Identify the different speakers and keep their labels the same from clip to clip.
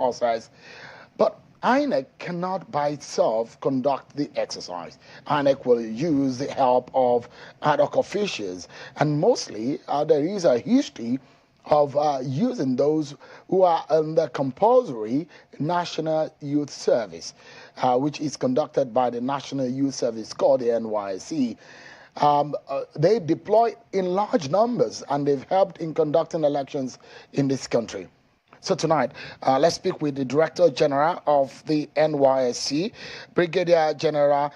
Speaker 1: process. But INEC cannot by itself conduct the exercise. INEC will use the help of ad hoc officials, and mostly there is a history of using those who are under compulsory National Youth Service, which is conducted by the National Youth Service Corps, the NYSC. They deploy in large numbers, and they've helped in conducting elections in this country. So tonight, let's speak with the Director General of the NYSC, Brigadier General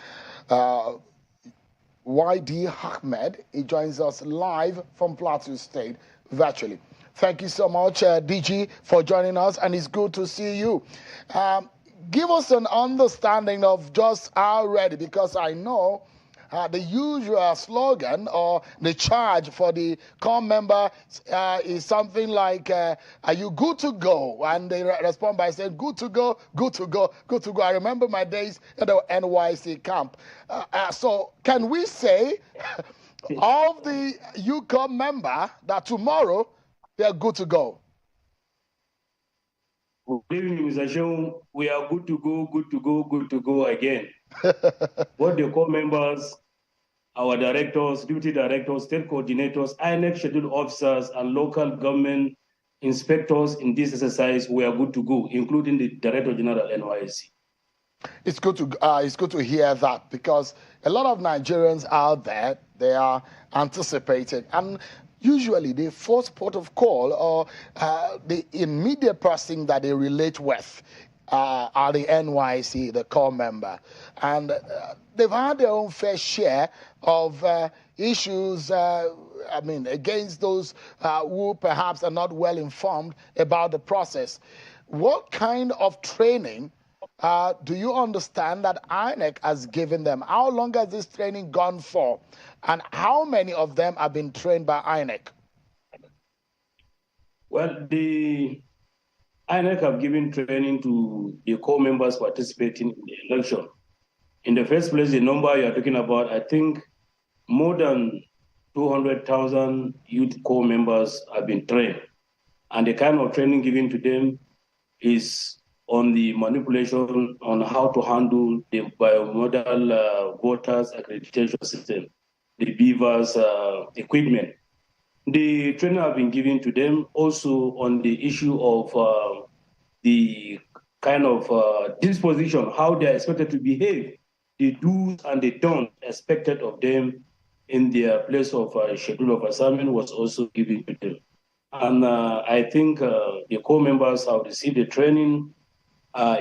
Speaker 1: Y.D. Ahmed. He joins us live from Plateau State virtually. Thank you so much, DG, for joining us, and it's good to see you. Give us an understanding of just how ready, because I know the usual slogan or the charge for the corps member is something like, are you good to go? And they respond by saying, good to go, good to go, good to go. I remember my days at the NYC camp. So can we say of the UCOM member that tomorrow they are good to go?
Speaker 2: Good evening, Mr. Sean. We are good to go, good to go, good to go again. What the corps members, our directors, duty directors, state coordinators, INEC scheduled officers, and local government inspectors in this exercise, we are good to go, including the Director General NYSC.
Speaker 1: It's good to hear that, because a lot of Nigerians out there, they are anticipating, and usually the first port of call or the immediate person that they relate with are the NYC, the corps member. And they've had their own fair share of issues, against those who perhaps are not well informed about the process. What kind of training do you understand that INEC has given them? How long has this training gone for? And how many of them have been trained by INEC?
Speaker 2: Well, the INEC have given training to the corps members participating in the election. In the first place, the number you are talking about, I think more than 200,000 youth corps members have been trained. And the kind of training given to them is on the manipulation on how to handle the biomodal voters accreditation system, the BVAS equipment. The training have been given to them also on the issue of the kind of disposition, how they are expected to behave, the do's and the don'ts expected of them in their place of schedule of assignment was also given to them. And I think the corps members have received the training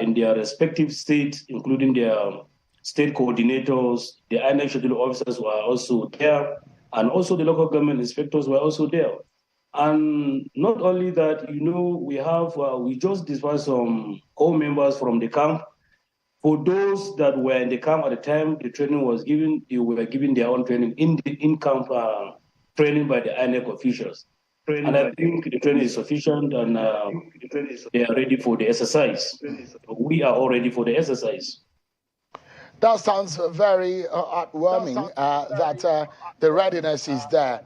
Speaker 2: in their respective states, including their state coordinators, the INEC schedule officers were also there, and also the local government inspectors were also there. And not only that, we just dispatched some corps members from the camp. For those that were in the camp at the time the training was given, they were given their own training in-camp training by the INEC officials. And I think the training is sufficient, and they are ready for the exercise. We are all ready for the exercise.
Speaker 1: That sounds very heartwarming that the readiness is there.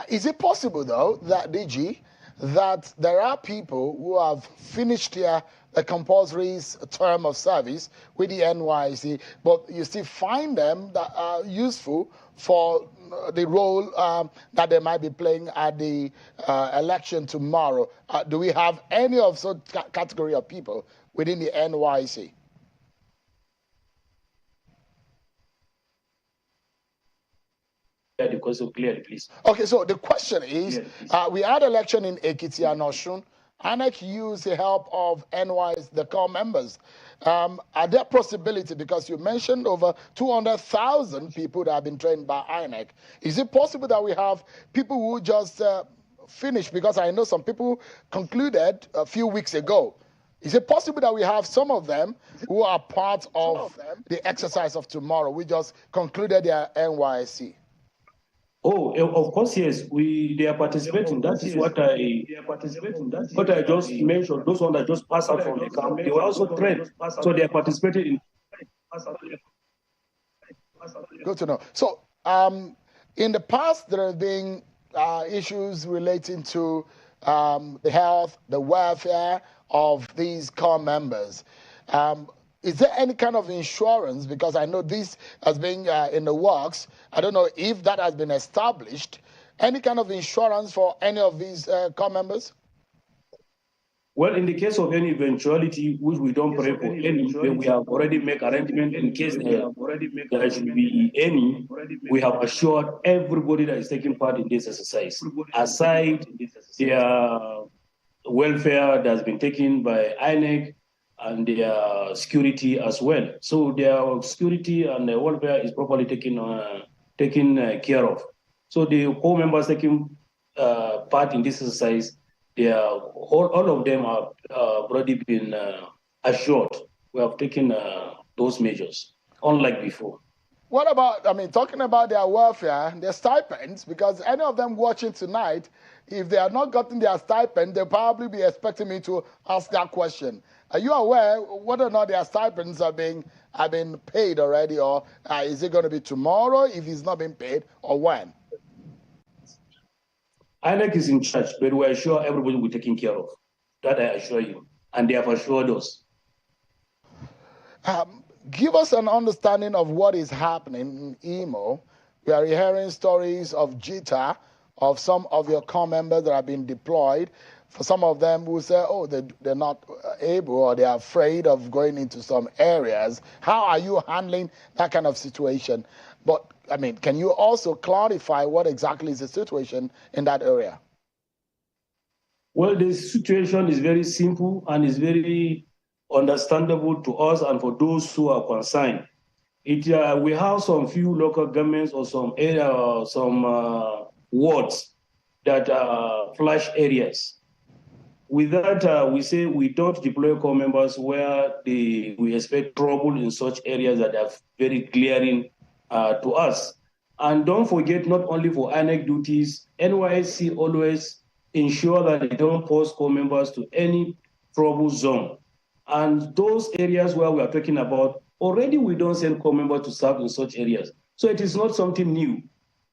Speaker 1: Is it possible, though, that, DG, that there are people who have finished their compulsory term of service with the NYSC, but you still find them that are useful for the role that they might be playing at the election tomorrow? Do we have any of such category of people within the NYSC?
Speaker 2: The question clearly, please.
Speaker 1: Okay, so the question is, we had election in Ekiti and Osun. INEC used the help of NYSC, the corps members. Are there possibility, because you mentioned over 200,000 people that have been trained by INEC, is it possible that we have people who just finished, because I know some people concluded a few weeks ago. Is it possible that we have some of them who are part of the exercise of tomorrow? We just concluded their NYSC.
Speaker 2: Oh, of course, yes. They are participating. That is what I just mentioned. Those ones that just passed out from the camp, they were also trained. So they are participating in.
Speaker 1: Good to know. So, in the past, there have been issues relating to the health, the welfare of these core members. Is there any kind of insurance? Because I know this has been in the works. I don't know if that has been established. Any kind of insurance for any of these core members?
Speaker 2: Well, in the case of any eventuality, which we don't pray for any, we have already made arrangement in case there should be any. We have assured everybody that is taking part in this exercise, aside their welfare that has been taken by INEC and their security as well. So their security and their welfare is properly taken care of. So the core members taking part in this exercise, all of them have already been assured. We have taken those measures, unlike before.
Speaker 1: What about, talking about their welfare, their stipends, because any of them watching tonight, if they have not gotten their stipend, they'll probably be expecting me to ask that question. Are you aware whether or not their stipends are being paid already, or is it going to be tomorrow if it's not being paid, or when?
Speaker 2: INEC is in charge, but we are sure everybody will be taken care of. That I assure you. And they have assured us.
Speaker 1: Give us an understanding of what is happening in Imo. We are hearing stories of jitter of some of your core members that have been deployed. For some of them who say, oh, they're not able or they're afraid of going into some areas. How are you handling that kind of situation? But, can you also clarify what exactly is the situation in that area?
Speaker 2: Well, the situation is very simple and is very understandable to us and for those who are concerned. We have some few local governments or some wards that are flash areas. With that, we say we don't deploy core members where we expect trouble in such areas that are very glaring to us. And don't forget, not only for INEC duties, NYSC always ensure that they don't post core members to any trouble zone. And those areas where we are talking about, already we don't send core members to serve in such areas. So it is not something new.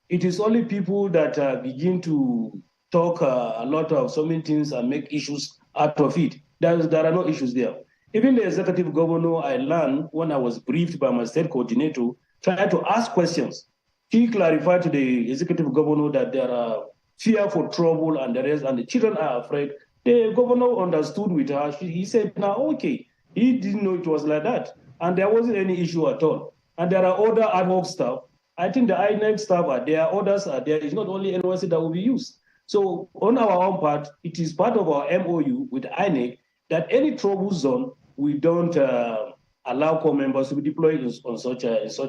Speaker 2: It is only people that begin to talk a lot of so many things and make issues out of it. There are no issues there. Even the executive governor, I learned when I was briefed by my state coordinator, tried to ask questions. She clarified to the executive governor that there are fear for trouble and the rest, and the children are afraid. The governor understood with her. He said, now, okay, he didn't know it was like that. And there wasn't any issue at all. And there are other ad hoc staff. I think the INEC staff are there, others are there. It's not only NYSC that will be used. So on our own part, it is part of our MOU with INEC that any trouble zone, we don't allow core members to be deployed in such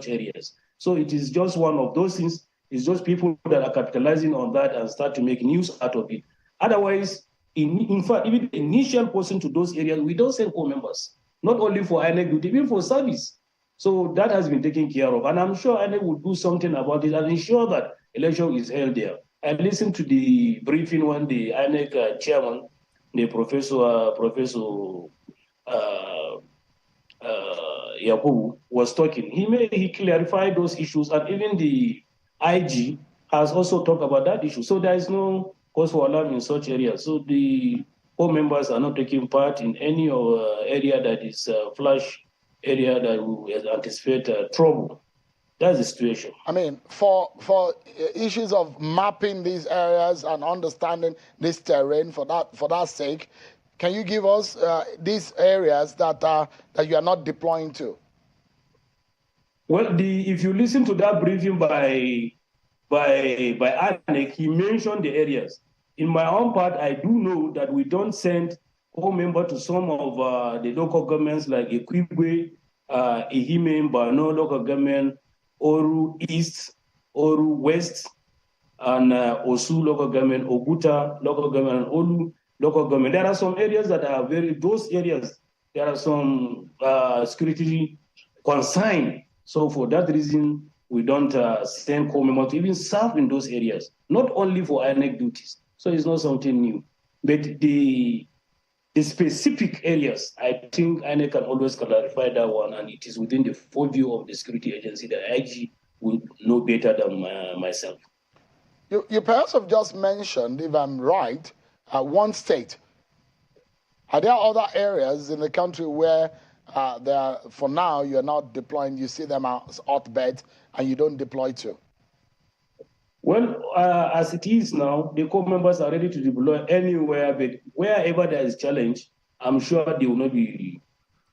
Speaker 2: areas. So it is just one of those things. It's just people that are capitalizing on that and start to make news out of it. Otherwise, in fact, even the initial person to those areas, we don't send core members, not only for INEC duty, even for service. So that has been taken care of. And I'm sure INEC will do something about it and ensure that election is held there. I listened to the briefing when the INEC chairman, the Professor Yakubu, was talking. He clarified those issues, and even the IG has also talked about that issue. So there is no cause for alarm in such areas. So the core members are not taking part in any area that is flash area that will anticipate trouble. That's the situation.
Speaker 1: For issues of mapping these areas and understanding this terrain, for that sake, can you give us these areas that you are not deploying to?
Speaker 2: Well, if you listen to that briefing by INEC, he mentioned the areas. In my own part, I do know that we don't send core members to some of the local governments like Equibwe, Ehime, Bano local government, Oru East, Oru West, and Osu local government, Oguta local government, and Olu local government. There are some areas that are those areas, there are some security consign. So for that reason, we don't send core members to even serve in those areas, not only for INEC duties. So it's not something new. But the specific areas, I think INEC can always clarify that one, and it is within the purview of the security agency that IG will know better than myself.
Speaker 1: You perhaps have just mentioned, if I'm right, one state. Are there other areas in the country where for now you're not deploying, you see them as hotbeds and you don't deploy to?
Speaker 2: Well, as it is now, the core members are ready to deploy anywhere, but wherever there is challenge, I'm sure they will not be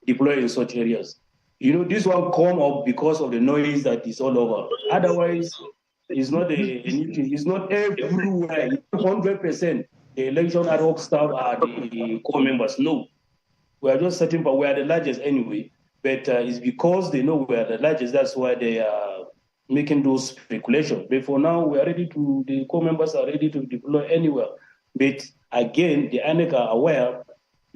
Speaker 2: deployed in such areas. You know, this one come up because of the noise that is all over. Otherwise, it's not anything. It's not everywhere. 100% the election ad hoc staff are the core members. No, we are just certain, but we are the largest anyway. But it's because they know we are the largest. That's why they are making those speculations. But for now, the core members are ready to deploy anywhere. But again, the INEC are aware,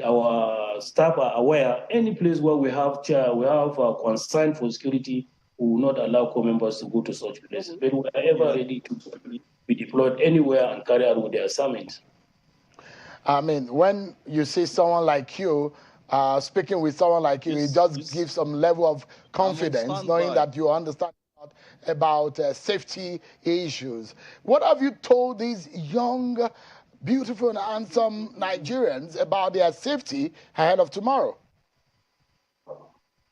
Speaker 2: our staff are aware, any place where we have concern for security, we will not allow core members to go to such places. But we are ever ready to be deployed anywhere and carry out with their assignments.
Speaker 1: I mean, when you see someone like you, speaking with someone like you, it just gives some level of confidence, knowing that you understand about safety issues. What have you told these young, beautiful and handsome Nigerians about their safety ahead of tomorrow?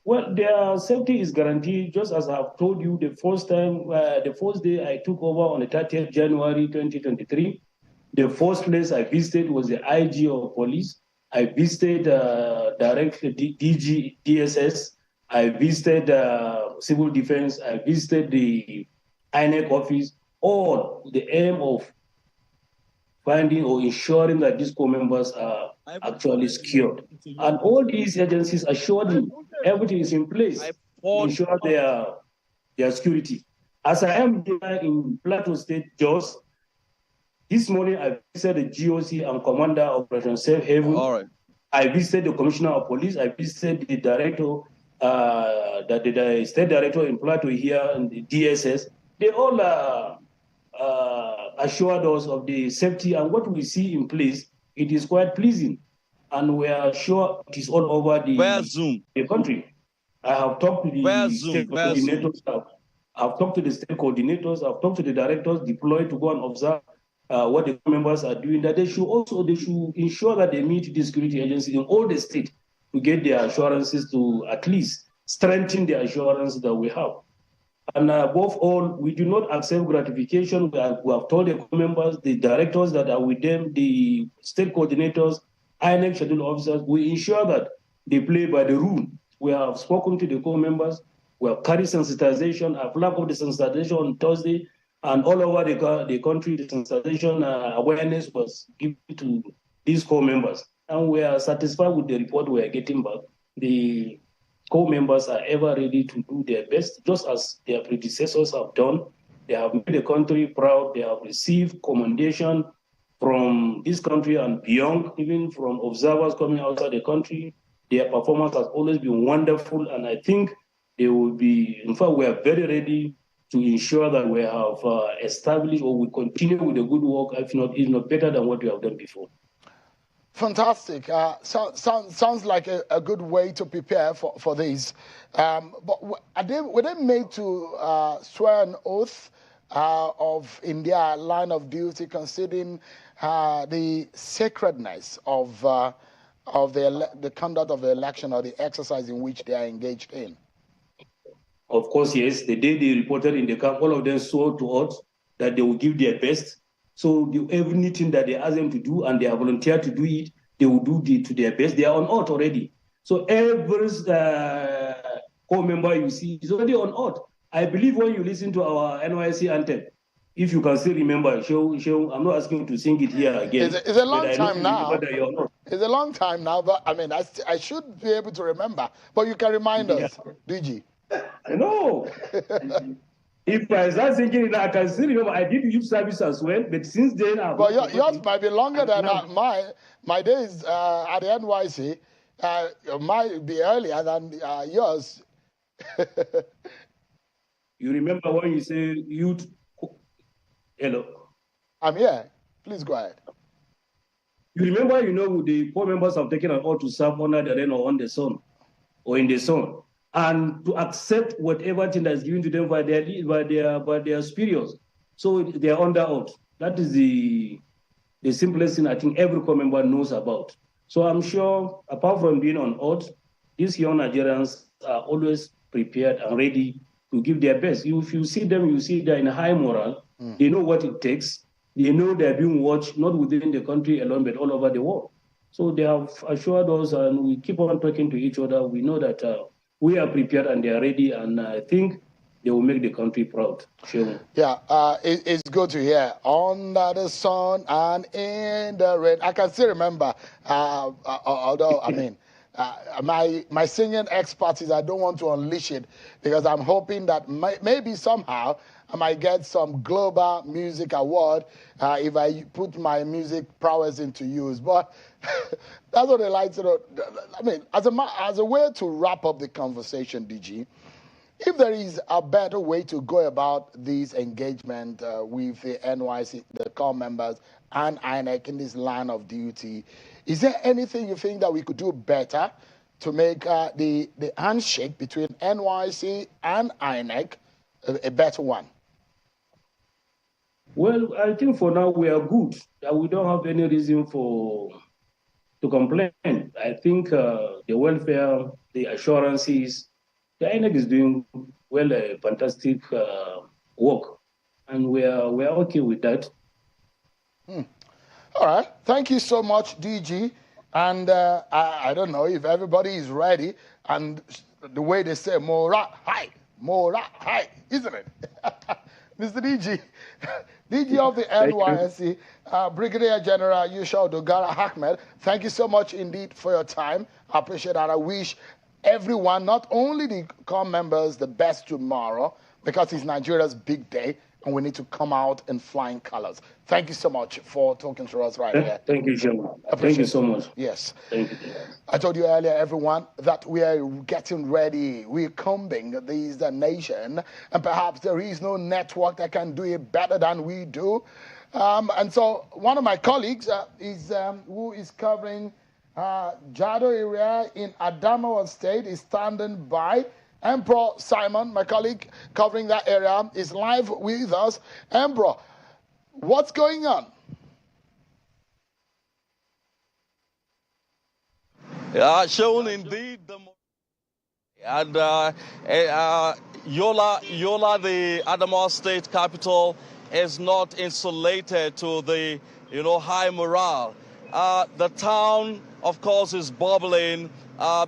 Speaker 2: Well, their safety is guaranteed, just as I've told you the first day I took over on the 30th January 2023. The first place I visited was the IG of police. I visited DG, DSS. I visited civil defense. I visited the INEC office, all with the aim of finding or ensuring that these core members are actually secured. And all these agencies assured me everything is in place to ensure their security. As I am here in Plateau State, Jos, this morning I visited the GOC and Commander of Operation Safe Haven.
Speaker 3: All right.
Speaker 2: I visited the Commissioner of Police. I visited the Director, the State Director in Plateau here and the DSS. They all assured us of the safety, and what we see in place, it is quite pleasing. And we are sure it is all over the country. I have talked to the state coordinators. I've talked to the state coordinators. I've talked to the directors deployed to go and observe what the members are doing. That they should ensure that they meet the security agencies in all the states to get their assurances, to at least strengthen the assurance that we have. And above all, we do not accept gratification. We have told the members, the directors that are with them, the state coordinators, INEC schedule officers, we ensure that they play by the rule. We have spoken to the core members. We have carried sensitization. I've flagged up the sensitization on Thursday, and all over the country, the sensitization awareness was given to these core members. And we are satisfied with the report we are getting back. The core members are ever ready to do their best, just as their predecessors have done. They have made the country proud. They have received commendation from this country and beyond, even from observers coming outside the country. Their performance has always been wonderful, and I think they will be, in fact, we are very ready to ensure that we have established or we continue with the good work, if not better than what we have done before.
Speaker 1: Fantastic. Sounds like a good way to prepare for this. But were they made to swear an oath of in their line of duty, considering the sacredness of the conduct of the election or the exercise in which they are engaged in?
Speaker 2: Of course, yes. The day they reported in the camp, all of them swore to us that they will give their best. So everything that they ask them to do, and they are volunteered to do it, they will do to their best. They are on oath already. So every core member you see is already on oath. I believe when you listen to our NYSC anthem, if you can still remember, I'm not asking you to sing it here again.
Speaker 1: It's a long time now. It's a long time now, but I mean, I should be able to remember. But you can remind us, DG.
Speaker 2: I know. If I start thinking it, I can still remember I did youth service as well, but since then
Speaker 1: yours might be longer than mine. My days at the NYC might be earlier than yours.
Speaker 2: You remember when you say youth? Hello.
Speaker 1: I'm here. Please go ahead.
Speaker 2: You remember, the core members have taken an oath to serve under the rain or on the sun, or in the sun, and to accept whatever thing that is given to them by their superiors. So they are under oath. That is the simplest thing I think every core member knows about. So I'm sure, apart from being on oath, these young Nigerians are always prepared and ready to give their best. If you see them, you see they're in high morale. They know what it takes. They know they're being watched, not within the country alone, but all over the world. So they have assured us, and we keep on talking to each other. We know that we are prepared and they are ready, and I think they will make the country proud. Sure.
Speaker 1: Yeah, it's good to hear. Under the sun and in the rain. I can still remember, although, I mean, my singing expertise, I don't want to unleash it because I'm hoping that maybe somehow I might get some global music award if I put my music prowess into use. But that's what I like to know. I mean, as a way to wrap up the conversation, DG, if there is a better way to go about this engagement with the NYSC, the core members, and INEC in this line of duty, is there anything you think that we could do better to make the handshake between NYSC and INEC a better one?
Speaker 2: Well, I think for now we are good. We don't have any reason to complain. I think the welfare, the assurances, the INEC is doing well, fantastic work, and we are okay with that.
Speaker 1: All right, thank you so much, DG. And I don't know if everybody is ready, and the way they say "Mora high," isn't it, Mr. DG? DG of the NYSC, Brigadier General Yushau Dogara Ahmed, thank you so much indeed for your time. I appreciate that. I wish everyone, not only the core members, the best tomorrow, because it's Nigeria's big day, and we need to come out in flying colors. Thank you so much for talking to us right here.
Speaker 2: Thank you, Sherman. Thank you so much.
Speaker 1: Yes.
Speaker 2: Thank you.
Speaker 1: I told you earlier, everyone, that we are getting ready. We're combing this nation, and perhaps there is no network that can do it better than we do. And so one of my colleagues who is covering Jado area in Adamawa State is standing by. Emperor Simon, my colleague covering that area, is live with us. Emperor, what's going on?
Speaker 3: Yeah, shown indeed. And Yola, the Adamawa State capital, is not insulated to the high morale. The town, of course, is bubbling.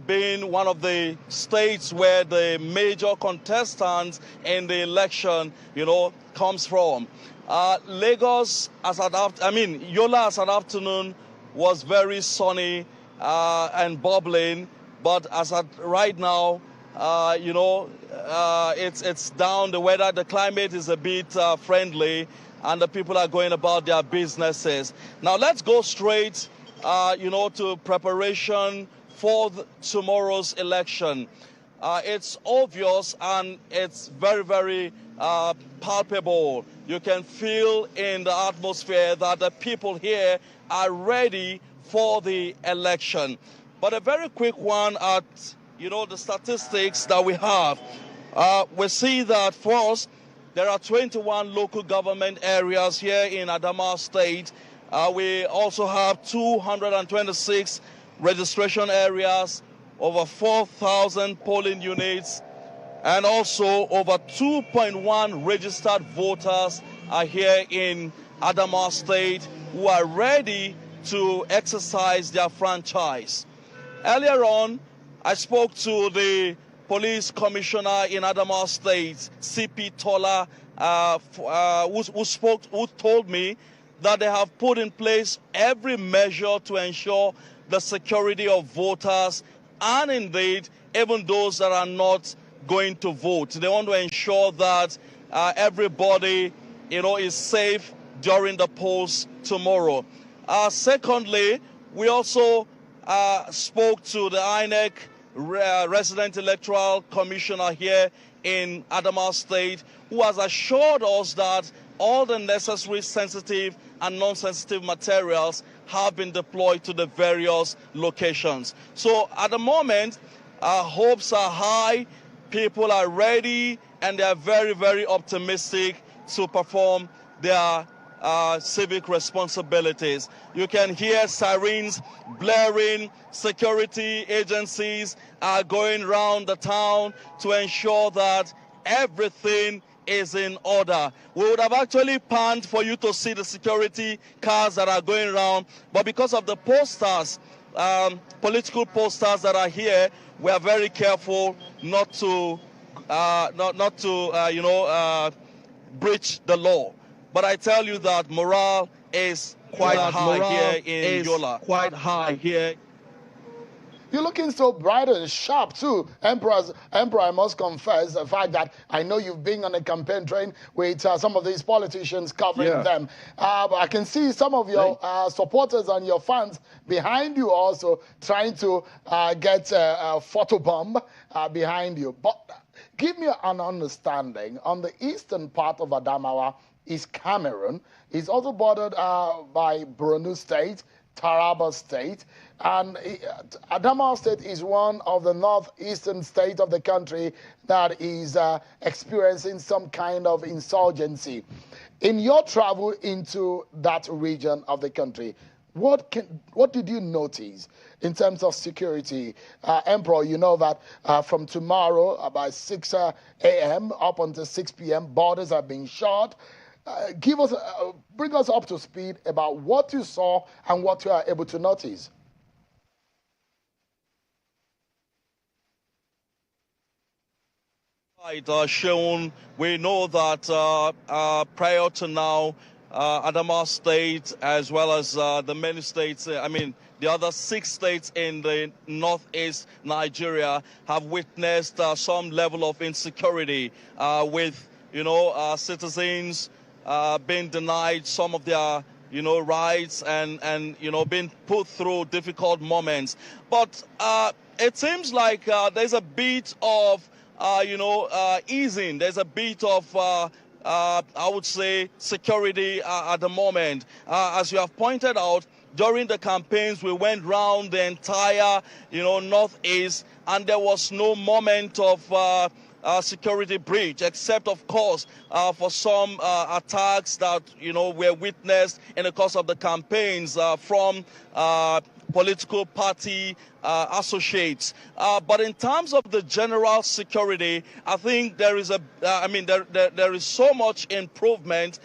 Speaker 3: Being one of the states where the major contestants in the election, comes from. Lagos, Yola as an afternoon was very sunny and bubbling, but as at right now, it's down. The weather, the climate is a bit friendly, and the people are going about their businesses. Now let's go straight, to preparation for tomorrow's election. It's obvious and it's very, very palpable. You can feel in the atmosphere that the people here are ready for the election. But a very quick one at, the statistics that we have. We see that first, there are 21 local government areas here in Adamawa State. We also have 226 registration areas, over 4,000 polling units, and also over 2.1 registered voters are here in Adamawa State who are ready to exercise their franchise. Earlier on, I spoke to the police commissioner in Adamawa State, CP Tola, who told me that they have put in place every measure to ensure the security of voters and indeed even those that are not going to vote. They want to ensure that everybody, is safe during the polls tomorrow. Secondly, we also spoke to the INEC resident electoral commissioner here in Adamawa State, who has assured us that all the necessary sensitive and non-sensitive materials have been deployed to the various locations. So at the moment, hopes are high, people are ready, and they are very, very optimistic to perform their civic responsibilities. You can hear sirens blaring. Security agencies are going around the town to ensure that everything is in order. We would have actually planned for you to see the security cars that are going around, but because of the posters, political posters that are here, we are very careful not to breach the law. But I tell you that morale is quite high here in Yola. Quite high here.
Speaker 1: You're looking so bright and sharp too, Emperor. I must confess the fact that I know you've been on a campaign train with some of these politicians covering them. But I can see some of your supporters and your fans behind you also trying to get a photobomb behind you. But give me an understanding. On the eastern part of Adamawa is Cameroon. It's also bordered by Borno State, Taraba State, and Adamawa State is one of the northeastern states of the country that is experiencing some kind of insurgency. In your travel into that region of the country, what did you notice in terms of security? Emperor, you know that from tomorrow by 6 a.m. up until 6 p.m., borders are being shut. Bring us up to speed about what you saw and what you are able to notice.
Speaker 3: Right, Sean, we know that prior to now, Adamawa State, as well as the many states, the other 6 states in the northeast Nigeria have witnessed some level of insecurity with, citizens being denied some of their, rights and being put through difficult moments. But it seems like there's a bit of, easing. There's a bit of, I would say, security at the moment. As you have pointed out, during the campaigns, we went round the entire, northeast, and there was no moment of security breach, except, of course, for some attacks that, were witnessed in the course of the campaigns from political party associates. But in terms of the general security, I think there is there is so much improvement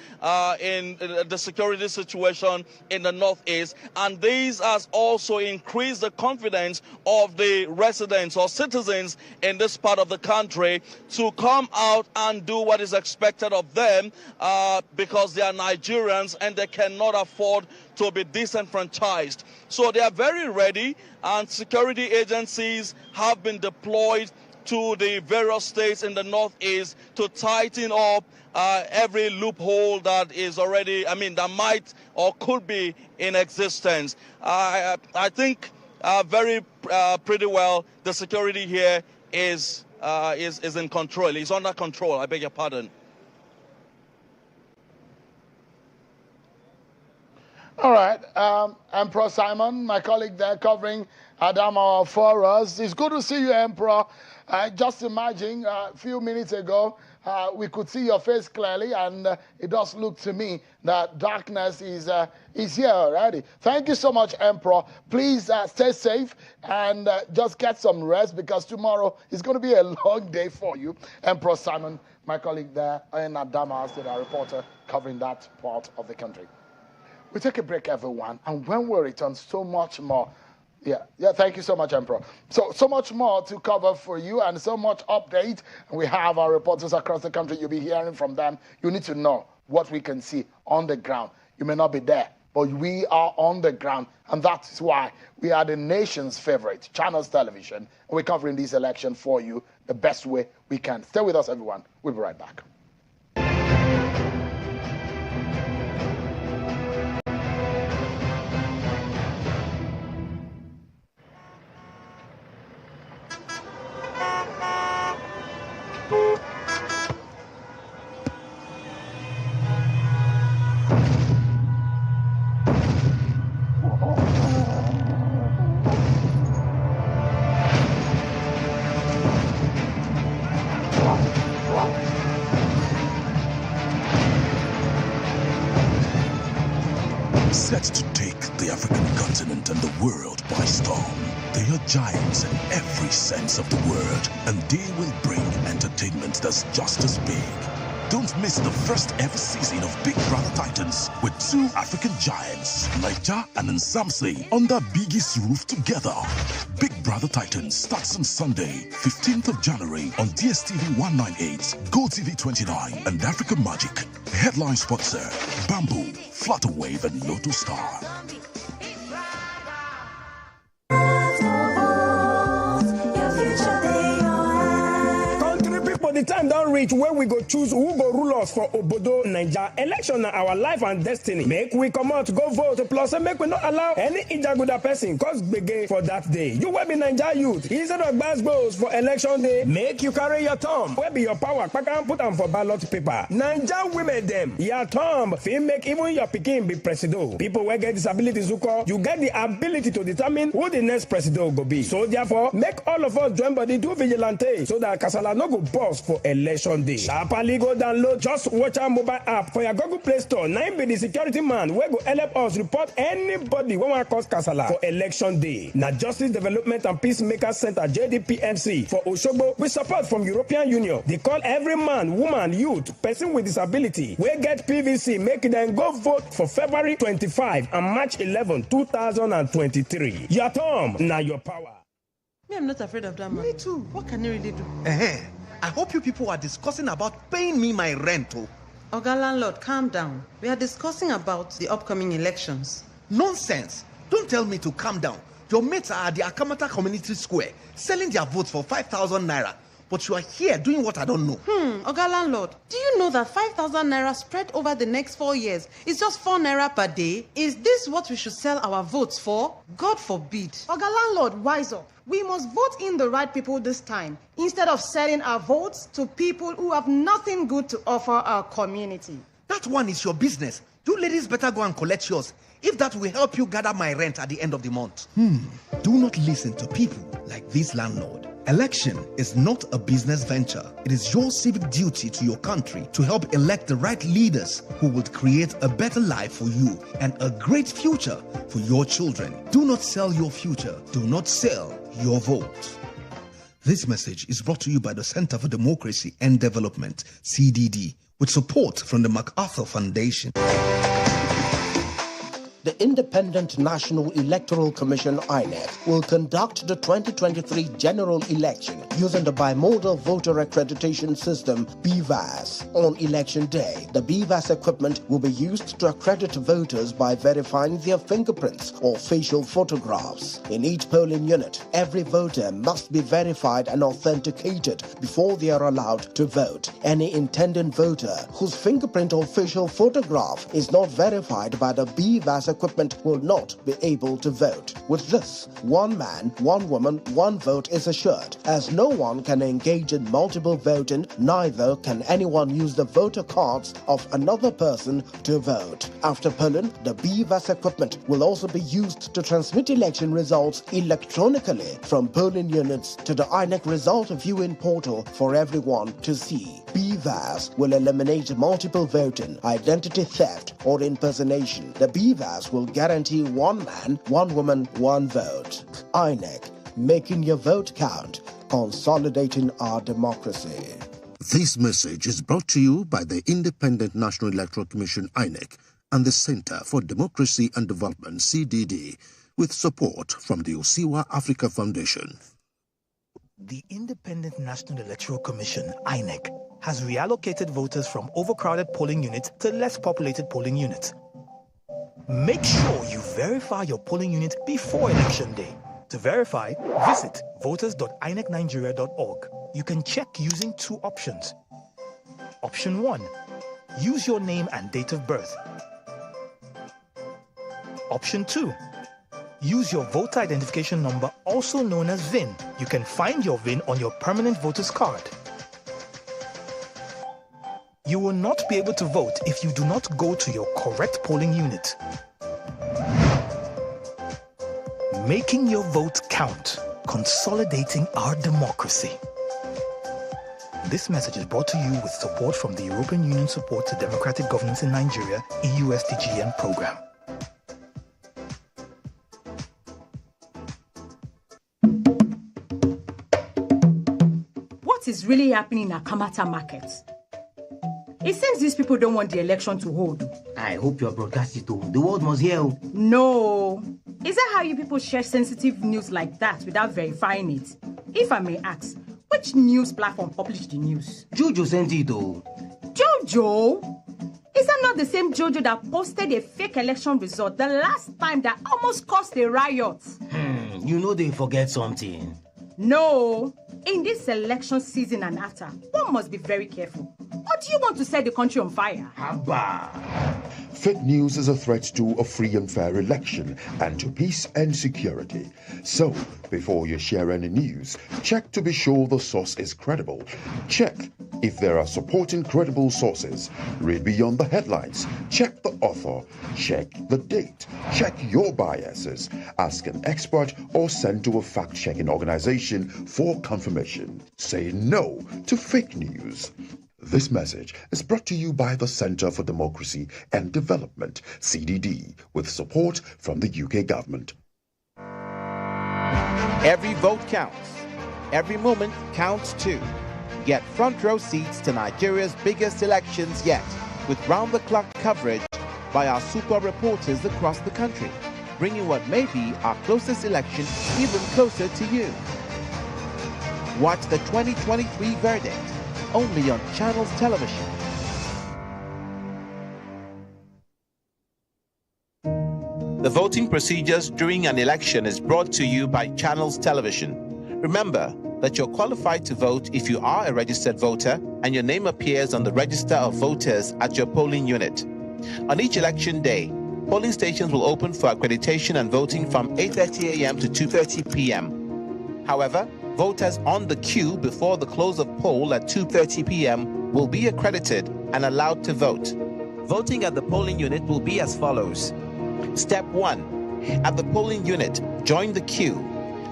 Speaker 3: in the security situation in the Northeast, and this has also increased the confidence of the residents or citizens in this part of the country to come out and do what is expected of them because they are Nigerians and they cannot afford to be disenfranchised. So they are very ready, and security agencies have been deployed to the various states in the Northeast to tighten up every loophole that is already, that might or could be in existence. I think pretty well the security here is in control. It's under control. I beg your pardon.
Speaker 1: All right, Emperor Simon, my colleague there covering Adamawa for us. It's good to see you, Emperor. Just imagine a few minutes ago, we could see your face clearly, and it does look to me that darkness is here already. Thank you so much, Emperor. Please stay safe and just get some rest, because tomorrow is going to be a long day for you. Emperor Simon, my colleague there in Adamawa State, our reporter covering that part of the country. We take a break, everyone, and when we return, so much more. Yeah, thank you so much, Emperor. So much more to cover for you and so much update. And we have our reporters across the country. You'll be hearing from them. You need to know what we can see on the ground. You may not be there, but we are on the ground. And that is why we are the nation's favorite Channels Television. And we're covering this election for you the best way we can. Stay with us, everyone. We'll be right back.
Speaker 4: set to take the African continent and the world by storm. They are giants in every sense of the word, and they will bring entertainment that's just as big. Don't miss the first ever season of Big Brother Titans with two African giants, Naija and Nsamse, under Biggie's roof together. Big Brother Titans starts on Sunday, 15th of January on DSTV 198, GoTV 29, and Africa Magic. Headline sponsor, Bamboo, Flutterwave, and Lotto Star.
Speaker 5: The time don't reach where we go choose who go rule us for Obodo Naija. Election na our life and destiny. Make we come out go vote, plus make we not allow any Ijaguda person cause gbege for that day. You will be Naija youth. Instead of bass goals for election day, make you carry your thumb. Where be your power? Pack and put them for ballot paper. Naija women them. Your thumb feel make even your pikin be presido. People will get disabilities who call, you get the ability to determine who the next presido go be. So therefore, make all of us join body do vigilante so that Kasala no go boss for election day. Sharply go download Just Watch our mobile app for your Google Play Store. Now be the security man where go help us report anybody when we cause Kasala for election day. Now Justice Development and Peacemaker Center JDPMC for Osogbo with support from European Union. They call every man, woman, youth, person with disability we get PVC make them go vote for February 25 and March 11, 2023. Your thumb, now your power.
Speaker 6: Me, I'm not afraid of that man.
Speaker 7: Me too.
Speaker 6: What can you really do?
Speaker 7: I hope you people are discussing about paying me my rent.
Speaker 6: Oga landlord, calm down. We are discussing about the upcoming elections.
Speaker 7: Nonsense. Don't tell me to calm down. Your mates are at the Akamata Community Square selling their votes for 5,000 naira. But you are here doing what I don't know.
Speaker 6: Oga landlord, do you know that 5,000 naira spread over the next 4 years is just 4 naira per day? Is this what we should sell our votes for? God forbid.
Speaker 8: Oga landlord, wise up. We must vote in the right people this time, instead of selling our votes to people who have nothing good to offer our community.
Speaker 7: That one is your business. You ladies better go and collect yours, if that will help you gather my rent at the end of the month. Do not listen to people like this landlord. Election is not a business venture. It is your civic duty to your country to help elect the right leaders who will create a better life for you and a great future for your children. Do not sell your future. Do not sell your vote. This message is brought to you by the Center for Democracy and Development, CDD, with support from the MacArthur Foundation.
Speaker 9: The Independent National Electoral Commission, INEC, will conduct the 2023 general election using the bimodal voter accreditation system, BVAS. On election day, the BVAS equipment will be used to accredit voters by verifying their fingerprints or facial photographs. In each polling unit, every voter must be verified and authenticated before they are allowed to vote. Any intending voter whose fingerprint or facial photograph is not verified by the BVAS equipment will not be able to vote. With this, one man, one woman, one vote is assured. As no one can engage in multiple voting, neither can anyone use the voter cards of another person to vote. After polling, the BVAS equipment will also be used to transmit election results electronically from polling units to the INEC result viewing portal for everyone to see. BVAS will eliminate multiple voting, identity theft, or impersonation. The BVAS will guarantee one man, one woman, one vote. INEC, making your vote count, consolidating our democracy.
Speaker 10: This message is brought to you by the Independent National Electoral Commission, INEC, and the Center for Democracy and Development, CDD, with support from the Osiwa Africa Foundation.
Speaker 11: The Independent National Electoral Commission, INEC, has reallocated voters from overcrowded polling units to less populated polling units. Make sure you verify your polling unit before election day. To verify, visit voters.inecnigeria.org. You can check using two options. Option 1, use your name and date of birth. Option 2, use your voter identification number, also known as VIN. You can find your VIN on your permanent voter's card. You will not be able to vote if you do not go to your correct polling unit. Making your vote count, consolidating our democracy. This message is brought to you with support from the European Union Support to Democratic Governance in Nigeria, EUSDGN program.
Speaker 12: what is really happening in Akamata market? It seems these people don't want the election to hold.
Speaker 13: I hope you're broadcasting to the world must hear.
Speaker 12: No. Is that how you people share sensitive news like that without verifying it? If I may ask, which news platform published the news?
Speaker 13: Jojo sent it though.
Speaker 12: Jojo? Is that not the same Jojo that posted a fake election result the last time that almost caused a riot?
Speaker 13: You know they forget something.
Speaker 12: No. In this election season and after, one must be very careful. Or do you want to set the country on fire?
Speaker 13: Haba.
Speaker 14: Fake news is a threat to a free and fair election and to peace and security. So, before you share any news, check to be sure the source is credible. Check if there are supporting credible sources. Read beyond the headlines. Check the author. Check the date. Check your biases. Ask an expert or send to a fact-checking organization for confirmation. Say no to fake news. This message is brought to you by the Center for Democracy and Development, CDD, with support from the UK government.
Speaker 15: Every vote counts. Every moment counts too. Get front row seats to Nigeria's biggest elections yet, with round-the-clock coverage by our super reporters across the country, bringing what may be our closest election even closer to you. Watch the 2023 verdict only on Channels Television. The voting procedures during an election is brought to you by Channels Television. Remember that you're qualified to vote if you are a registered voter and your name appears on the register of voters at your polling unit. On each election day, polling stations will open for accreditation and voting from 8:30 a.m. to 2:30 p.m. However, voters on the queue before the close of poll at 2:30 p.m. will be accredited and allowed to vote. Voting at the polling unit will be as follows. Step 1. At the polling unit, join the queue.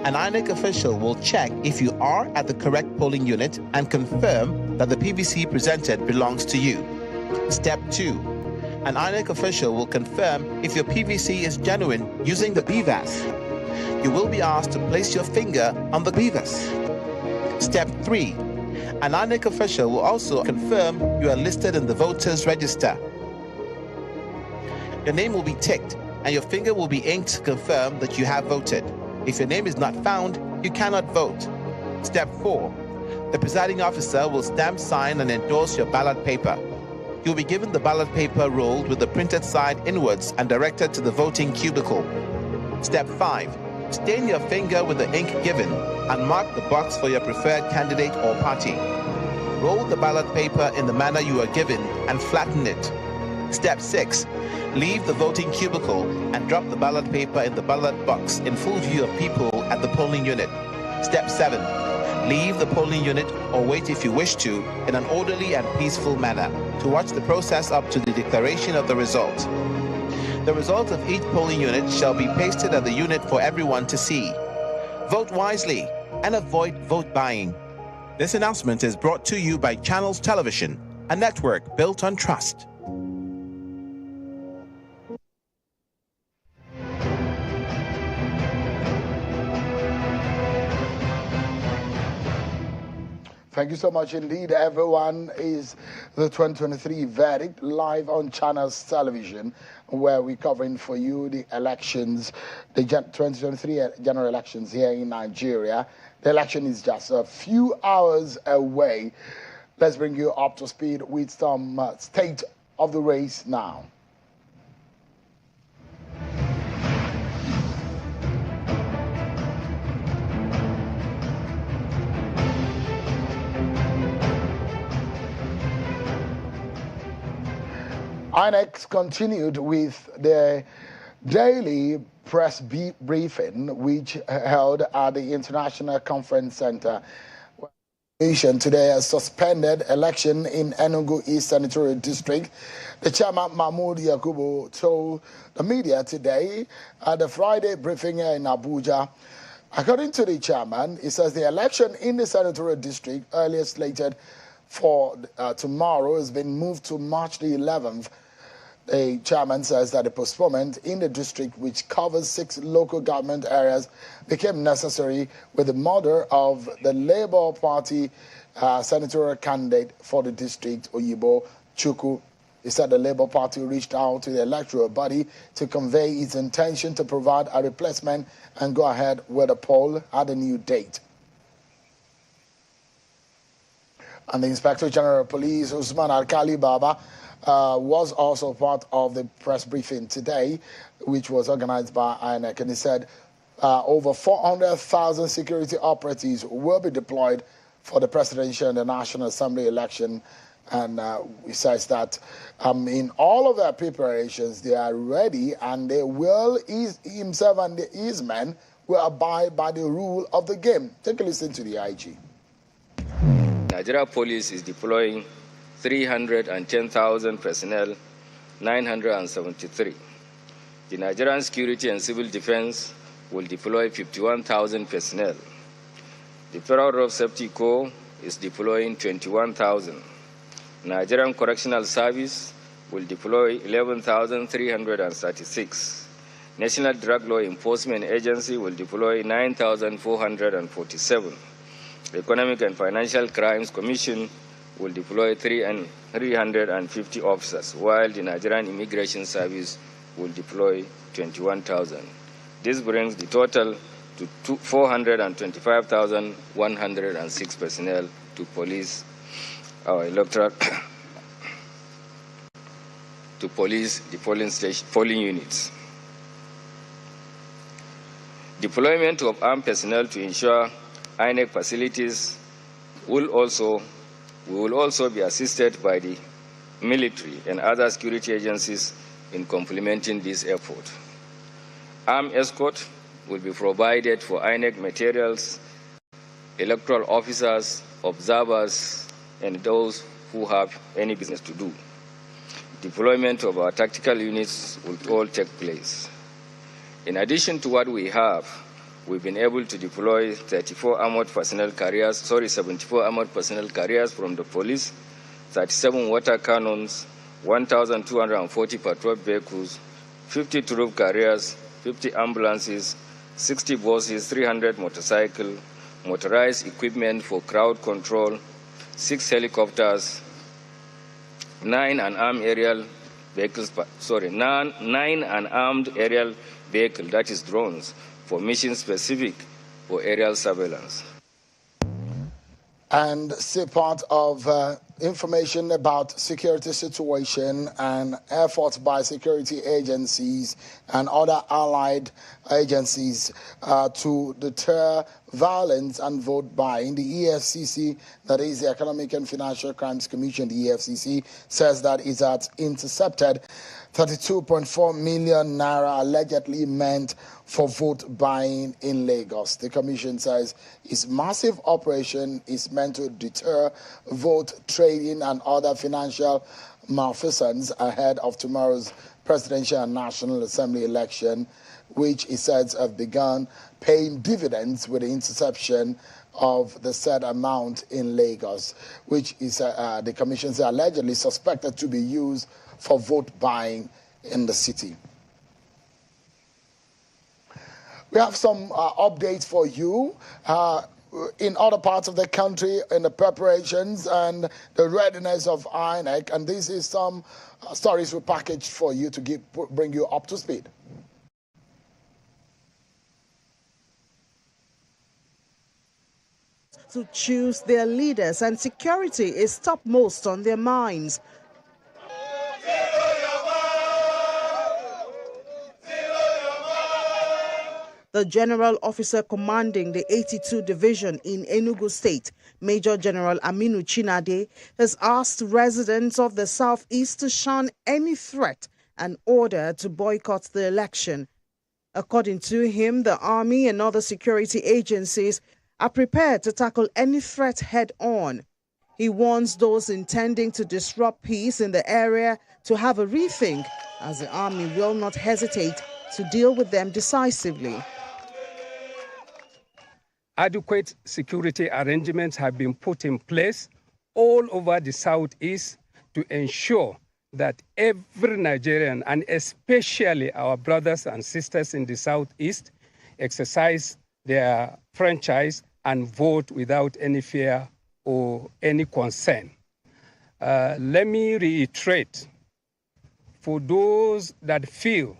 Speaker 15: An INEC official will check if you are at the correct polling unit and confirm that the PVC presented belongs to you. Step 2. An INEC official will confirm if your PVC is genuine using the BVAS. You will be asked to place your finger on the BVAS. Step 3. An INEC official will also confirm you are listed in the voters' register. Your name will be ticked and your finger will be inked to confirm that you have voted. If your name is not found, you cannot vote. Step 4. The presiding officer will stamp, sign, and endorse your ballot paper. You'll be given the ballot paper rolled with the printed side inwards and directed to the voting cubicle. Step 5. Stain your finger with the ink given and mark the box for your preferred candidate or party. Roll the ballot paper in the manner you are given and flatten it. Step 6. Leave the voting cubicle and drop the ballot paper in the ballot box in full view of people at the polling unit. Step 7. Leave the polling unit or wait if you wish to in an orderly and peaceful manner to watch the process up to the declaration of the result. The result of each polling unit shall be pasted at the unit for everyone to see. Vote wisely and avoid vote buying. This announcement is brought to you by Channels Television, a network built on trust.
Speaker 1: Thank you so much indeed, everyone. Is the 2023 verdict live on Channels Television, where we're covering for you the elections, the 2023 general elections here in Nigeria. The election is just a few hours away. Let's bring you up to speed with some state of the race now. INEC continued with the daily press briefing, which held at the International Conference Center. Today, a suspended election in Enugu East Senatorial District. The chairman, Mahmoud Yakubu, told the media today at the Friday briefing here in Abuja. According to the chairman, he says the election in the Senatorial District, earlier slated for tomorrow, has been moved to March the 11th. The chairman says that the postponement in the district, which covers 6 local government areas, became necessary with the murder of the Labour Party senatorial candidate for the district, Oyibo Chukwu. He said the Labour Party reached out to the electoral body to convey its intention to provide a replacement and go ahead with the poll at a new date. And the Inspector General of Police, Usman Alkali Baba, was also part of the press briefing today, which was organized by INEC. And he said over 400,000 security operatives will be deployed for the presidential and the National Assembly election. And he says that in all of their preparations, they are ready, and they will, himself and his men will abide by the rule of the game. Take a listen to the IG.
Speaker 16: Nigeria Police is deploying 310,000 personnel, 973. The Nigerian Security and Civil Defense will deploy 51,000 personnel. The Federal Road Safety Corps is deploying 21,000. Nigerian Correctional Service will deploy 11,336. National Drug Law Enforcement Agency will deploy 9,447. The Economic and Financial Crimes Commission will deploy 350 officers, while the Nigerian Immigration Service will deploy 21,000. This brings the total to 425,106 personnel to police our electoral to police the polling units. Deployment of armed personnel to ensure INEC facilities we will also be assisted by the military and other security agencies in complementing this effort. Armed escort will be provided for INEC materials, electoral officers, observers, and those who have any business to do. Deployment of our tactical units will all take place. In addition to what we have, we've been able to deploy 74 armored personnel carriers, 74 armored personnel carriers from the police, 37 water cannons, 1,240 patrol vehicles, 50 troop carriers, 50 ambulances, 60 buses, 300 motorcycles, motorized equipment for crowd control, 6 helicopters, 9 unarmed aerial vehicles, 9 unarmed aerial vehicles, that is drones, for mission specific for aerial surveillance.
Speaker 1: And see part of information about security situation and efforts by security agencies and other allied agencies to deter violence and vote buying. The EFCC, that is the Economic and Financial Crimes Commission, the EFCC, says that it has intercepted 32.4 million naira allegedly meant for vote buying in Lagos. The commission says its massive operation is meant to deter vote trading and other financial malfeasance ahead of tomorrow's presidential and National Assembly election, which it says have begun paying dividends with the interception of the said amount in Lagos, which is the commission says allegedly suspected to be used for vote buying in the city. We have some updates for you in other parts of the country in the preparations and the readiness of INEC, and this is some stories we packaged for you to bring you up to speed.
Speaker 17: To choose their leaders, and security is topmost on their minds. The General Officer commanding the 82 Division in Enugu State, Major General Aminu Chinade, has asked residents of the southeast to shun any threat and order to boycott the election. According to him, the army and other security agencies are prepared to tackle any threat head-on. He warns those intending to disrupt peace in the area to have a rethink, as the army will not hesitate to deal with them decisively.
Speaker 18: Adequate security arrangements have been put in place all over the southeast to ensure
Speaker 5: that every Nigerian, and especially our brothers and sisters in the Southeast, exercise their franchise and vote without any fear or any concern. Let me reiterate, for those that feel,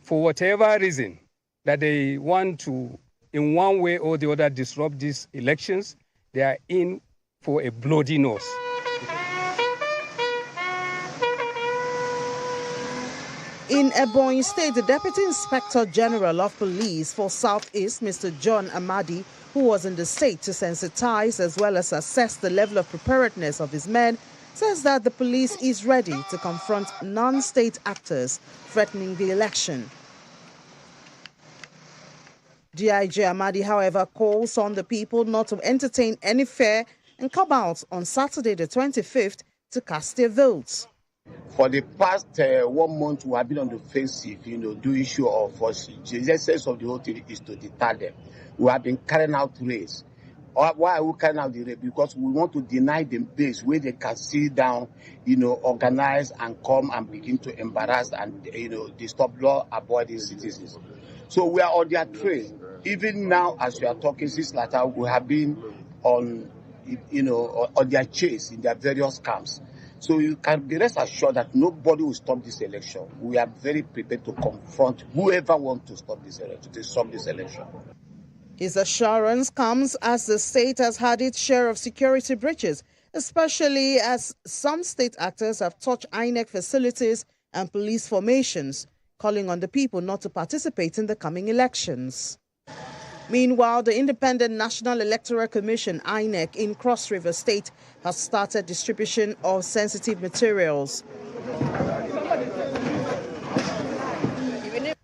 Speaker 5: for whatever reason, that they want to, in one way or the other, disrupt these elections, they are in for a bloody nose.
Speaker 17: In Ebonyi State, the Deputy Inspector General of Police for Southeast, Mr. John Amadi, who was in the state to sensitize as well as assess the level of preparedness of his men, says that the police is ready to confront non-state actors threatening the election. DIG Amadi, however, calls on the people not to entertain any fear and come out on Saturday the 25th to cast their votes.
Speaker 19: For the past 1 month, we have been on the offensive, doing show of us. The essence of the whole thing is to deter them. We have been carrying out raids. Why are we carrying out the raid? Because we want to deny them base where they can sit down, organize and come and begin to embarrass and, disturb law-abiding citizens. So we are on their trail. Even now, as we are talking, since later, we have been on, on their chase in their various camps. So you can be rest assured that nobody will stop this election. We are very prepared to confront whoever wants to stop this election.
Speaker 17: His assurance comes as the state has had its share of security breaches, especially as some state actors have touched INEC facilities and police formations, calling on the people not to participate in the coming elections. Meanwhile, the Independent National Electoral Commission, INEC, in Cross River State has started distribution of sensitive materials.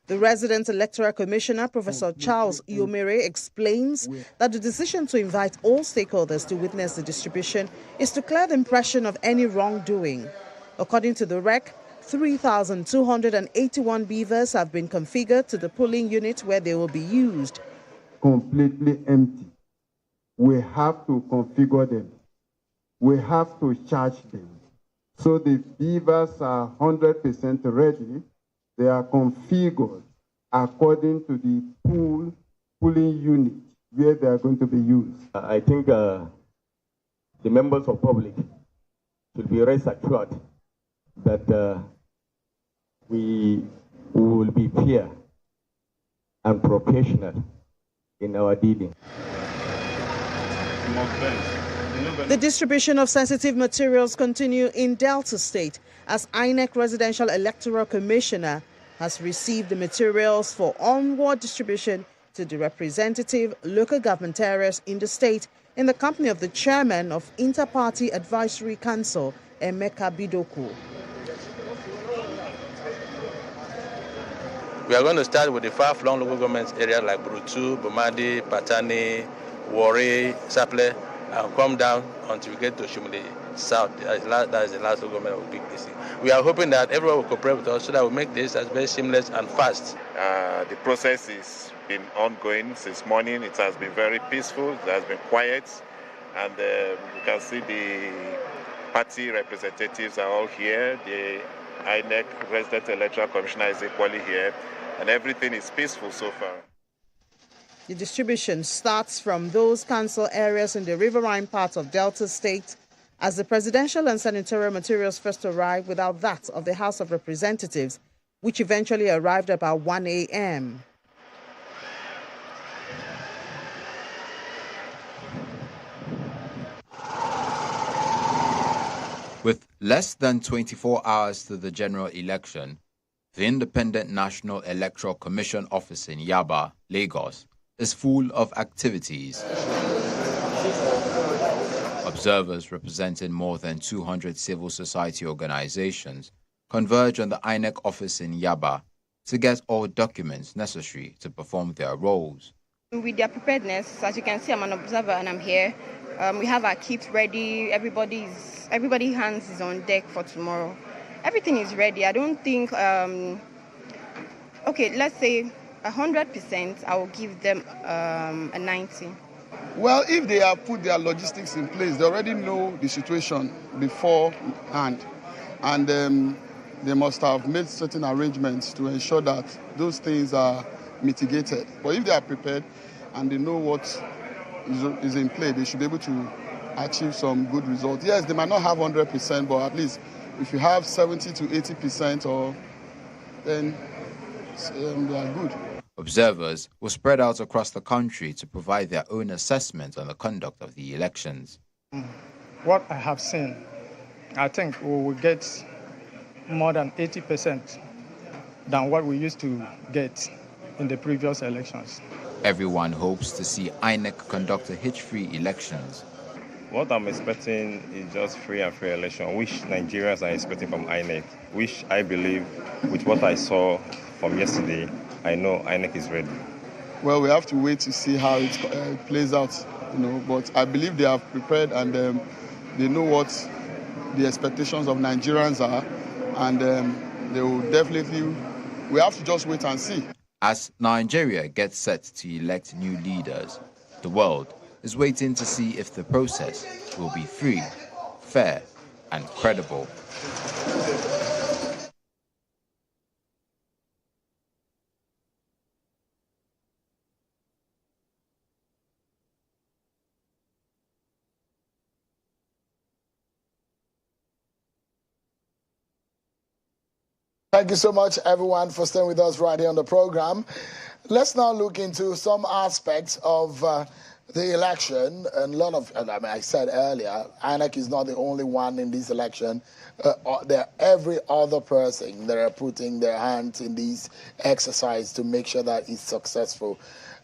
Speaker 17: The resident electoral commissioner, Professor Charles Iomere, explains that the decision to invite all stakeholders to witness the distribution is to clear the impression of any wrongdoing. According to the REC, 3,281 BVAS have been configured to the polling unit where they will be used.
Speaker 20: Completely empty. We have to configure them. We have to charge them. So the BVAS are 100% ready. They are configured according to the polling unit where they are going to be used.
Speaker 21: I think the members of public should be rest assured that we will be fair and professional in our dealing.
Speaker 17: The distribution of sensitive materials continue in Delta State as INEC Residential Electoral Commissioner has received the materials for onward distribution to the representative local government areas in the state in the company of the chairman of Inter-Party Advisory Council, Emeka Bidoku.
Speaker 22: We are going to start with the far-flung local government areas like Brutu, Bomadi, Patani, Warri, Saple, and come down until we get to Shumili South. That is the last local government of Big DC. We are hoping that everyone will cooperate with us so that we make this as very seamless and fast.
Speaker 23: The process has been ongoing since morning. It has been very peaceful. It has been quiet. And you can see the party representatives are all here. The INEC Resident Electoral Commissioner is equally here. And everything is peaceful so far.
Speaker 17: The distribution starts from those council areas in the riverine part of Delta State as the presidential and senatorial materials first arrived without that of the House of Representatives, which eventually arrived about 1 a.m.
Speaker 24: With less than 24 hours to the general election, the Independent National Electoral Commission office in Yaba, Lagos, is full of activities. Observers representing more than 200 civil society organizations converge on the INEC office in Yaba to get all documents necessary to perform their roles.
Speaker 25: With their preparedness, as you can see, I'm an observer and I'm here. We have our kits ready. Everybody's hands is on deck for tomorrow. Everything is ready. I don't think, okay, let's say 100%, I will give them a 90.
Speaker 26: Well, if they have put their logistics in place, they already know the situation beforehand. And they must have made certain arrangements to ensure that those things are mitigated. But if they are prepared and they know what is in play, they should be able to achieve some good results. Yes, they might not have 100%, but at least if you have 70 to 80%, then they are good.
Speaker 24: Observers will spread out across the country to provide their own assessment on the conduct of the elections.
Speaker 2: What I have seen, I think we will get more than 80% than what we used to get in the previous elections.
Speaker 24: Everyone hopes to see INEC conduct a hitch-free elections.
Speaker 3: What I'm expecting is just free and fair election, which Nigerians are expecting from INEC, which I believe, with what I saw from yesterday, I know INEC is ready.
Speaker 26: Well, we have to wait to see how it plays out, but I believe they have prepared and they know what the expectations of Nigerians are, and they will definitely, we have to just wait and see.
Speaker 24: As Nigeria gets set to elect new leaders, the world is waiting to see if the process will be free, fair, and credible.
Speaker 1: Thank you so much, everyone, for staying with us right here on the program. Let's now look into some aspects of the election. And a lot of, I said earlier, INEC is not the only one in this election. Every other person that are putting their hands in this exercise to make sure that it's successful.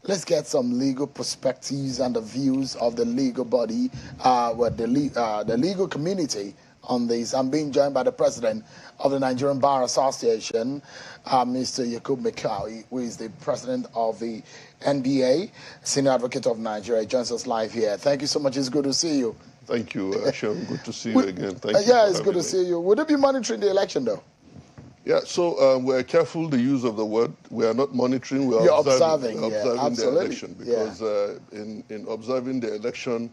Speaker 1: Let's get some legal perspectives and the views of the legal body, the legal community on this. I'm being joined by the president of the Nigerian Bar Association, Mr. Yakub Mikawi, who is the president of the NBA, Senior Advocate of Nigeria. He joins us live here. Thank you so much. It's good to see you.
Speaker 4: Thank you, Asham. Good to see you again. Thank you.
Speaker 1: Yeah, it's good to see you. Would you be monitoring the election, though?
Speaker 4: Yeah, so we're careful the use of the word. We are not monitoring. We are observing the election, because in observing the election,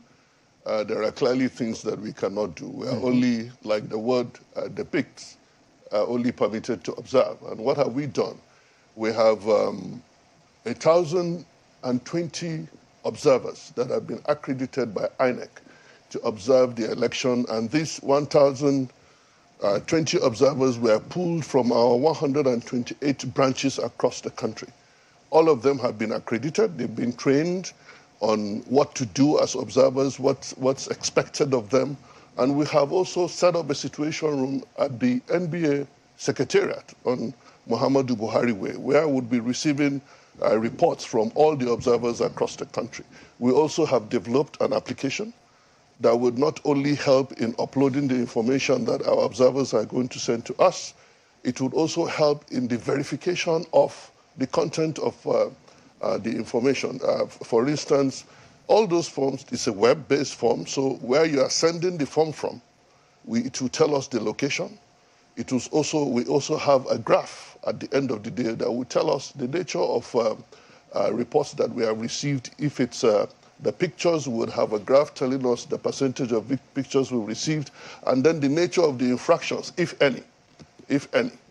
Speaker 4: there are clearly things that we cannot do. We are only, like the word depicts, only permitted to observe. And what have we done? We have 1,020 observers that have been accredited by INEC to observe the election, and these 1,020 observers were pulled from our 128 branches across the country. All of them have been accredited. They've been trained on what to do as observers, what's expected of them. And we have also set up a situation room at the NBA Secretariat on Muhammadu Buhari Way, where we'll be receiving reports from all the observers across the country. We also have developed an application that would not only help in uploading the information that our observers are going to send to us, it would also help in the verification of the content of the information. For instance, all those forms, it's a web-based form, so where you are sending the form from, it will tell us the location. It was also, we also have a graph at the end of the day that will tell us the nature of reports that we have received. If it's the pictures, we would have a graph telling us the percentage of pictures we received, and then the nature of the infractions, if any,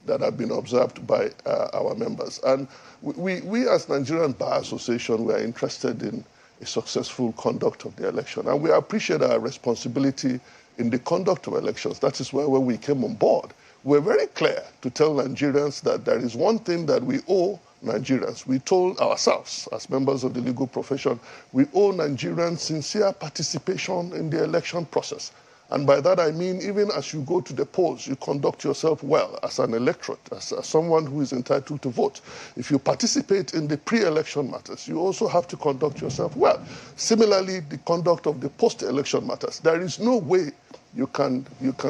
Speaker 4: that have been observed by our members. And we as Nigerian Bar Association, we are interested in a successful conduct of the election. And we appreciate our responsibility in the conduct of elections. That is why when we came on board, we're very clear to tell Nigerians that there is one thing that we owe Nigerians. We told ourselves, as members of the legal profession, we owe Nigerians sincere participation in the election process. And by that I mean, even as you go to the polls, you conduct yourself well as an electorate, as someone who is entitled to vote. If you participate in the pre-election matters, you also have to conduct yourself well. Similarly, the conduct of the post-election matters. There is no way you can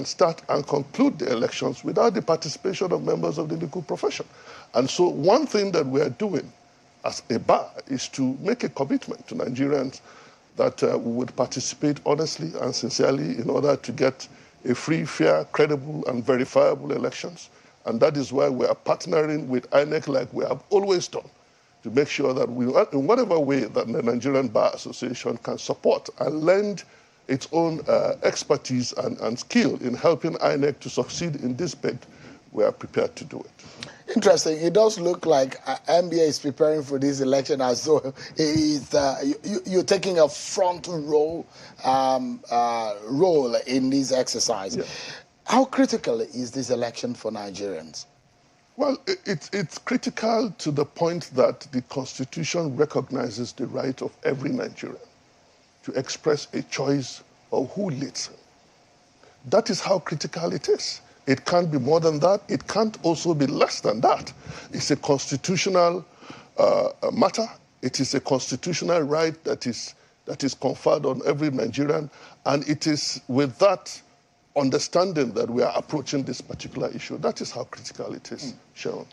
Speaker 4: start and conclude the elections without the participation of members of the legal profession. And so one thing that we are doing as a bar is to make a commitment to Nigerians that we would participate honestly and sincerely in order to get a free, fair, credible, and verifiable elections. And that is why we are partnering with INEC like we have always done, to make sure that we, in whatever way that the Nigerian Bar Association can support and lend its own expertise and skill in helping INEC to succeed in this bid, we are prepared to do it.
Speaker 1: Interesting. It does look like NBA is preparing for this election as though you're taking a front role in this exercise. Yeah. How critical is this election for Nigerians?
Speaker 4: Well, it's critical to the point that the Constitution recognizes the right of every Nigerian to express a choice of who leads him. That is how critical it is. It can't be more than that. It can't also be less than that. It's a constitutional matter. It is a constitutional right that is conferred on every Nigerian, and it is with that understanding that we are approaching this particular issue. That is how critical it is, Sharon.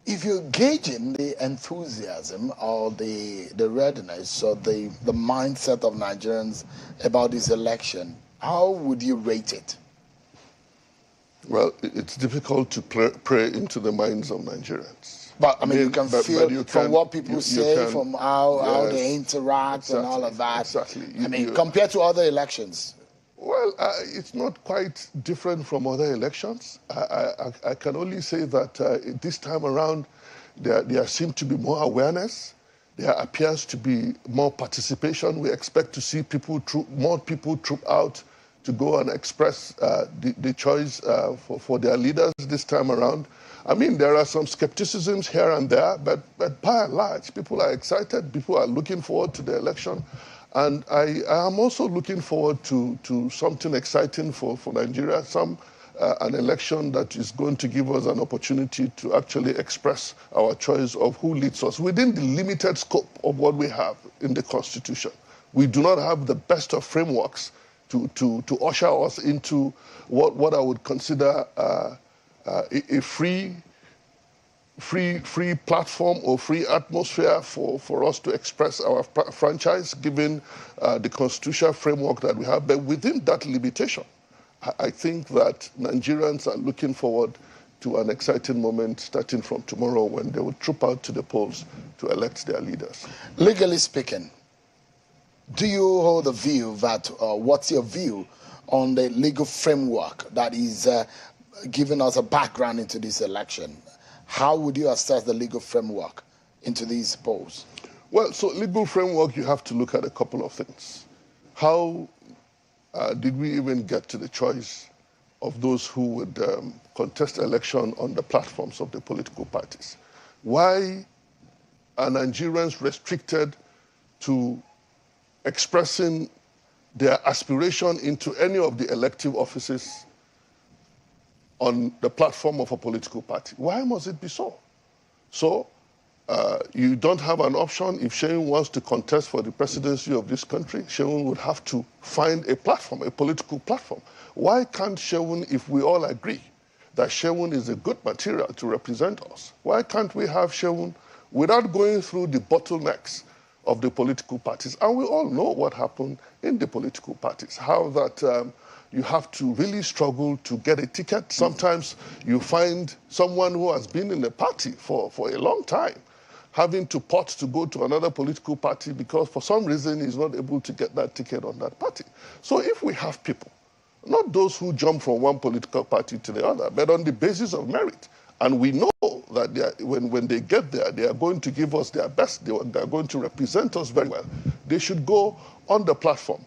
Speaker 1: If you're gauging the enthusiasm or the readiness or the mindset of Nigerians about this election, how would you rate it?
Speaker 4: Well, it's difficult to pray into the minds of Nigerians.
Speaker 1: But I mean, you can feel from what people say, from how they interact and all of that.
Speaker 4: Exactly.
Speaker 1: I mean, compared to other elections.
Speaker 4: Well, it's not quite different from other elections. I can only say that this time around, there seems to be more awareness. There appears to be more participation. We expect to see more people troop out to go and express the choice for their leaders this time around. I mean, there are some skepticisms here and there, but by and large, people are excited. People are looking forward to the election. And I am also looking forward to something exciting for Nigeria, an election that is going to give us an opportunity to actually express our choice of who leads us within the limited scope of what we have in the Constitution. We do not have the best of frameworks to usher us into what I would consider a free platform or free atmosphere for us to express our franchise, given the constitutional framework that we have. But within that limitation, I think that Nigerians are looking forward to an exciting moment starting from tomorrow when they will troop out to the polls to elect their leaders.
Speaker 1: Legally speaking, do you hold the view that, what's your view on the legal framework that is giving us a background into this election? How would you assess the legal framework into these polls?
Speaker 4: Well, so legal framework, you have to look at a couple of things. How did we even get to the choice of those who would contest election on the platforms of the political parties? Why are Nigerians restricted to expressing their aspiration into any of the elective offices on the platform of a political party? Why must it be so? So you don't have an option. If Shehu wants to contest for the presidency of this country, Shehu would have to find a platform, a political platform. Why can't Shehu, if we all agree that Shehu is a good material to represent us, why can't we have Shehu without going through the bottlenecks of the political parties? And we all know what happened in the political parties, how that you have to really struggle to get a ticket. Sometimes you find someone who has been in the party for a long time having to port to go to another political party because for some reason he's not able to get that ticket on that party. So if we have people, not those who jump from one political party to the other, but on the basis of merit, and we know that when they get there, they are going to give us their best, they are going to represent us very well, they should go on the platform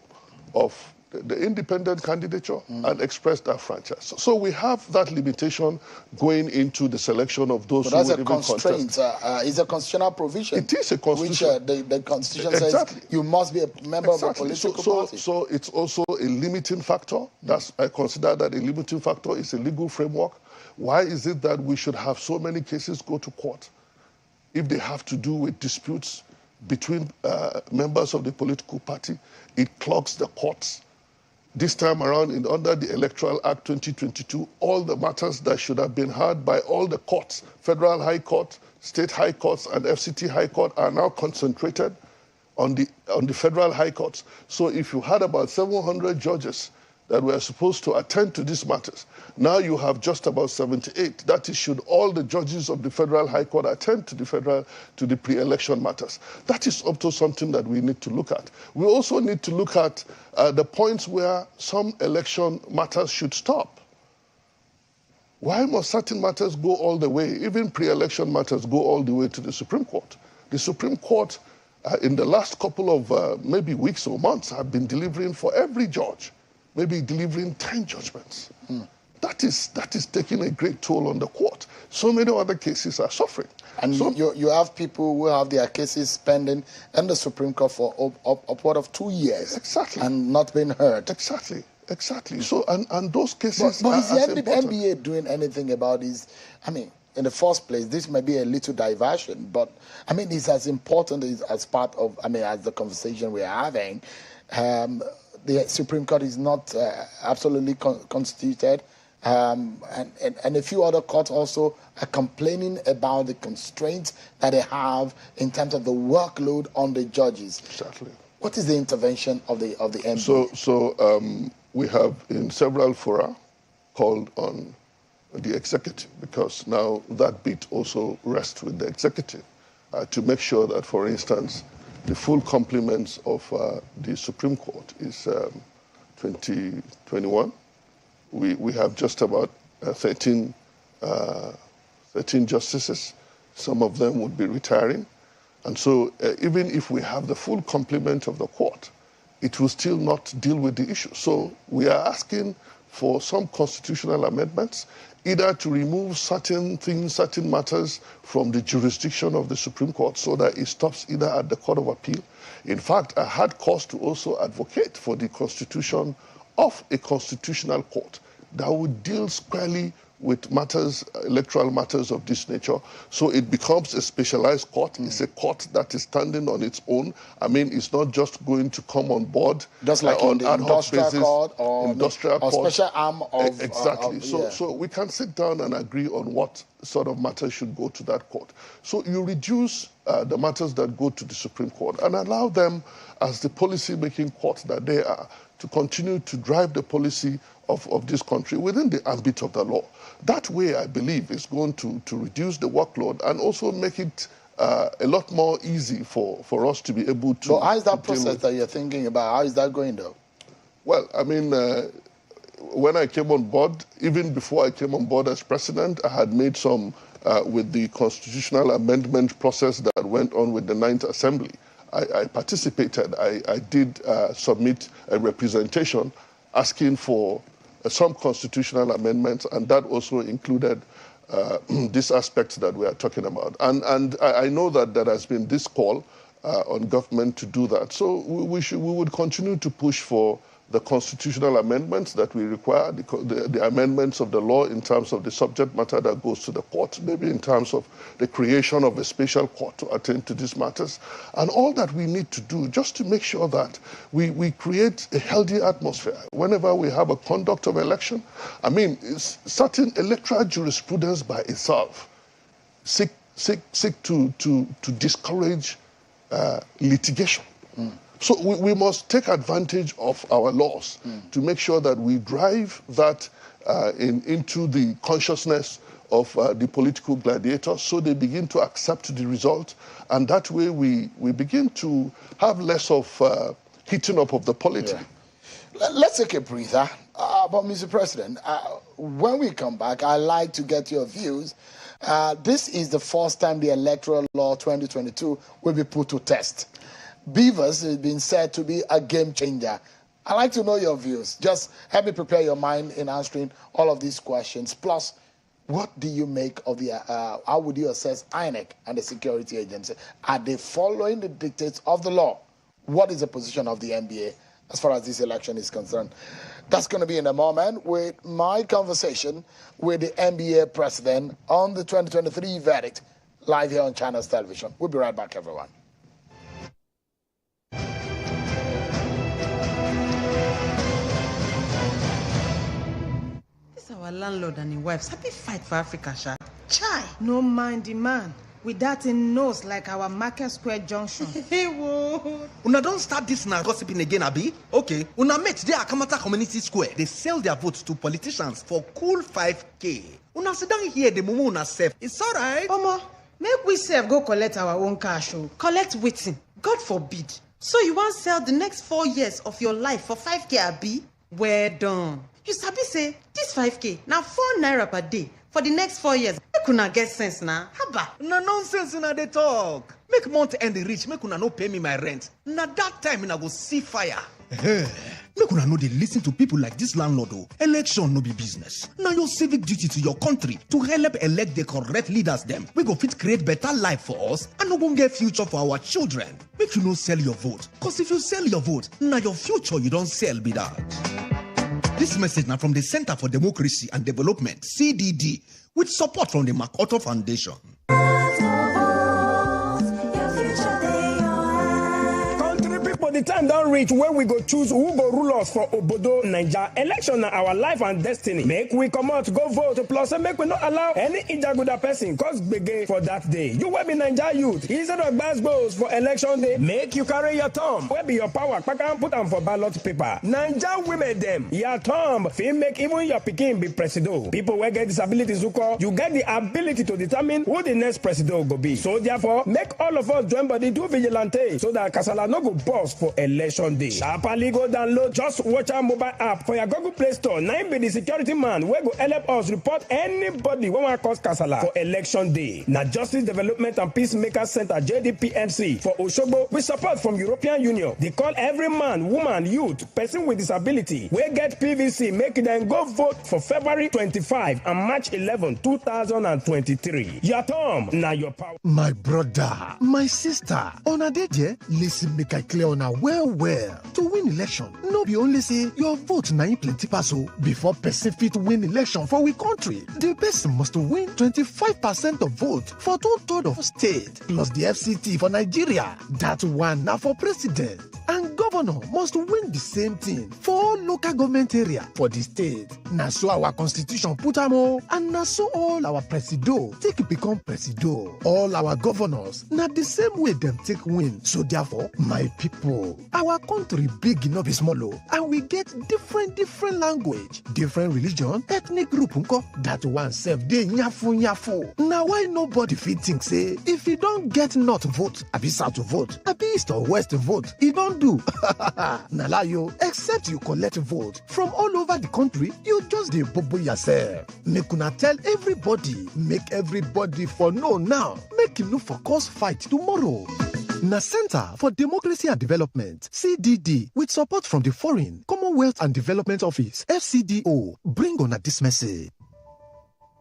Speaker 4: of the independent candidature and express that franchise. So we have that limitation going into the selection of those who would even contest.
Speaker 1: But that's a constraint. It's a constitutional provision.
Speaker 4: It is a constitution.
Speaker 1: Which the Constitution says you must be a member of a political party.
Speaker 4: So it's also a limiting factor. I consider that a limiting factor is a legal framework. Why is it that we should have so many cases go to court if they have to do with disputes between members of the political party? It clogs the courts. This time around, under the Electoral Act 2022, all the matters that should have been heard by all the courts, Federal High Court, State High Courts, and FCT High Court, are now concentrated on the Federal High Courts. So if you had about 700 judges that were supposed to attend to these matters, now you have just about 78. That is, should all the judges of the Federal High Court attend to the pre-election matters. That is up to something that we need to look at. We also need to look at the points where some election matters should stop. Why must certain matters go all the way, even pre-election matters go all the way to the Supreme Court? The Supreme Court, in the last couple of maybe weeks or months, have been delivering for every judge, maybe delivering 10 judgments. That is taking a great toll on the court. So many other cases are suffering.
Speaker 1: And you have people who have their cases pending in the Supreme Court for upward of 2 years.
Speaker 4: Exactly.
Speaker 1: And not being heard.
Speaker 4: Exactly. So, and those cases
Speaker 1: But is the
Speaker 4: important.
Speaker 1: NBA doing anything about this? I mean, in the first place, this may be a little diversion, but I mean, it's as important as part of, as the conversation we're having. The Supreme Court is not absolutely constituted. And a few other courts also are complaining about the constraints that they have in terms of the workload on the judges.
Speaker 4: Exactly.
Speaker 1: What is the intervention of the NBA?
Speaker 4: So we have in several fora called on the executive, because now that bit also rests with the executive to make sure that, for instance, the full complements of the Supreme Court is 2021. We have just about 13 justices. Some of them would be retiring. And so even if we have the full complement of the court, it will still not deal with the issue. So we are asking for some constitutional amendments, either to remove certain things, certain matters from the jurisdiction of the Supreme Court so that it stops either at the Court of Appeal. In fact, I had cause to also advocate for the constitution of a constitutional court that would deal squarely with matters, electoral matters of this nature. So it becomes a specialized court. It's a court that is standing on its own. I mean, it's not just going to come on board
Speaker 1: just like
Speaker 4: on
Speaker 1: the industrial court or
Speaker 4: industrial
Speaker 1: or
Speaker 4: court.
Speaker 1: special arm of...
Speaker 4: Exactly. So we can sit down and agree on what sort of matters should go to that court. So you reduce the matters that go to the Supreme Court and allow them, as the policy-making court that they are, to continue to drive the policy of this country within the ambit of the law. That way, I believe, is going to reduce the workload and also make it a lot more easy for us to be able to...
Speaker 1: So how is that process that you're thinking about? How is that going, though?
Speaker 4: Well, I mean, when I came on board, even before I came on board as president, I had made some with the constitutional amendment process that went on with the 9th Assembly. I participated. I did submit a representation asking for some constitutional amendments, and that also included this aspect that we are talking about. And I know that there has been this call on government to do that. So we would continue to push for the constitutional amendments that we require, the amendments of the law in terms of the subject matter that goes to the court, maybe in terms of the creation of a special court to attend to these matters, and all that we need to do just to make sure that we create a healthy atmosphere. Whenever we have a conduct of election, I mean, certain electoral jurisprudence by itself seek to discourage litigation. So we must take advantage of our laws to make sure that we drive that into the consciousness of the political gladiators so they begin to accept the result. And that way we begin to have less of heating up of the polity.
Speaker 1: Yeah. Let's take a breather. But Mr. President, when we come back, I'd like to get your views. This is the first time the Electoral Law 2022 will be put to test. BVAS has been said to be a game changer. I'd like to know your views. Just help me prepare your mind in answering all of these questions. Plus, what do you make of the, how would you assess INEC and the security agency? Are they following the dictates of the law? What is the position of the NBA as far as this election is concerned? That's going to be in a moment with my conversation with the NBA president on the 2023 verdict, live here on Channels Television. We'll be right back, everyone.
Speaker 6: Our landlord and his wives happy fight for Africa, Sha. Chai.
Speaker 12: No mind the man. With that in nose like our Market Square Junction.
Speaker 6: Hey, whoa.
Speaker 7: Una don't start this now gossiping again, Abi. Okay. Una mates there at Akamata Community Square. They sell their votes to politicians for cool 5K. Una sit down here, the mumu una safe. It's all right.
Speaker 12: Omo, make we sef go collect our own cash. Collect waiting. God forbid. So you want sell the next 4 years of your life for 5K, Abi? Well done. You sabi say, this
Speaker 6: This 5K, now 4 naira per day for the next 4 years. Make una get sense now. Haba.
Speaker 7: Na nonsense una dey talk. Make month end reach, make una no pay me my rent. Na that time una go see fire. Make una no dey listen to people like this landlord. Election no be business. Na your civic duty to your country to help elect the correct leaders them. We go fit create better life for us and no get future for our children. Make you no sell your vote. Cause if you sell your vote, na your future you don't sell be that. This message now from the Center for Democracy and Development, CDD, with support from the MacArthur Foundation.
Speaker 5: The time don't reach where we go choose who go rule us for Obodo Naija. Election na our life and destiny. Make we come out, go vote, plus make we not allow any Ijaguda person cause gbege for that day. You will be Naija youth. Instead of bass goals for election day, make you carry your thumb. Where be your power? Pack and put them for ballot paper. Naija women them. Your thumb. Feel make even your pikin be presido. People who get disabilities who call, you get the ability to determine who the next presido go be. So therefore, make all of us join body do vigilante so that Kasala no go boss for election day. Sharply go download Just Watch our mobile app for your Google Play Store. Now be the security man where go help us report anybody when we cause kasala for election day. Now Justice Development and Peacemaker Center JDPMC for Oshobo with support from European Union. They call every man, woman, youth, person with disability we get PVC make them go vote for February 25 and March 11, 2023. Your term, now your power.
Speaker 8: My brother, my sister, on a day, listen make I clear on a well. To win election, no be only say your vote na plenty pass before person fit win election for we country. The person must win 25% of vote for 2/3 of state plus the FCT for Nigeria. That one now for president. And governor must win the same thing for all local government area for the state. Na so our constitution put am and na so all our presido take become presido. All our governors na the same way them take win. So therefore, my people, our country big enough is small and we get different language, different religion, ethnic group that one self dey nyafu. Now why nobody fit think say if you don't get north vote, abi south vote, abi east or west vote, you don't do. Na lie yo, except you collect vote from all over the country, you just dey bobo yourself. Make una tell everybody, make everybody for know now, make you no for cause fight tomorrow. Na Center for Democracy and Development, CDD, with support from the Foreign, Commonwealth and Development Office, FCDO, bring on this message.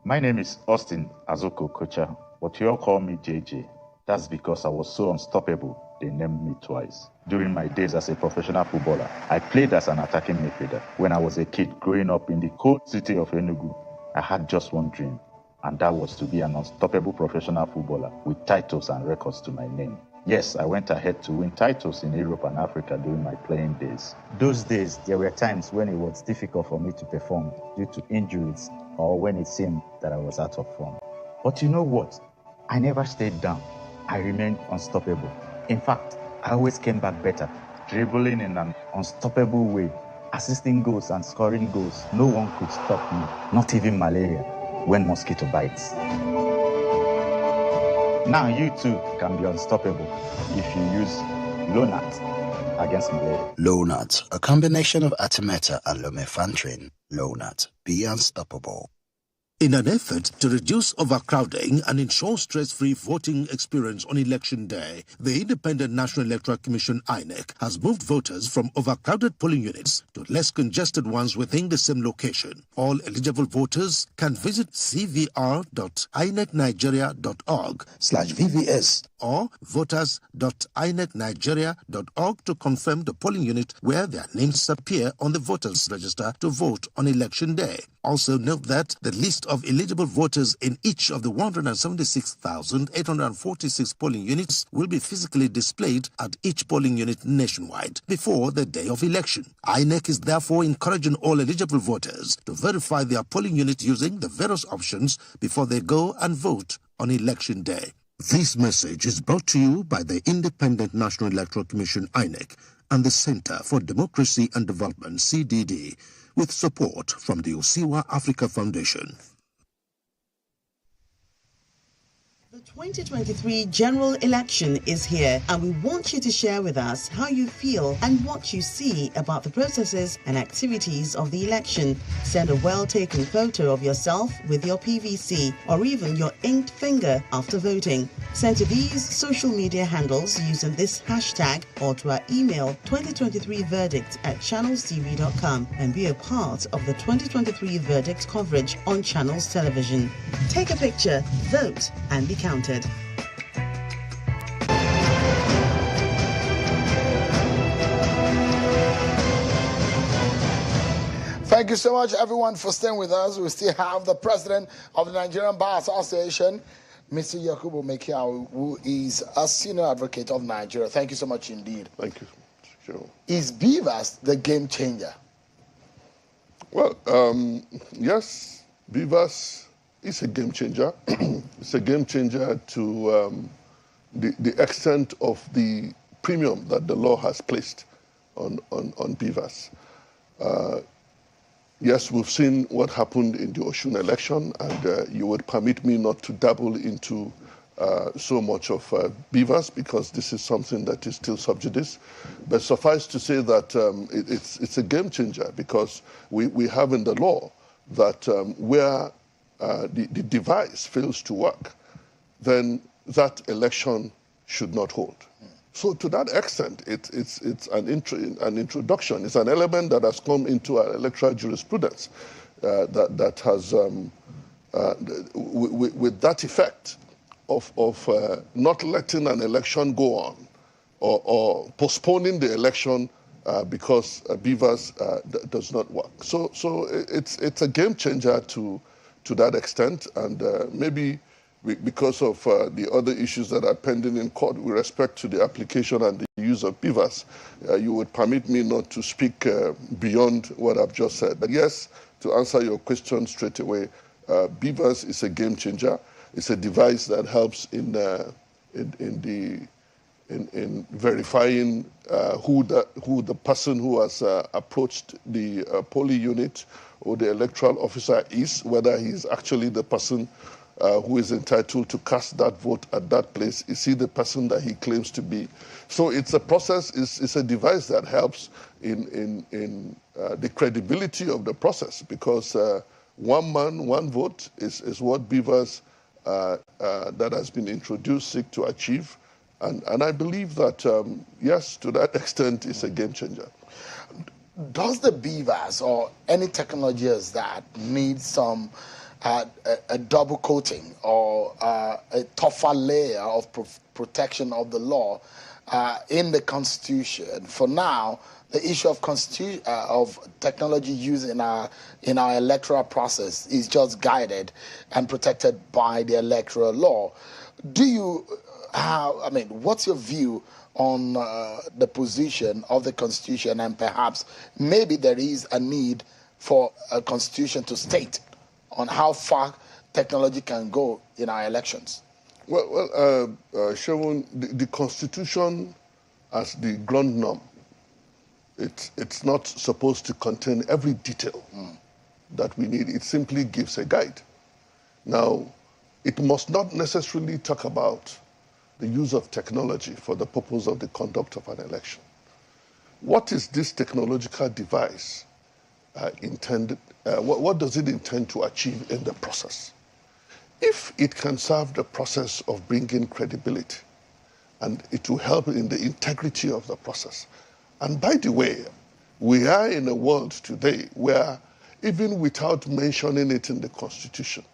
Speaker 9: My name is Austin Azuko Kocha, but you all call me JJ. That's because I was so unstoppable, they named me twice. During my days as a professional footballer, I played as an attacking midfielder. When I was a kid growing up in the cold city of Enugu, I had just one dream, and that was to be an unstoppable professional footballer with titles and records to my name. Yes, I went ahead to win titles in Europe and Africa during my playing days. Those days, there were times when it was difficult for me to perform due to injuries or when it seemed that I was out of form. But you know what? I never stayed down. I remained unstoppable. In fact, I always came back better, dribbling in an unstoppable way, assisting goals and scoring goals. No one could stop me, not even malaria, when mosquito bites. Now you too can be unstoppable if you use Lonat against malaria.
Speaker 10: Lonat, a combination of Artemether and lumefantrine. Lonat, be unstoppable.
Speaker 11: In an effort to reduce overcrowding and ensure stress-free voting experience on election day, the Independent National Electoral Commission (INEC) has moved voters from overcrowded polling units to less congested ones within the same location. All eligible voters can visit cvr.inecnigeria.org/VVS or voters.inecnigeria.org to confirm the polling unit where their names appear on the voters register to vote on election day. Also note that the list of eligible voters in each of the 176,846 polling units will be physically displayed at each polling unit nationwide before the day of election. INEC is therefore encouraging all eligible voters to verify their polling unit using the various options before they go and vote on election day. This message is brought to you by the Independent National Electoral Commission (INEC) and the Center for Democracy and Development (CDD), with support from the Osiwa Africa Foundation.
Speaker 13: The 2023 general election is here, and we want you to share with us how you feel and what you see about the processes and activities of the election. Send a well-taken photo of yourself with your PVC or even your inked finger after voting. Send to these social media handles using this hashtag or to our email 2023verdict@channelstv.com and be a part of the 2023 verdict coverage on Channels Television. Take a picture, vote, and be counted.
Speaker 1: Thank you so much, everyone, for staying with us. We still have the president of the Nigerian Bar Association, Mr. Yakubu Mekiao, who is a senior advocate of Nigeria. Thank you so much indeed.
Speaker 4: Thank you. Sure.
Speaker 1: Is BVAS the game changer?
Speaker 4: Well, yes, BVAS is a game changer. It's a game changer to the extent of the premium that the law has placed on BVAS. Yes, we've seen what happened in the Osun election, and you would permit me not to dabble into so much of BVAS because this is something that is still sub judice. But suffice to say that it's a game changer because we have in the law that where the device fails to work, then that election should not hold. So to that extent, it's an introduction. It's an element that has come into our electoral jurisprudence that has, with that effect of not letting an election go on or postponing the election because BVAS does not work. So it's a game changer to that extent, and maybe because of the other issues that are pending in court with respect to the application and the use of BVAS, you would permit me not to speak beyond what I've just said. But yes, to answer your question straight away, BVAS is a game changer. It's a device that helps in verifying who the person who has approached the polling unit or the electoral officer is, whether he's actually the person who is entitled to cast that vote at that place. Is he the person that he claims to be? So it's a process, it's a device that helps in the credibility of the process, because one man, one vote is what BVAS that has been introduced seek to achieve. And I believe that, yes, to that extent, it's a game changer.
Speaker 1: Does the BVAS or any technologies that need some a double coating or a tougher layer of protection of the law in the Constitution? For now, the issue of technology used in our electoral process is just guided and protected by the electoral law. What's your view on the position of the Constitution, and perhaps maybe there is a need for a Constitution to state on how far technology can go in our elections?
Speaker 4: Well, Shevon, the Constitution as the ground norm, it's not supposed to contain every detail that we need. It simply gives a guide. Now, it must not necessarily talk about the use of technology for the purpose of the conduct of an election. What is this technological device intended? What does it intend to achieve in the process? If it can serve the process of bringing credibility, and it will help in the integrity of the process. And by the way, we are in a world today where, even without mentioning it in the Constitution,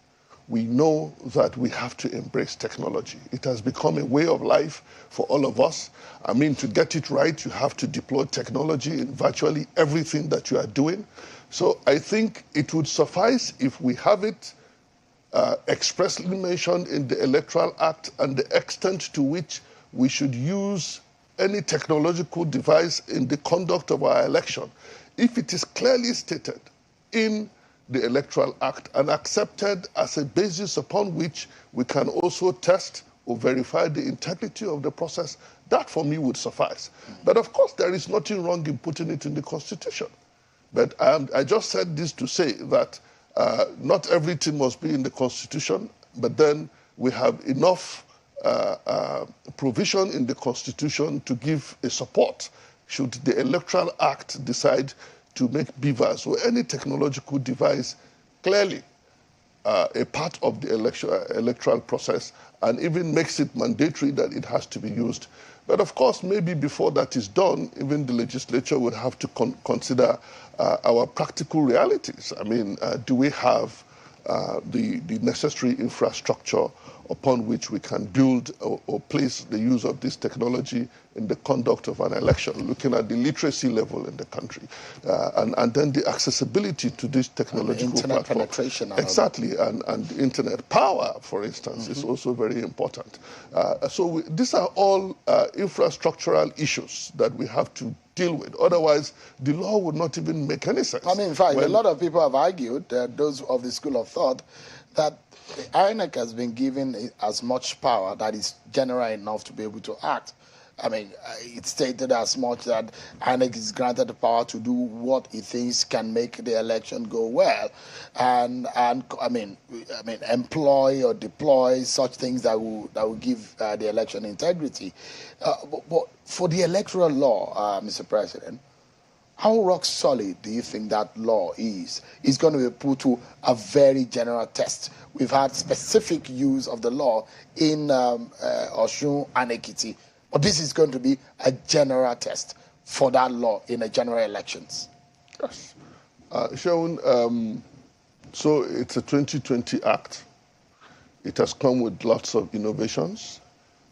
Speaker 4: we know that we have to embrace technology. It has become a way of life for all of us. I mean, to get it right, you have to deploy technology in virtually everything that you are doing. So I think it would suffice if we have it expressly mentioned in the Electoral Act and the extent to which we should use any technological device in the conduct of our election. If it is clearly stated in the Electoral Act and accepted as a basis upon which we can also test or verify the integrity of the process, that for me would suffice. But of course, there is nothing wrong in putting it in the Constitution. But I just said this to say that not everything must be in the Constitution, but then we have enough provision in the Constitution to give a support should the Electoral Act decide to make BVAS or any technological device clearly a part of the electoral process, and even makes it mandatory that it has to be used. But of course, maybe before that is done, even the legislature would have to consider our practical realities. I mean, do we have the necessary infrastructure upon which we can build or place the use of this technology in the conduct of an election, looking at the literacy level in the country, and then the accessibility to this technological
Speaker 1: internet
Speaker 4: platform.
Speaker 1: penetration.
Speaker 4: Exactly, and internet power, for instance, is also very important. So these are all infrastructural issues that we have to deal with. Otherwise, the law would not even make any sense.
Speaker 1: I mean, in fact, a lot of people have argued, those of the school of thought, that the INEC has been given as much power that is general enough to be able to act. I mean, it's stated as much that INEC is granted the power to do what it thinks can make the election go well, and I mean, employ or deploy such things that will give the election integrity. But for the electoral law, Mr. President, how rock solid do you think that law is? It's going to be put to a very general test. We've had specific use of the law in Osun and Ekiti, but this is going to be a general test for that law in the general elections.
Speaker 4: Yes. Shaun, so it's a 2020 Act. It has come with lots of innovations.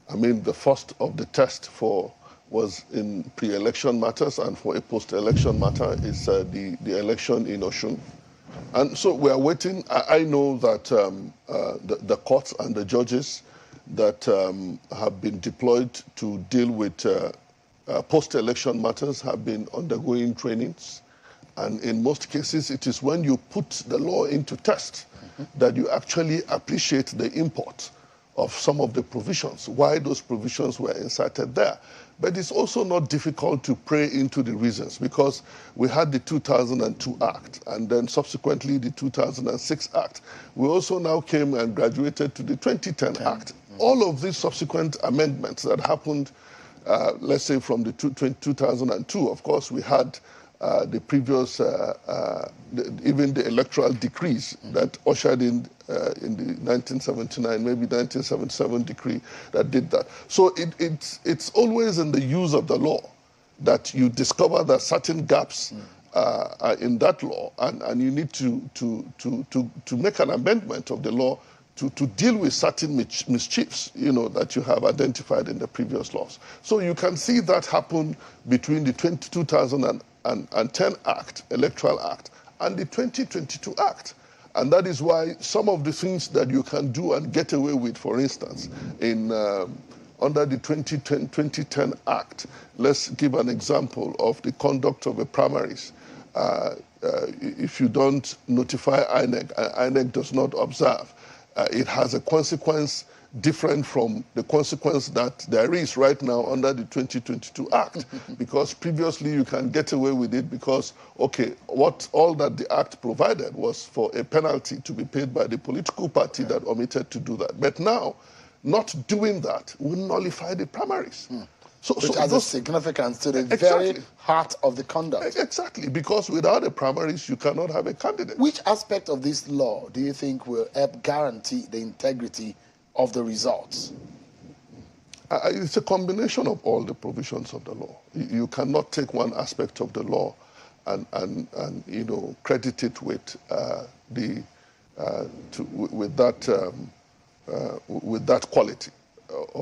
Speaker 4: I mean, the first of the test was in pre-election matters, and for a post-election matter is the election in Osun. And so we are waiting. I know that the courts and the judges that have been deployed to deal with post-election matters have been undergoing trainings. And in most cases, it is when you put the law into test that you actually appreciate the import of some of the provisions, why those provisions were inserted there. But it's also not difficult to pray into the reasons, because we had the 2002 Act and then subsequently the 2006 Act. We also now came and graduated to the 2010 Act. All of these subsequent amendments that happened, let's say from the 2002, of course, we had the previous, even the electoral decrees that ushered in the 1979, maybe 1977 decree that did that. So it's always in the use of the law that you discover that certain gaps are in that law, and you need to make an amendment of the law to deal with certain mischiefs, that you have identified in the previous laws. So you can see that happen between the 2010 Act, Electoral Act, and the 2022 Act. And that is why some of the things that you can do and get away with, for instance, under the 2010 Act, let's give an example of the conduct of a primaries. If you don't notify INEC, INEC does not observe, it has a consequence different from the consequence that there is right now under the 2022 Act, because previously you can get away with it because, okay, all that the Act provided was for a penalty to be paid by the political party that omitted to do that. But now, not doing that will nullify the primaries.
Speaker 1: Which has a significance to the very heart of the conduct.
Speaker 4: Exactly, because without the primaries, you cannot have a candidate.
Speaker 1: Which aspect of this law do you think will help guarantee the integrity of the results?
Speaker 4: It's a combination of all the provisions of the law. You cannot take one aspect of the law and credit it with that quality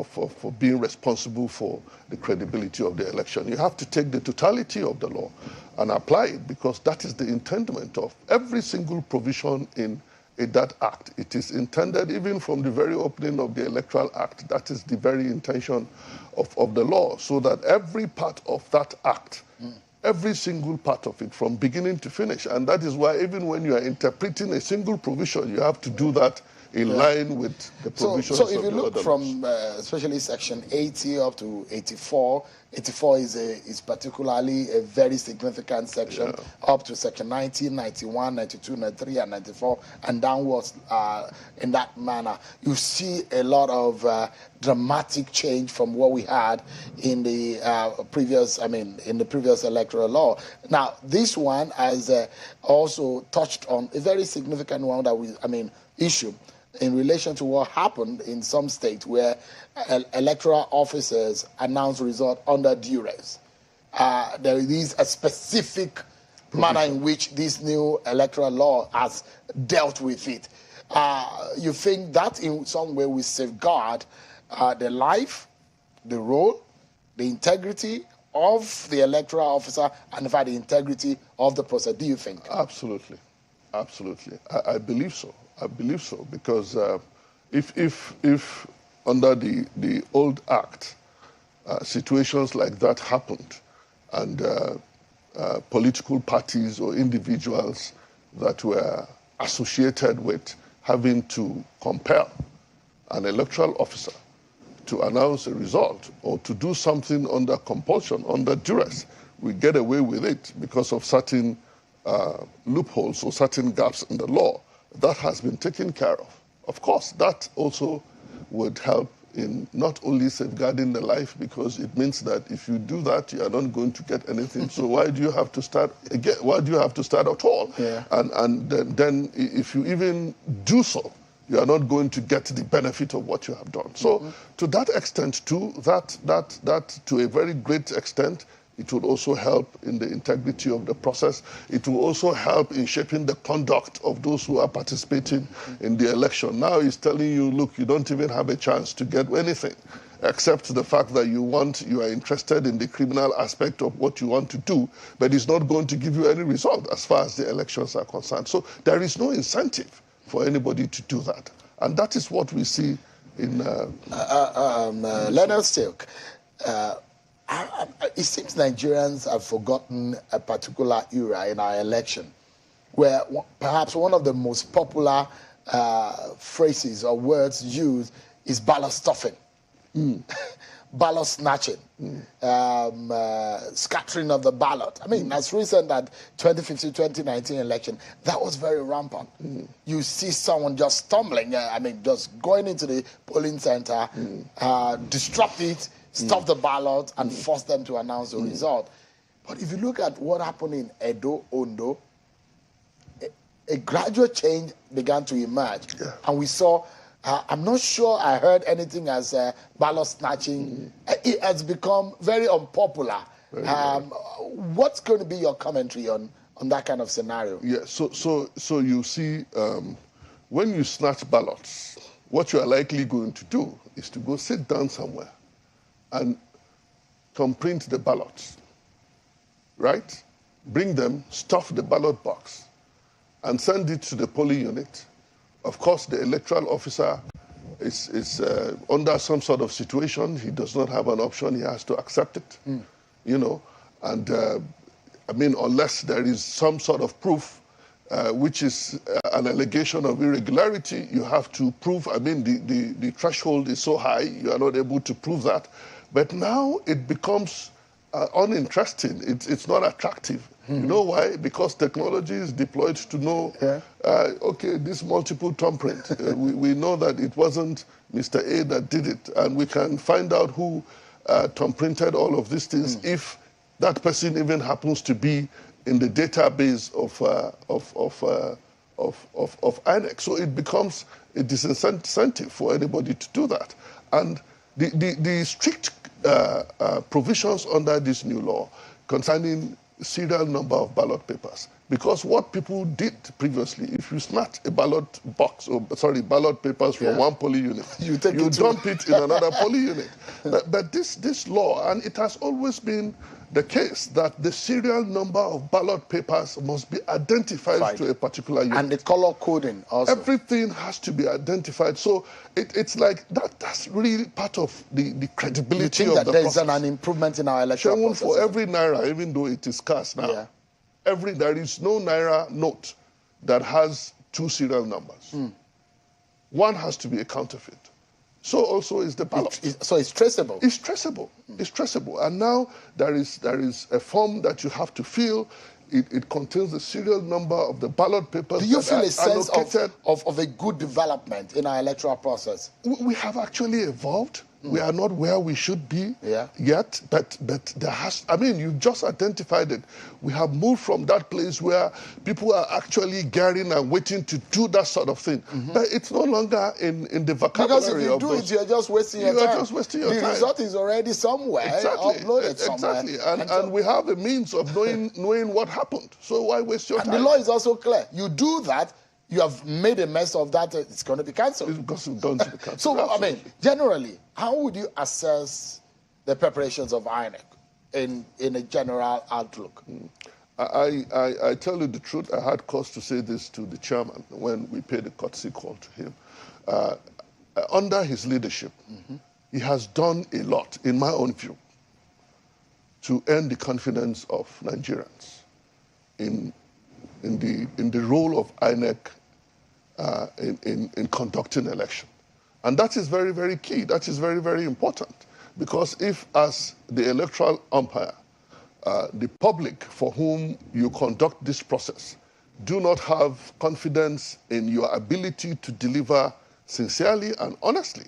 Speaker 4: for being responsible for the credibility of the election. You have to take the totality of the law and apply it, because that is the intendment of every single provision in that act. It is intended, even from the very opening of the Electoral Act, that is the very intention of the law, so that every part of that act, every single part of it, from beginning to finish, and that is why even when you are interpreting a single provision, you have to do that in line with the provisions
Speaker 1: so if
Speaker 4: of
Speaker 1: you
Speaker 4: the
Speaker 1: look
Speaker 4: other
Speaker 1: from especially Section 80 up to 84, 84 is particularly a very significant section, up to section 90, 91, 92, 93, and 94, and downwards in that manner. You see a lot of dramatic change from what we had in the previous electoral law. Now, this one has also touched on a very significant one that issue in relation to what happened in some states where electoral officers announce result under duress. There is a specific manner in which this new electoral law has dealt with it. You think that in some way will safeguard the life, the role, the integrity of the electoral officer, and in fact the integrity of the process? Do you think?
Speaker 4: Absolutely. Absolutely. I believe so. I believe so, because if under the old act, situations like that happened, and political parties or individuals that were associated with having to compel an electoral officer to announce a result or to do something under compulsion, under duress, we get away with it because of certain loopholes or certain gaps in the law. That has been taken care of. Of course, that also would help in not only safeguarding the life, because it means that if you do that, you are not going to get anything. So why do you have to start again? Why do you have to start at all?
Speaker 1: Yeah.
Speaker 4: And then if you even do so, you are not going to get the benefit of what you have done. So to that extent too, that to a very great extent, it will also help in the integrity of the process. It will also help in shaping the conduct of those who are participating in the election. Now he's telling you, look, you don't even have a chance to get anything, except the fact that you are interested in the criminal aspect of what you want to do, but it's not going to give you any result as far as the elections are concerned. So there is no incentive for anybody to do that. And that is what we see in...
Speaker 1: Leonard Silk, it seems Nigerians have forgotten a particular era in our election where perhaps one of the most popular phrases or words used is ballot stuffing, ballot snatching, scattering of the ballot. I mean, as recent as 2015-2019 election, that was very rampant. You see someone just stumbling, just going into the polling center, disrupt it, stop the ballot, and force them to announce the result. But if you look at what happened in Edo, Ondo, a gradual change began to emerge. And we saw, I'm not sure I heard anything as ballot snatching. It has become very unpopular. What's going to be your commentary on that kind of scenario?
Speaker 4: Yeah, so you see, when you snatch ballots, what you are likely going to do is to go sit down somewhere and print the ballots, right? Bring them, stuff the ballot box, and send it to the polling unit. Of course, the electoral officer is under some sort of situation. He does not have an option. He has to accept it, you know. And, unless there is some sort of proof, which is an allegation of irregularity, you have to prove, the threshold is so high, you are not able to prove that. But now it becomes uninteresting. It's not attractive. You know why? Because technology is deployed to know, okay, this multiple thumbprint, we know that it wasn't Mr. A that did it, and we can find out who thumbprinted all of these things if that person even happens to be in the database of INEC. So it becomes a disincentive for anybody to do that. And the strict provisions under this new law concerning serial number of ballot papers, because what people did previously, if you snatch a ballot box, ballot papers from one polling unit, you dump it in another polling unit. But this law, and it has always been the case that the serial number of ballot papers must be identified to a particular unit.
Speaker 1: And the color coding also.
Speaker 4: Everything has to be identified. So it's like that's really part of the credibility of the process.
Speaker 1: You think that there's an improvement in our electoral process?
Speaker 4: For every naira, even though it is scarce now, there is no naira note that has two serial numbers. One has to be a counterfeit. So also is the ballot.
Speaker 1: So it's traceable.
Speaker 4: It's traceable. It's traceable. And now there is a form that you have to fill. It contains the serial number of the ballot papers.
Speaker 1: Do you feel a sense
Speaker 4: of
Speaker 1: a good development in our electoral process?
Speaker 4: We have actually evolved. We are not where we should be yet, but there has, I mean, you've just identified it. We have moved from that place where people are actually gearing and waiting to do that sort of thing. But it's no longer in the vocabulary.
Speaker 1: Because if you do it, you're just wasting your time. You're just wasting your time. The result is already somewhere, uploaded somewhere.
Speaker 4: Exactly, and we have a means of knowing what happened. So why waste your time?
Speaker 1: And the law is also clear. You do that, you have made a mess of that, it's going to be cancelled.
Speaker 4: It's going to be cancelled.
Speaker 1: So, I mean, generally, how would you assess the preparations of INEC in a general outlook?
Speaker 4: I tell you the truth, I had cause to say this to the chairman when we paid a courtesy call to him. Under his leadership, he has done a lot, in my own view, to earn the confidence of Nigerians in the role of INEC in conducting election. And that is very, very key. That is very, very important. Because if, as the electoral umpire, the public for whom you conduct this process do not have confidence in your ability to deliver sincerely and honestly,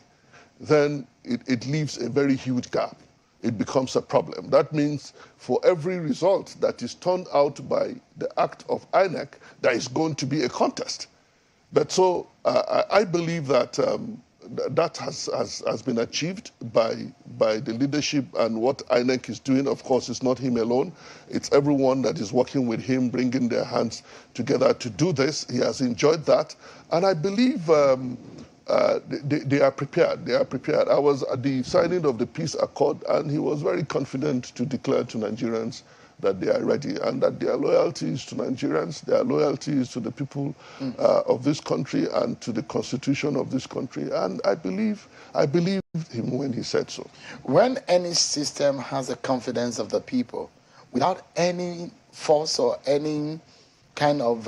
Speaker 4: then it leaves a very huge gap. It becomes a problem. That means for every result that is turned out by the act of INEC, there is going to be a contest. But so I believe that that has been achieved by the leadership, and what INEC is doing, of course, is not him alone. It's everyone that is working with him, bringing their hands together to do this. He has enjoyed that. And I believe they are prepared. They are prepared. I was at the signing of the peace accord, and he was very confident to declare to Nigerians that they are ready, and that their loyalty is to Nigerians, their loyalty is to the people of this country and to the constitution of this country. And I believed him when he said so.
Speaker 1: When any system has the confidence of the people, without any force or any kind of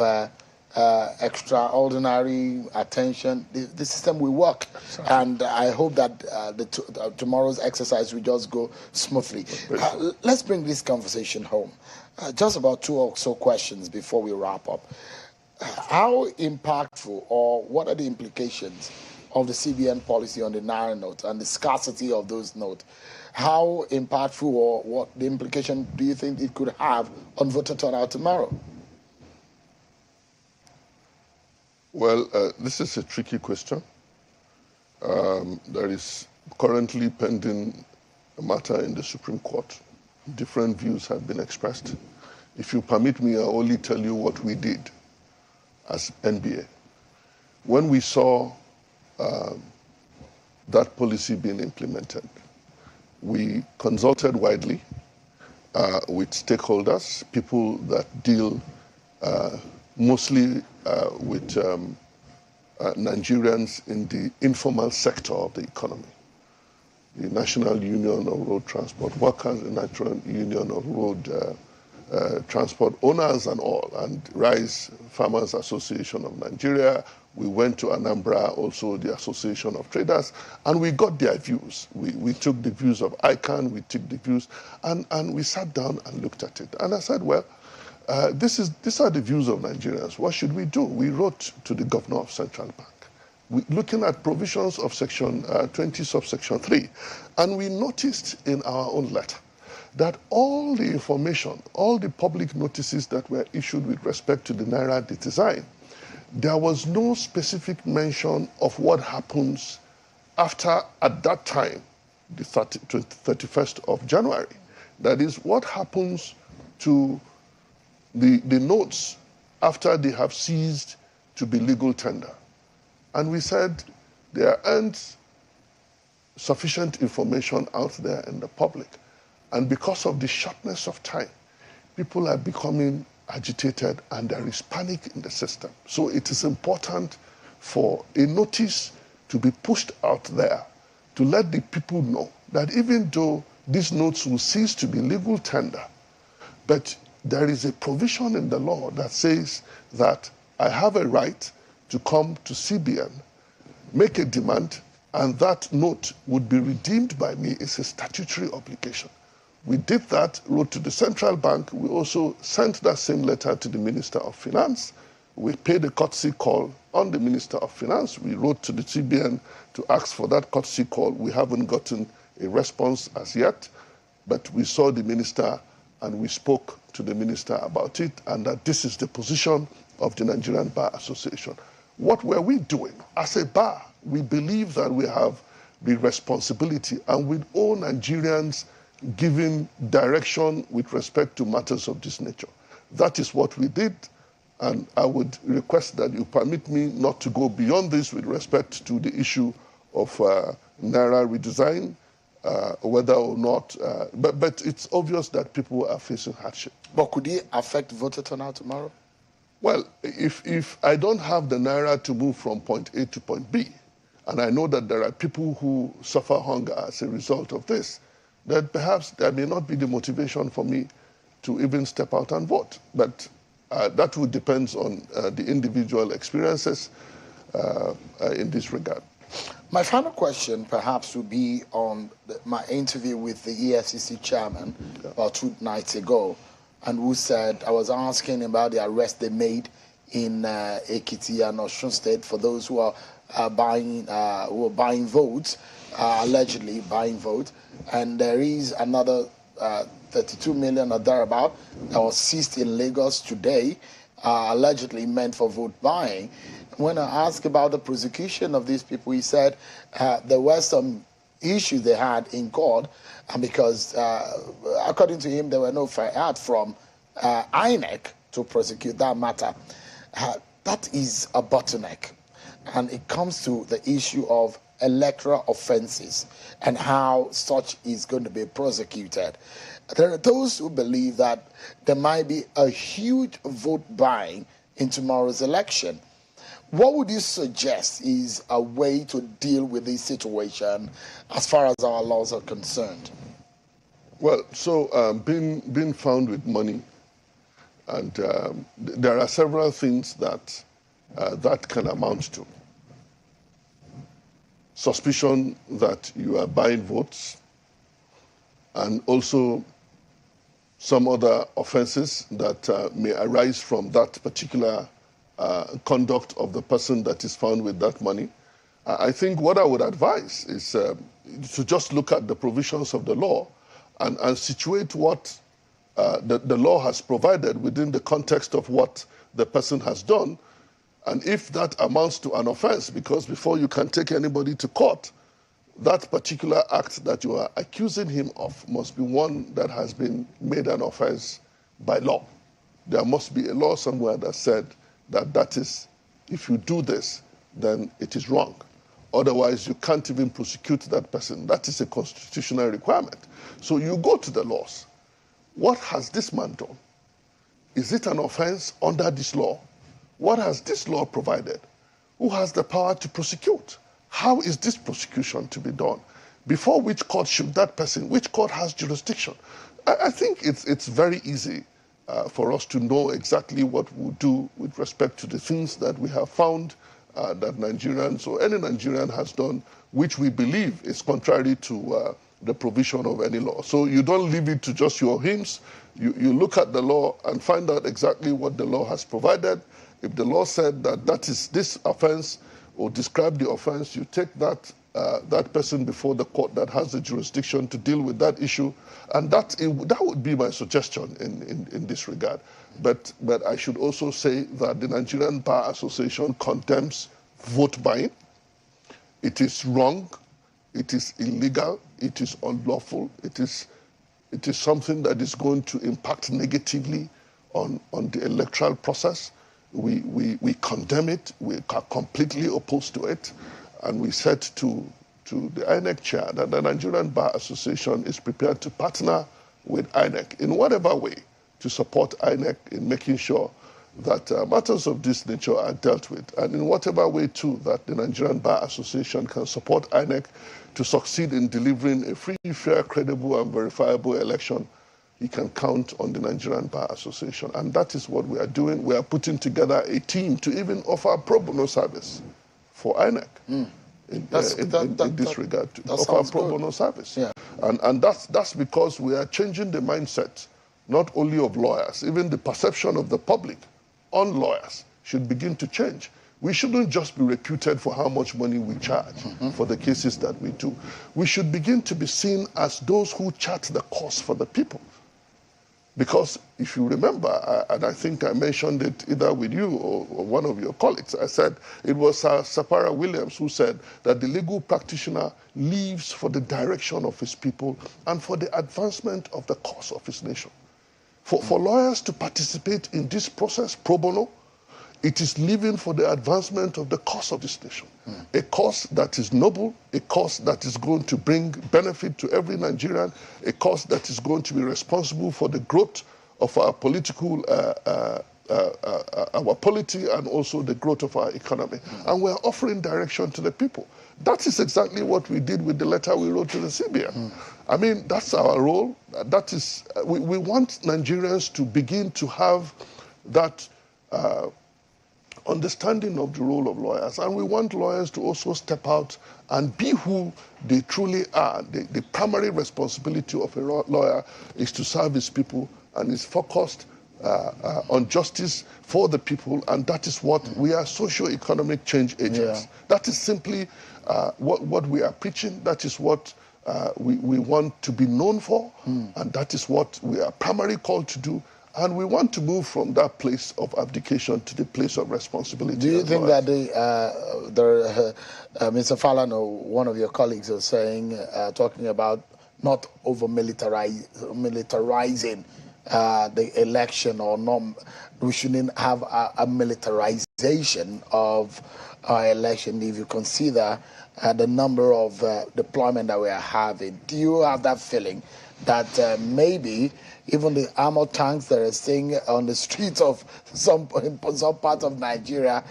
Speaker 1: extraordinary attention, the system will work. Sorry. And I hope that tomorrow's exercise will just go smoothly. Let's bring this conversation home. Just about two or so questions before we wrap up. How impactful, or what are the implications of the CBN policy on the naira note and the scarcity of those notes? How impactful, or what the implication do you think it could have on voter turnout tomorrow?
Speaker 4: Well, this is a tricky question. There is currently pending a matter in the Supreme Court. Different views have been expressed. If you permit me, I'll only tell you what we did as NBA. When we saw that policy being implemented, we consulted widely with stakeholders, people that deal mostly with Nigerians in the informal sector of the economy. The National Union of Road Transport Workers, the National Union of Road Transport Owners and all, and RISE Farmers Association of Nigeria. We went to Anambra, also the Association of Traders, and we got their views. We took the views of ICANN, we took the views, and we sat down and looked at it. And I said, well, these are the views of Nigerians. What should we do? We wrote to the governor of Central Bank, looking at provisions of Section 20, subsection 3. And we noticed in our own letter that all the information, all the public notices that were issued with respect to the naira design, there was no specific mention of what happens after, at that time, the 31st of January. That is, what happens to the notes after they have ceased to be legal tender. And we said there aren't sufficient information out there in the public. And because of the shortness of time, people are becoming agitated and there is panic in the system. So it is important for a notice to be pushed out there to let the people know that even though these notes will cease to be legal tender, but there is a provision in the law that says that I have a right to come to CBN, make a demand, and that note would be redeemed by me is a statutory obligation. We did that, wrote to the central bank. We also sent that same letter to the Minister of Finance. We paid a courtesy call on the Minister of Finance. We wrote to the CBN to ask for that courtesy call. We haven't gotten a response as yet, but we saw the minister and we spoke to the minister about it, and that this is the position of the Nigerian Bar Association. What were we doing? As a bar, we believe that we have the responsibility, and with all Nigerians giving direction with respect to matters of this nature. That is what we did, and I would request that you permit me not to go beyond this with respect to the issue of naira redesign, whether or not, but it's obvious that people are facing hardship.
Speaker 1: But could it affect voter turnout tomorrow?
Speaker 4: Well, if I don't have the naira to move from point A to point B, and I know that there are people who suffer hunger as a result of this, then perhaps there may not be the motivation for me to even step out and vote. But that would depend on the individual experiences in this regard.
Speaker 1: My final question perhaps would be on my interview with the EFCC chairman about 2 nights ago, and who said, I was asking about the arrest they made in Ekiti and Osun State for those who are buying votes, allegedly buying votes, and there is another 32 million or thereabout that was seized in Lagos today, allegedly meant for vote buying. When I asked about the prosecution of these people, he said there were some issues they had in court, and because, according to him, there were no fiat from INEC to prosecute that matter. That is a bottleneck, and it comes to the issue of electoral offenses and how such is going to be prosecuted. There are those who believe that there might be a huge vote buying in tomorrow's election. What would you suggest is a way to deal with this situation as far as our laws are concerned?
Speaker 4: Well, so being found with money, and there are several things that that can amount to. Suspicion that you are buying votes, and also some other offenses that may arise from that particular conduct of the person that is found with that money. I think what I would advise is to just look at the provisions of the law and situate what the law has provided within the context of what the person has done. And if that amounts to an offense, because before you can take anybody to court, that particular act that you are accusing him of must be one that has been made an offense by law. There must be a law somewhere that said that is, if you do this, then it is wrong. Otherwise, you can't even prosecute that person. That is a constitutional requirement. So you go to the laws. What has this man done? Is it an offense under this law? What has this law provided? Who has the power to prosecute? How is this prosecution to be done? Before which court should that person, which court has jurisdiction? I think it's very easy for us to know exactly what we'll do with respect to the things that we have found that Nigerians or any Nigerian has done, which we believe is contrary to the provision of any law. So you don't leave it to just your whims. You look at the law and find out exactly what the law has provided. If the law said that is this offense or describe the offense, you take that person before the court that has the jurisdiction to deal with that issue, and that would be my suggestion in this regard. But I should also say that the Nigerian Bar Association condemns vote buying. It is wrong, it is illegal, it is unlawful, it is something that is going to impact negatively on the electoral process. We condemn it, we are completely opposed to it, and we said to the INEC chair that the Nigerian Bar Association is prepared to partner with INEC in whatever way to support INEC in making sure that matters of this nature are dealt with, and in whatever way too that the Nigerian Bar Association can support INEC to succeed in delivering a free, fair, credible and verifiable election. He can count on the Nigerian Bar Association, and that is what we are doing. We are putting together a team to even offer pro bono service for INEC. in this regard of our pro bono service.
Speaker 1: Yeah.
Speaker 4: And that's because we are changing the mindset, not only of lawyers, even the perception of the public on lawyers should begin to change. We shouldn't just be reputed for how much money we charge for the cases that we do. We should begin to be seen as those who chart the course for the people. Because if you remember, and I think I mentioned it either with you or one of your colleagues, I said it was Sapara Williams who said that the legal practitioner lives for the direction of his people and for the advancement of the cause of his nation. For lawyers to participate in this process pro bono, it is living for the advancement of the cause of this nation. A cause that is noble, a cause that is going to bring benefit to every Nigerian, a cause that is going to be responsible for the growth of our political, our polity, and also the growth of our economy. And we're offering direction to the people. That is exactly what we did with the letter we wrote to the CBN. I mean, that's our role. That is, we want Nigerians to begin to have that understanding of the role of lawyers, and we want lawyers to also step out and be who they truly are. The primary responsibility of a lawyer is to serve his people and is focused on justice for the people, and that is what we are socio-economic change agents. Yeah. That is simply what we are preaching. That is what we want to be known for, and that is what we are primarily called to do. And we want to move from that place of abdication to the place of responsibility.
Speaker 1: Do you think that Mr. Falano, one of your colleagues, was saying, talking about not militarizing the election, or we shouldn't have a militarization of our election if you consider the number of deployment that we are having? Do you have that feeling that maybe even the armored tanks that are staying on the streets of some parts of Nigeria,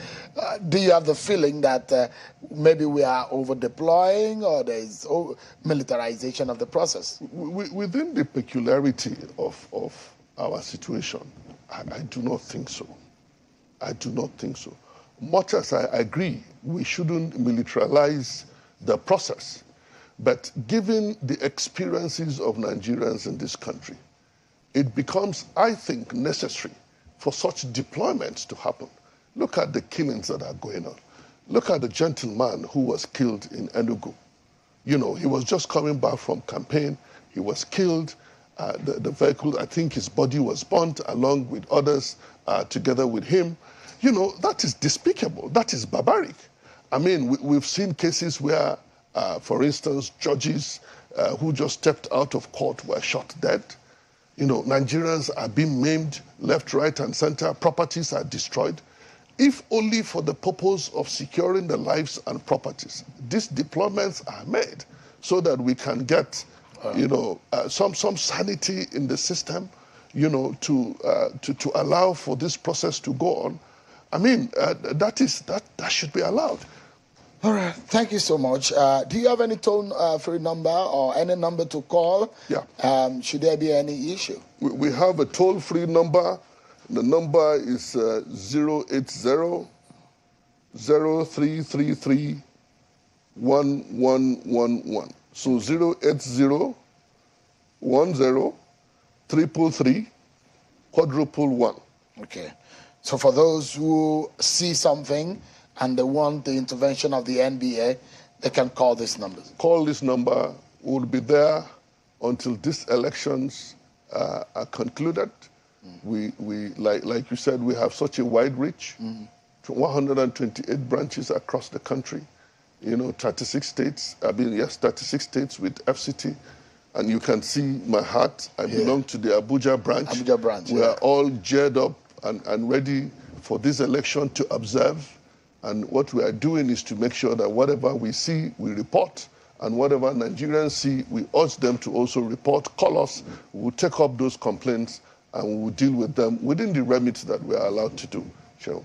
Speaker 1: do you have the feeling that maybe we are over-deploying, or there is militarization of the process?
Speaker 4: Within the peculiarity of our situation, I do not think so. I do not think so. Much as I agree, we shouldn't militarize the process. But given the experiences of Nigerians in this country, it becomes, I think, necessary for such deployments to happen. Look at the killings that are going on. Look at the gentleman who was killed in Enugu. You know, he was just coming back from campaign. He was killed. The vehicle, I think his body was burnt along with others together with him. You know, that is despicable. That is barbaric. I mean, we've seen cases where, for instance, judges who just stepped out of court were shot dead. You know, Nigerians are being maimed left, right, and center. Properties are destroyed, if only for the purpose of securing the lives and properties. These deployments are made so that we can get, you know, some sanity in the system, you know, to allow for this process to go on. I mean, that should be allowed.
Speaker 1: All right, thank you so much. Do you have any toll-free number or any number to call?
Speaker 4: Yeah.
Speaker 1: Should there be any issue?
Speaker 4: We have a toll-free number. The number is 080-0333-1111. So 080-10-333-111.
Speaker 1: Okay. So for those who see something and they want the intervention of the NBA, they can call this number.
Speaker 4: Call this number. We'll be there until these elections are concluded. We like you said, we have such a wide reach, 128 branches across the country. You know, 36 states. 36 states with FCT. And you can see my heart. I belong to the Abuja branch.
Speaker 1: Abuja branch.
Speaker 4: We are all geared up and ready for this election to observe. And what we are doing is to make sure that whatever we see, we report. And whatever Nigerians see, we urge them to also report, call us. We will take up those complaints and we will deal with them within the remit that we are allowed to do. Sure.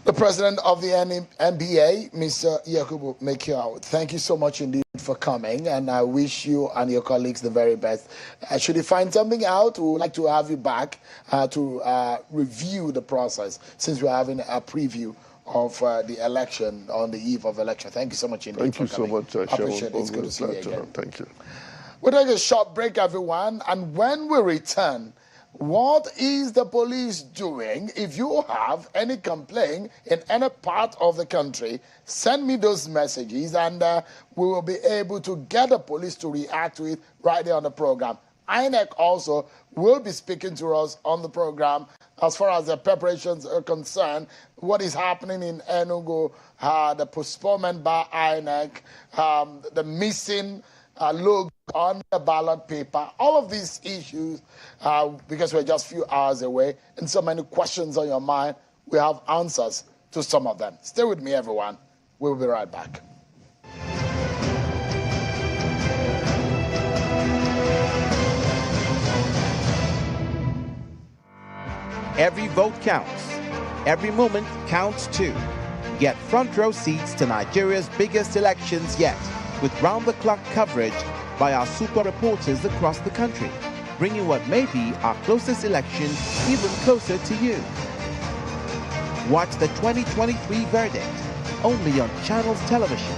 Speaker 1: The president of the NBA, Mr. Yakubu Mekiao, thank you so much indeed for coming, and I wish you and your colleagues the very best. Should you find something out, we would like to have you back to review the process, since we're having a preview of the election, on the eve of election. Thank you so much indeed.
Speaker 4: Thank you so much,
Speaker 1: I appreciate it. It's good to see you again.
Speaker 4: Thank you.
Speaker 1: We'll take a short break, everyone, and when we return, what is the police doing? If you have any complaint in any part of the country, send me those messages, and we will be able to get the police to react to it right there on the program. INEC also will be speaking to us on the program as far as the preparations are concerned, what is happening in Enugu, the postponement by INEC, the missing logo on the ballot paper, all of these issues, because we're just a few hours away, and so many questions on your mind, we have answers to some of them. Stay with me, everyone. We'll be right back.
Speaker 14: Every vote counts. Every moment counts too. Get front row seats to Nigeria's biggest elections yet, with round-the-clock coverage by our super reporters across the country, bringing what may be our closest election even closer to you. Watch the 2023 verdict, only on Channels Television.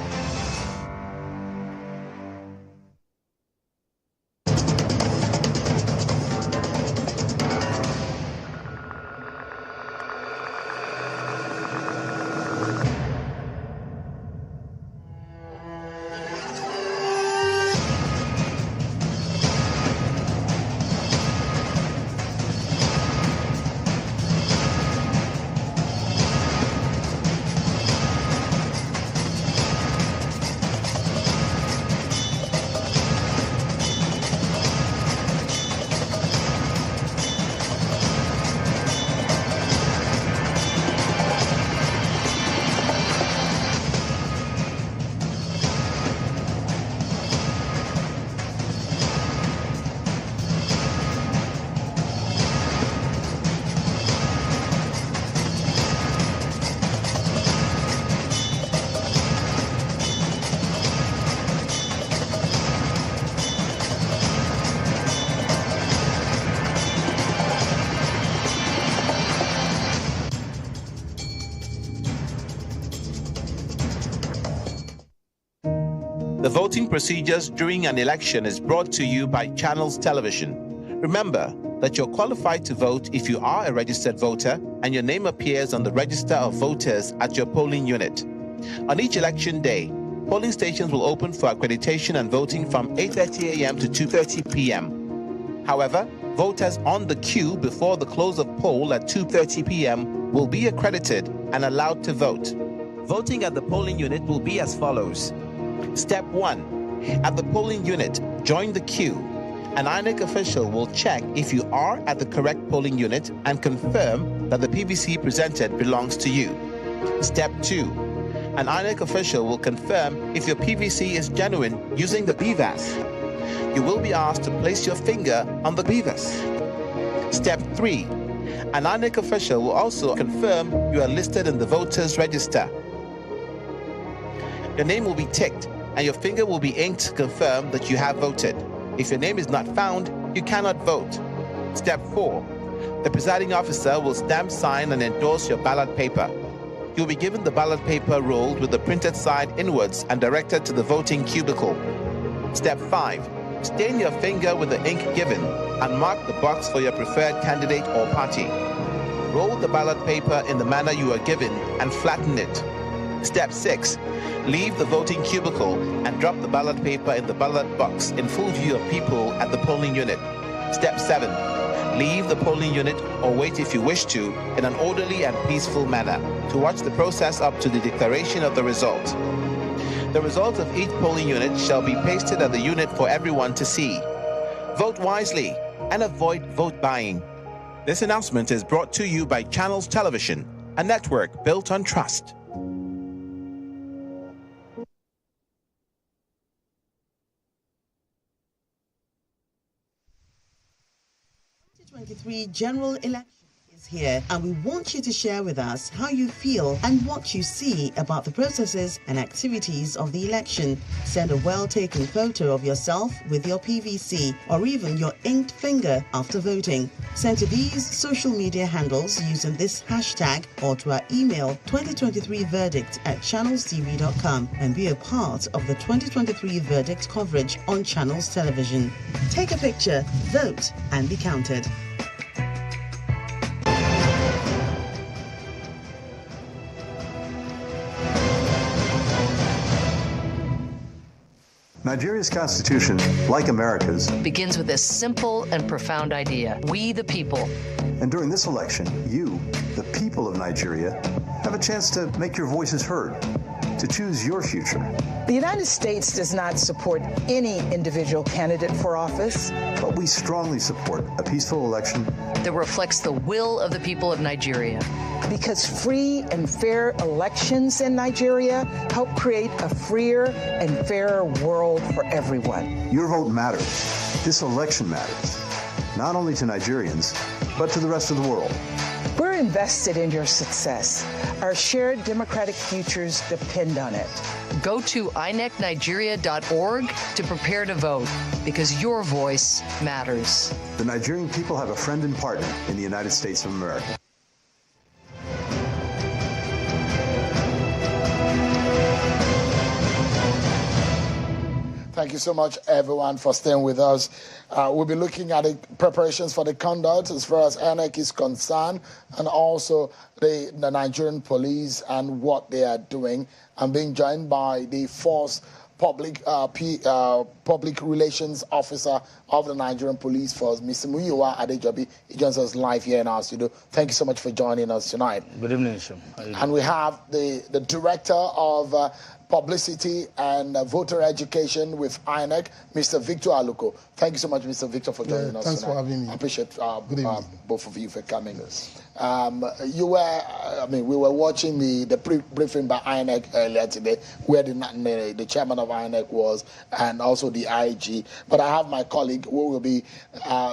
Speaker 14: The voting procedures during an election is brought to you by Channels Television. Remember that you're qualified to vote if you are a registered voter and your name appears on the register of voters at your polling unit. On each election day, polling stations will open for accreditation and voting from 8:30 a.m. to 2:30 p.m. However, voters on the queue before the close of poll at 2:30 p.m. will be accredited and allowed to vote. Voting at the polling unit will be as follows. Step 1. At the polling unit, join the queue. An INEC official will check if you are at the correct polling unit and confirm that the PVC presented belongs to you. Step 2. An INEC official will confirm if your PVC is genuine using the BVAS. You will be asked to place your finger on the BVAS. Step 3. An INEC official will also confirm you are listed in the voters' register. Your name will be ticked and your finger will be inked to confirm that you have voted. If your name is not found, you cannot vote. Step 4. The presiding officer will stamp, sign, and endorse your ballot paper. You'll be given the ballot paper rolled with the printed side inwards and directed to the voting cubicle. Step 5. Stain your finger with the ink given and mark the box for your preferred candidate or party. Roll the ballot paper in the manner you are given and flatten it. Step 6. Leave the voting cubicle and drop the ballot paper in the ballot box in full view of people at the polling unit. Step 7. Leave the polling unit or wait if you wish to in an orderly and peaceful manner to watch the process up to the declaration of the result. The results of each polling unit shall be pasted at the unit for everyone to see. Vote wisely and avoid vote buying. This announcement is brought to you by Channels Television, a network built on trust.
Speaker 13: 2023 general election is here, and we want you to share with us how you feel and what you see about the processes and activities of the election. Send a well-taken photo of yourself with your PVC or even your inked finger after voting. Send to these social media handles using this hashtag or to our email 2023verdict@channelstv.com and be a part of the 2023 verdict coverage on Channels Television. Take a picture, vote, and be counted.
Speaker 15: Nigeria's constitution, like America's,
Speaker 16: begins with this simple and profound idea: we the people.
Speaker 15: And during this election, you, the people of Nigeria, have a chance to make your voices heard, to choose your future.
Speaker 18: The United States does not support any individual candidate for office.
Speaker 15: But we strongly support a peaceful election
Speaker 16: that reflects the will of the people of Nigeria.
Speaker 18: Because free and fair elections in Nigeria help create a freer and fairer world for everyone.
Speaker 15: Your vote matters. This election matters, not only to Nigerians, but to the rest of the world.
Speaker 18: We're invested in your success. Our shared democratic futures depend on it.
Speaker 16: Go to INECNigeria.org to prepare to vote, because your voice matters.
Speaker 15: The Nigerian people have a friend and partner in the United States of America.
Speaker 1: Thank you so much, everyone, for staying with us. We'll be looking at the preparations for the conduct as far as INEC is concerned, and also the Nigerian police and what they are doing. I'm being joined by the force public relations officer of the Nigerian Police Force, Mr. Muyiwa Adejobi. He joins us live here in our studio. Thank you so much for joining us tonight.
Speaker 19: Good evening, Shem.
Speaker 1: And we have the director of publicity and voter education with INEC, Mr. Victor Aluko. Thank you so much, Mr. Victor, for joining us
Speaker 8: thanks
Speaker 1: tonight.
Speaker 8: for having me.
Speaker 1: I appreciate both of you for coming.
Speaker 8: Yes.
Speaker 1: We were watching the briefing by INEC earlier today, where the chairman of INEC was, and also the IG. But I have my colleague who will be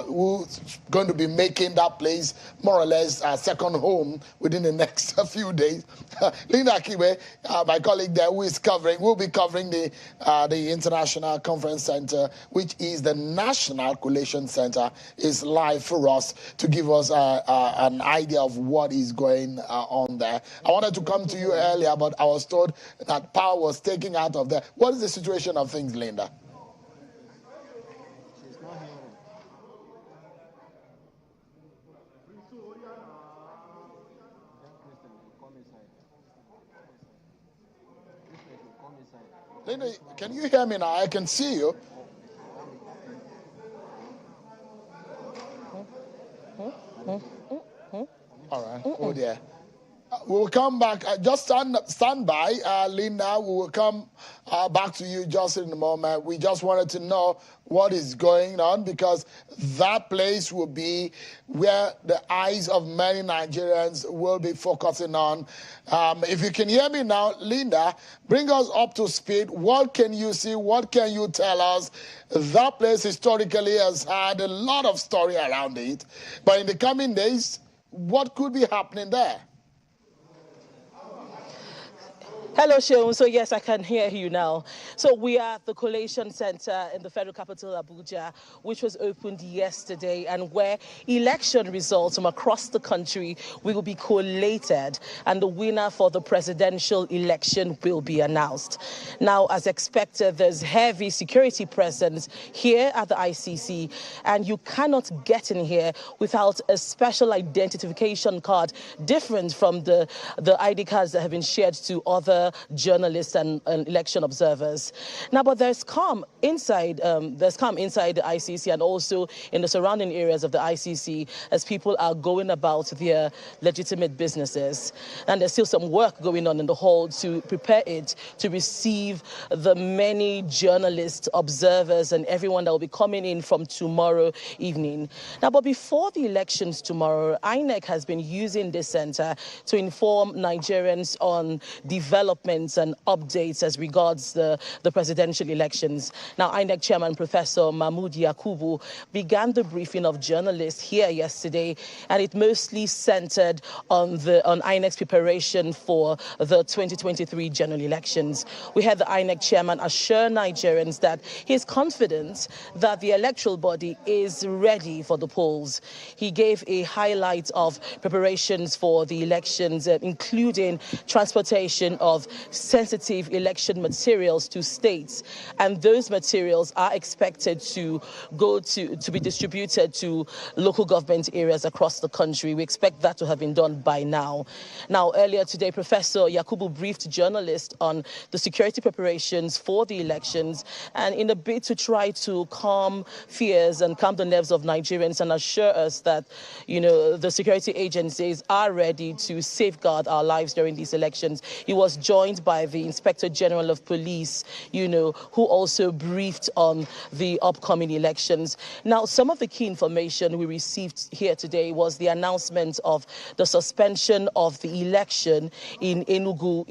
Speaker 1: who's going to be making that place more or less a second home within the next few days. Linda Akibe, my colleague there, will be covering the International Conference Center, which is the National Collation Center, is live for us to give us an idea of what is going on there. I wanted to come to you earlier, but I was told that power was taken out of there. What is the situation of things, Linda? Linda, can you hear me now? I can see you. All right. Oh, dear. We'll come back. Just stand by, Linda. We will come back to you just in a moment. We just wanted to know what is going on, because that place will be where the eyes of many Nigerians will be focusing on. If you can hear me now, Linda, bring us up to speed. What can you see? What can you tell us? That place historically has had a lot of story around it. But in the coming days, what could be happening there?
Speaker 20: Hello, Sheon. So yes, I can hear you now. So we are at the Collation Center in the federal capital, Abuja, which was opened yesterday, and where election results from across the country will be collated, and the winner for the presidential election will be announced. Now, as expected, there's heavy security presence here at the ICC, and you cannot get in here without a special identification card, different from the ID cards that have been shared to other journalists and election observers. Now, but there's calm inside the ICC and also in the surrounding areas of the ICC as people are going about their legitimate businesses. And there's still some work going on in the hall to prepare it to receive the many journalists, observers, and everyone that will be coming in from tomorrow evening. Now, but before the elections tomorrow, INEC has been using this center to inform Nigerians on development developments and updates as regards the presidential elections. Now, INEC Chairman Professor Mahmood Yakubu began the briefing of journalists here yesterday, and it mostly centered on INEC's preparation for the 2023 general elections. We had the INEC chairman assure Nigerians that he is confident that the electoral body is ready for the polls. He gave a highlight of preparations for the elections, including transportation of sensitive election materials to states, and those materials are expected to be distributed to local government areas across the country. We expect that to have been done by now. Now, earlier today, Professor Yakubu briefed journalists on the security preparations for the elections, and in a bid to try to calm fears and calm the nerves of Nigerians and assure us that, the security agencies are ready to safeguard our lives during these elections. He was joined by the Inspector General of Police, who also briefed on the upcoming elections. Now, some of the key information we received here today was the announcement of the suspension of the election in Enugu,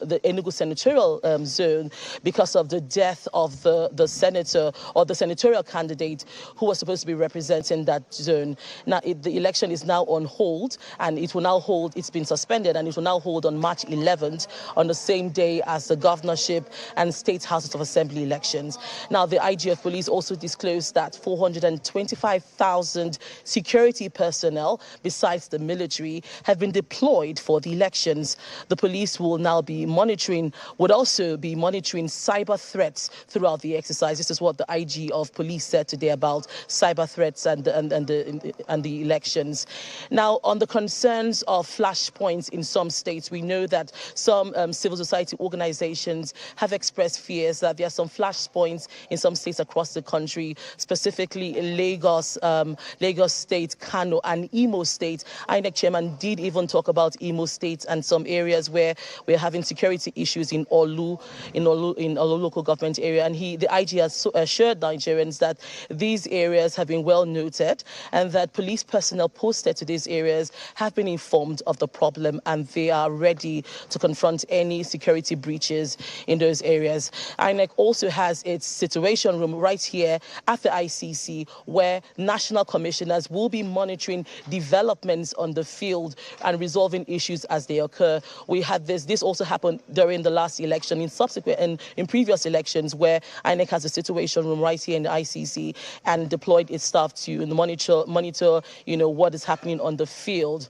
Speaker 20: the Enugu senatorial zone, because of the death of the senator or the senatorial candidate who was supposed to be representing that zone. Now, the election is now on hold, and it's been suspended, and it will now hold on March 11th, on the same day as the governorship and state houses of assembly elections. Now, the IG of police also disclosed that 425,000 security personnel, besides the military, have been deployed for the elections. The police will now would also be monitoring cyber threats throughout the exercise. This is what the IG of police said today about cyber threats and the elections. Now, on the concerns of flashpoints in some states, we know that some civil society organizations have expressed fears that there are some flashpoints in some states across the country, specifically in Lagos State, Kano, and Imo State. INEC chairman did even talk about Imo State and some areas where we're having security issues in Olu local government area, and the IG has assured Nigerians that these areas have been well noted and that police personnel posted to these areas have been informed of the problem and they are ready to confront any security breaches in those areas. INEC also has its situation room right here at the ICC, where national commissioners will be monitoring developments on the field and resolving issues as they occur. We had this also happened during the last election, in previous elections, where INEC has a situation room right here in the ICC and deployed its staff to monitor what is happening on the field.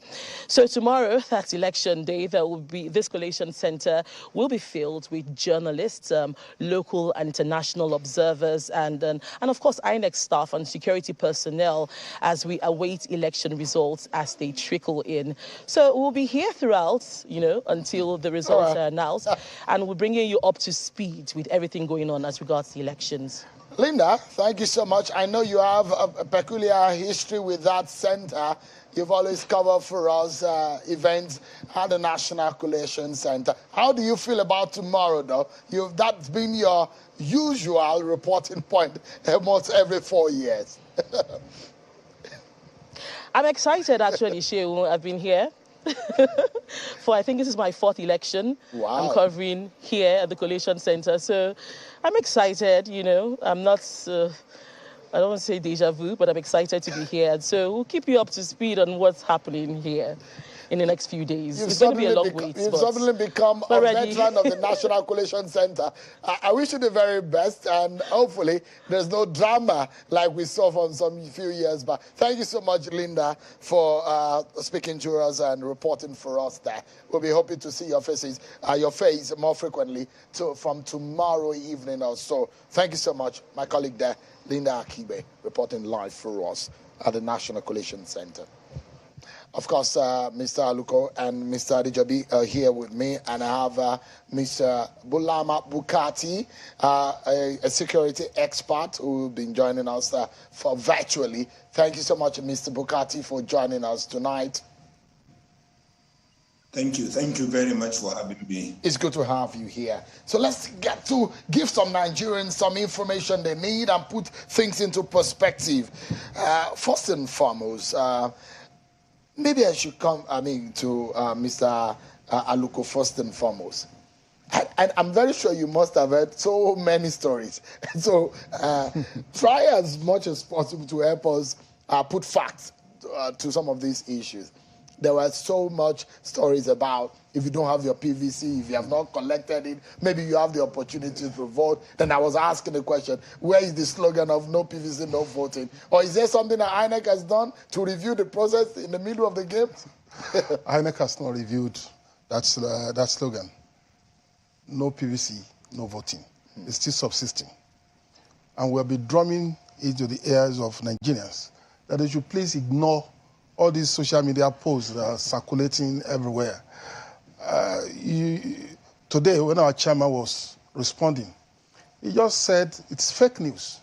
Speaker 20: So tomorrow, that's election day, this Collation Center will be filled with journalists, local and international observers, and of course INEC staff and security personnel as we await election results as they trickle in. So we'll be here throughout, until the results are announced, and we're bringing you up to speed with everything going on as regards the elections.
Speaker 1: Linda, thank you so much. I know you have a peculiar history with that center. You've always covered for us events at the National Collation Center. How do you feel about tomorrow, though? That's been your usual reporting point almost every 4 years.
Speaker 20: I'm excited, actually, Shehu. I've been here I think this is my 4th election.
Speaker 1: Wow.
Speaker 20: I'm covering here at the Collation Center. So I'm excited, I'm not... I don't want to say deja vu, but I'm excited to be here. So we'll keep you up to speed on what's happening here in the next few days. It's going to be a long wait.
Speaker 1: You've suddenly become a veteran of the National Collation Center. I wish you the very best, and hopefully there's no drama like we saw from some few years back. Thank you so much, Linda, for speaking to us and reporting for us there. We'll be hoping to see your face more frequently from tomorrow evening or so. Thank you so much, my colleague there, Linda Akibe, reporting live for us at the National Collation Center. Of course, Mr. Aluko and Mr. Adijobi are here with me, and I have Mr. Bulama Bukati, a security expert who will be joining us for virtually. Thank you so much, Mr. Bukati, for joining us tonight.
Speaker 17: Thank you. Thank you very much for having me.
Speaker 1: It's good to have you here. So let's get to give some Nigerians some information they need and put things into perspective. First and foremost, maybe I should come, to Mr. Aluko first and foremost. And I'm very sure you must have heard so many stories. So try as much as possible to help us put facts to some of these issues. There were so much stories about if you don't have your PVC, if you have not collected it, maybe you have the opportunity to vote. Then I was asking the question, where is the slogan of no PVC, no voting? Or is there something that INEC has done to review the process in the middle of the game?
Speaker 2: INEC has not reviewed that slogan. No PVC, no voting. It's still subsisting. And we'll be drumming into the ears of Nigerians that they should please ignore all these social media posts that are circulating everywhere. Today, when our chairman was responding, he just said it's fake news.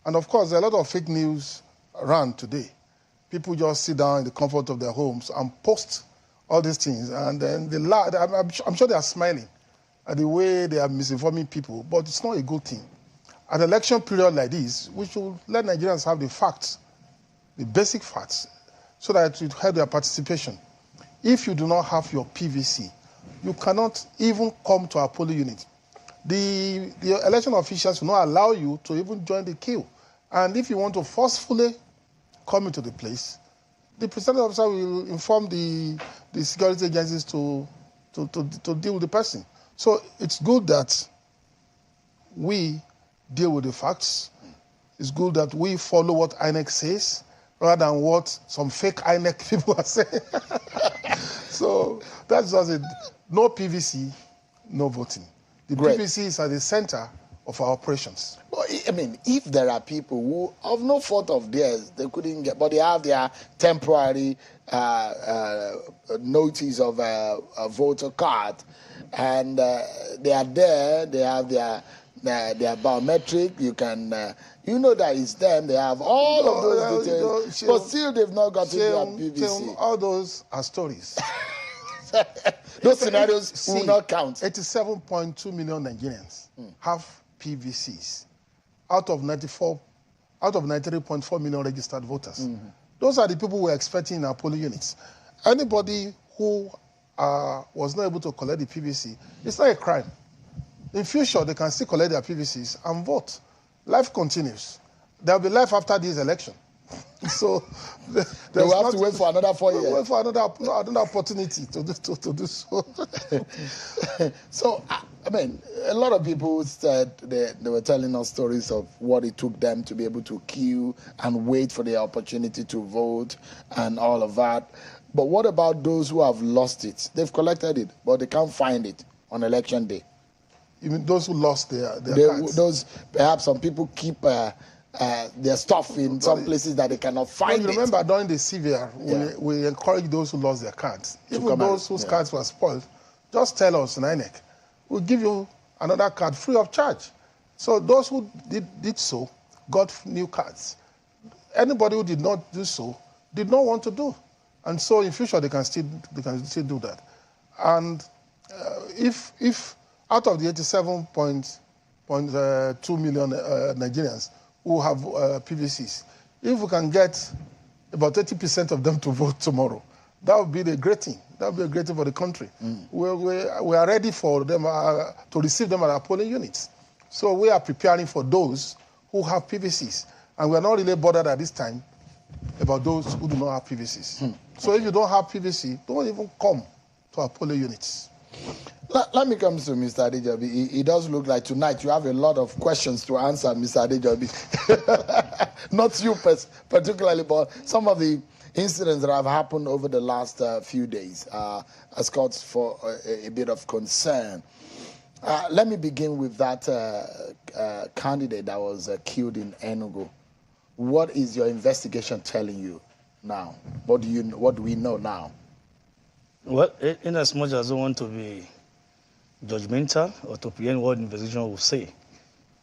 Speaker 2: And of course, there are a lot of fake news around today. People just sit down in the comfort of their homes and post all these things. And then they lie. I'm sure they are smiling at the way they are misinforming people, but it's not a good thing. An election period like this, we should let Nigerians have the facts, the basic facts, so that it will help their participation. If you do not have your PVC, you cannot even come to our polling unit. The election officials will not allow you to even join the queue. And if you want to forcefully come into the place, the presiding officer will inform the security agencies to deal with the person. So it's good that we deal with the facts. It's good that we follow what INEC says rather than what some fake INEC people are saying. So that's just it. No PVC, no voting. The PVC is at the center of our operations.
Speaker 1: Well, I mean, if there are people who, of no fault of theirs, they couldn't get, but they have their temporary notice of a voter card, and they are there, they have their biometric, you can, you know that it's them, they have all of those details, but still they've not gotten their PVC.
Speaker 2: All those are stories.
Speaker 1: Those scenarios will not count.
Speaker 2: 87.2 million Nigerians have PVCs out of 93.4 million registered voters. Those are the people we're expecting in our polling units. Anybody who was not able to collect the PVC, it's not a crime. In future, they can still collect their PVCs and vote. Life continues. There will be life after this election. So
Speaker 1: they will have to wait for another 4 years.
Speaker 2: Wait for another opportunity to do so.
Speaker 1: So, I mean, a lot of people said they were telling us stories of what it took them to be able to queue and wait for the opportunity to vote and all of that. But what about those who have lost it? They've collected it, but they can't find it on election day.
Speaker 2: You mean those who lost their cards?
Speaker 1: Those, perhaps some people keep their stuff in some places that they cannot find it.
Speaker 2: Remember, during the CVR, we encourage those who lost their cards, even those whose cards were spoiled, just tell us in INEC. We'll give you another card free of charge. So those who did so got new cards. Anybody who did not do so did not want to do. And so in future, they can still do that. And if out of the 87.2 million Nigerians who have PVCs, if we can get about 80% of them to vote tomorrow, that would be the great thing. That would be a great thing for the country. We are ready for them to receive them at our polling units. So we are preparing for those who have PVCs. And we are not really bothered at this time about those who do not have PVCs. So if you don't have PVC, don't even come to our polling units.
Speaker 1: Let me come to Mr. Adejobi. It does look like tonight you have a lot of questions to answer, Mr. Adejobi. Not you particularly, but some of the incidents that have happened over the last few days has caused for a bit of concern. Let me begin with that candidate that was killed in Enugu. What is your investigation telling you now? What do we know now?
Speaker 19: Well, in as much as I want to be judgmental or to preempt what the investigation will say,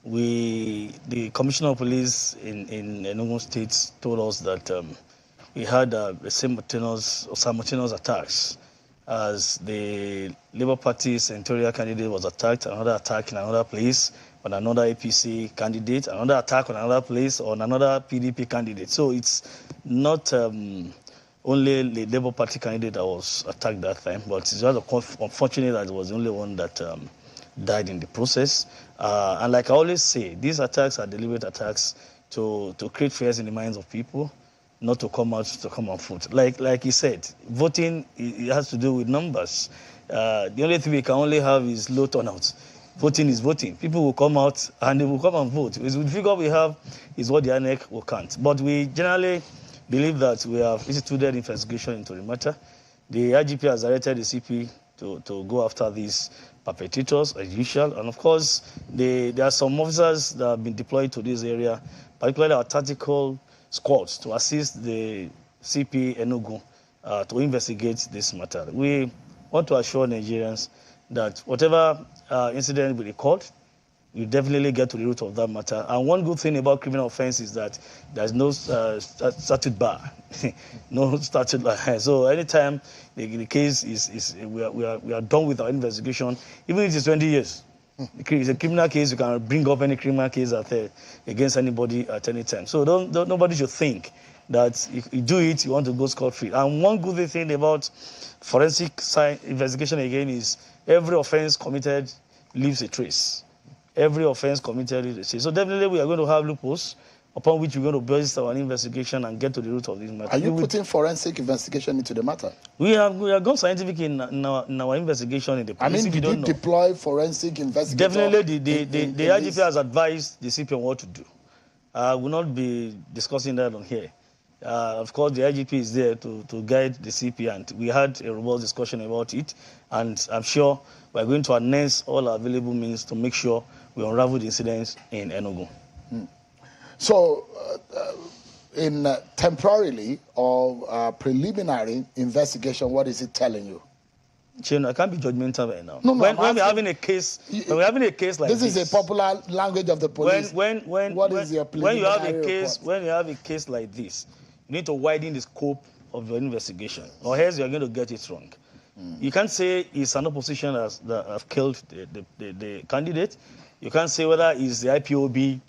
Speaker 19: the Commissioner of Police in Enugu State told us that we had simultaneous attacks as the Labour Party senatorial candidate was attacked, another attack in another place on another APC candidate, another attack on another place on another PDP candidate. So it's not only the Labour Party candidate that was attacked that time, but it's rather unfortunate that it was the only one that died in the process. And like I always say, these attacks are deliberate attacks to create fears in the minds of people, not to come out to come on foot. Like he said, voting, it has to do with numbers. The only thing we can only have is low turnout. Voting is voting. People will come out and they will come and vote. The figure we have is what the INEC will count. But we generally believe that we have instituted investigation into the matter. The IGP has directed the CP to go after these perpetrators as usual. And of course, there are some officers that have been deployed to this area, particularly our tactical squads, to assist the CP Enugu to investigate this matter. We want to assure Nigerians that whatever incident we record, we definitely get to the root of that matter. And one good thing about criminal offense is that there's no statute bar, no statute bar. So anytime the case we are done with our investigation, even if it's 20 years, it's a criminal case, you can bring up any criminal case against anybody at any time. So nobody should think that if you do it, you want to go scot-free. And one good thing about forensic investigation again is every offense committed leaves a trace. Every offense committed leaves a trace. So definitely we are going to have loopholes upon which we're going to base our investigation and get to the root of this matter.
Speaker 1: Are you putting forensic investigation into the matter?
Speaker 19: We have gone scientific in our investigation in the police.
Speaker 1: I mean, did you deploy forensic investigators?
Speaker 19: Definitely, the IGP has advised the CP on what to do. I will not be discussing that on here. Of course, the IGP is there to guide the CP, and we had a robust discussion about it, and I'm sure we're going to harness all our available means to make sure we unravel the incidents in Enugu.
Speaker 1: So, in temporarily or preliminary investigation, what is it telling you?
Speaker 19: Chino, I can't be judgmental right now.
Speaker 1: No,
Speaker 19: when we're having a case, like
Speaker 1: this is a popular language of the police.
Speaker 19: When you have a case like this, you need to widen the scope of your investigation, or else you're going to get it wrong. You can't say it's an opposition that have killed the candidate. You can't say whether it's the IPOB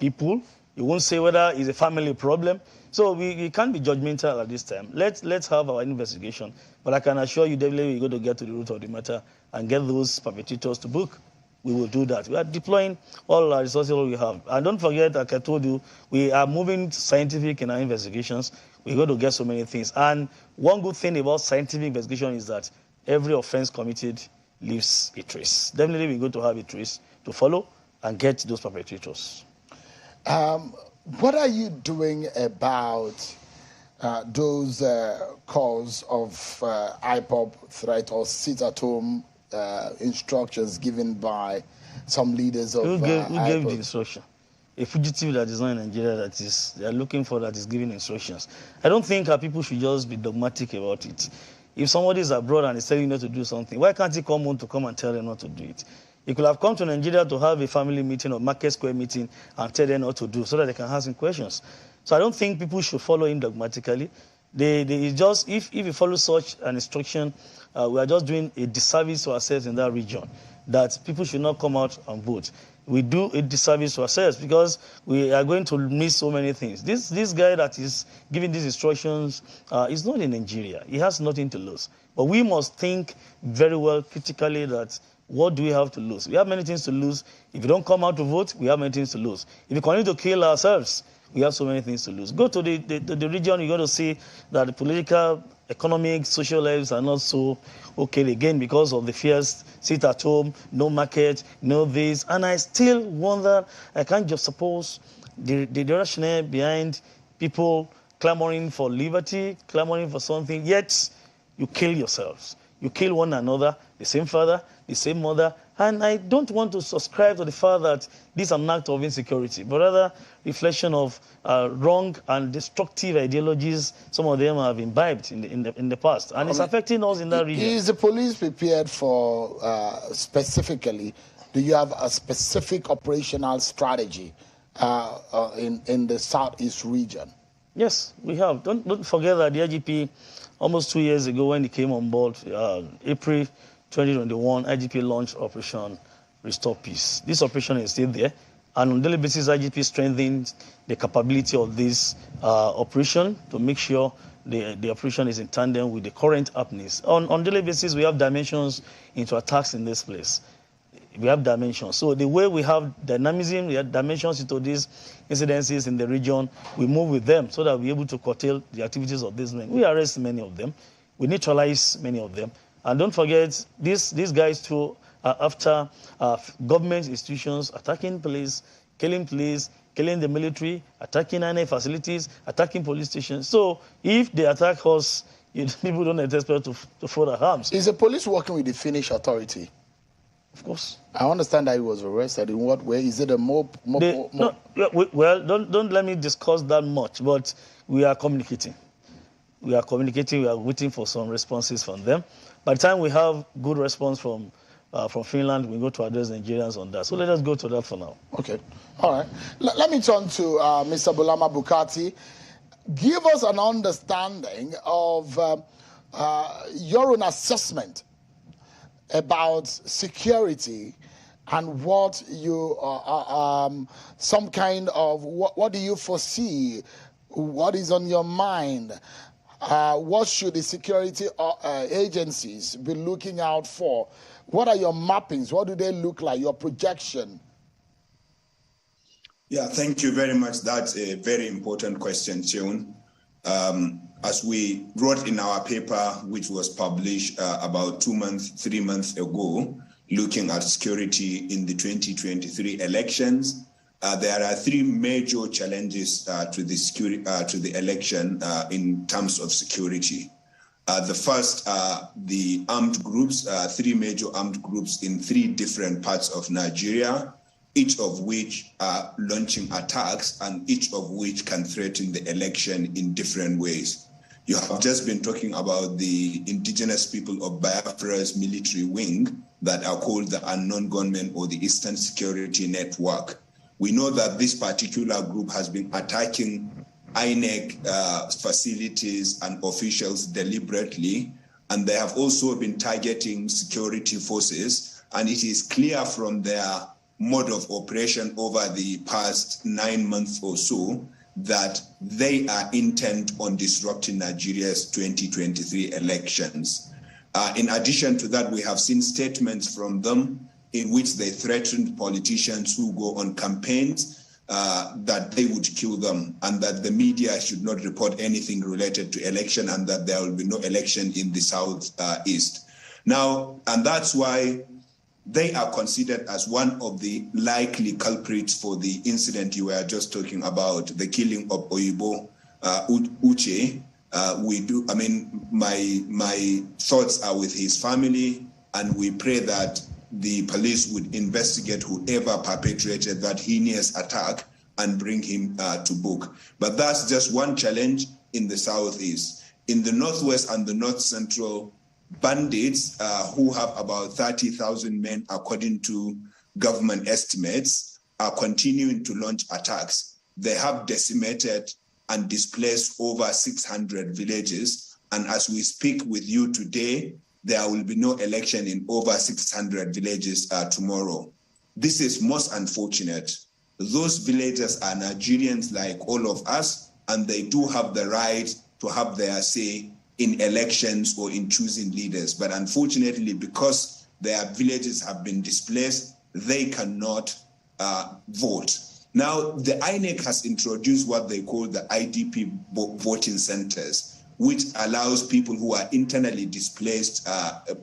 Speaker 19: people. You won't say whether it's a family problem. So we can't be judgmental at this time. Let's have our investigation. But I can assure you, definitely, we're going to get to the root of the matter and get those perpetrators to book. We will do that. We are deploying all our resources we have. And don't forget, like I told you, we are moving scientific in our investigations. We're going to get so many things. And one good thing about scientific investigation is that every offense committed leaves a trace. Definitely, we're going to have a trace to follow and get those perpetrators.
Speaker 1: What are you doing about those calls of IPOB threat or sit-at-home instructions given by some leaders of
Speaker 19: Who gave the instruction? A fugitive that is not in Nigeria they are looking for that is giving instructions. I don't think our people should just be dogmatic about it. If somebody is abroad and is telling you not to do something, why can't he come home to come and tell them not to do it? He could have come to Nigeria to have a family meeting or market square meeting and tell them what to do so that they can ask him questions. So I don't think people should follow him dogmatically. If you follow such an instruction, we are just doing a disservice to ourselves in that region, that people should not come out and vote. We do a disservice to ourselves because we are going to miss so many things. This guy that is giving these instructions is not in Nigeria. He has nothing to lose. But we must think very well critically that what do we have to lose? We have many things to lose. If you don't come out to vote, we have many things to lose. If we continue to kill ourselves, we have so many things to lose. Go to the region, you're going to see that the political, economic, social lives are not so okay again because of the fears, sit at home, no market, no this. And I still wonder, I can't just suppose the rationale behind people clamoring for liberty, clamoring for something, yet you kill yourselves. You kill one another, the same father, the same mother. And I don't want to subscribe to the fact that this is an act of insecurity, but rather reflection of wrong and destructive ideologies some of them have imbibed in the past. And it's affecting us in that region.
Speaker 1: Is the police prepared for, specifically, do you have a specific operational strategy in the Southeast region?
Speaker 19: Yes, we have. Don't forget that the IGP, almost 2 years ago when he came on board, April 2021, IGP launched Operation Restore Peace. This operation is still there, And on a daily basis, IGP strengthens the capability of this operation to make sure the operation is in tandem with the current happenings. On daily basis, we have dimensions into attacks in this place. We have dimensions. So the way we have dynamism, we have dimensions into these incidences in the region, we move with them so that we're able to curtail the activities of these men. We arrest many of them. We neutralize many of them. And don't forget, these guys too are after government institutions, attacking police, killing the military, attacking INEC facilities, attacking police stations. So if they attack us, people don't expect to further harms.
Speaker 1: Is the police working with the Finnish authority?
Speaker 19: Of course.
Speaker 1: I understand that he was arrested. In what way? Is it a more?
Speaker 19: No, well, don't let me discuss that much, but we are communicating. We are communicating. We are waiting for some responses from them. By the time we have good response from Finland, we go to address Nigerians on that. So let us go to that for now.
Speaker 1: Okay. All right. Let me turn to Mr. Bulama Bukati. Give us an understanding of your own assessment about security and what you some kind of what do you foresee, what is on your mind, what should the security agencies be looking out for, what are your mappings, what do they look like, your projection?
Speaker 17: Yeah, thank you very much. That's a very important question, Cheun. As we wrote in our paper, which was published about 3 months ago, looking at security in the 2023 elections, there are 3 major challenges to the election in terms of security. The first, the armed groups, 3 major armed groups in 3 different parts of Nigeria, each of which are launching attacks and each of which can threaten the election in different ways. You have just been talking about the indigenous people of Biafra's military wing that are called the Unknown Gunmen or the Eastern Security Network. We know that this particular group has been attacking INEC facilities and officials deliberately, and they have also been targeting security forces, and it is clear from their mode of operation over the past 9 months or so that they are intent on disrupting Nigeria's 2023 elections. In addition to that, we have seen statements from them in which they threatened politicians who go on campaigns that they would kill them and that the media should not report anything related to election and that there will be no election in the southeast. Now, and that's why they are considered as one of the likely culprits for the incident you were just talking about, the killing of Oyibo Uche. My thoughts are with his family, and we pray that the police would investigate whoever perpetrated that heinous attack and bring him to book. But that's just one challenge in the southeast. In the northwest and the north central, bandits who have about 30,000 men, according to government estimates, are continuing to launch attacks. They have decimated and displaced over 600 villages. And as we speak with you today, there will be no election in over 600 villages tomorrow. This is most unfortunate. Those villages are Nigerians like all of us, and they do have the right to have their say in elections or in choosing leaders. But unfortunately, because their villages have been displaced, they cannot vote. Now, the INEC has introduced what they call the IDP voting centers, which allows people who are internally displaced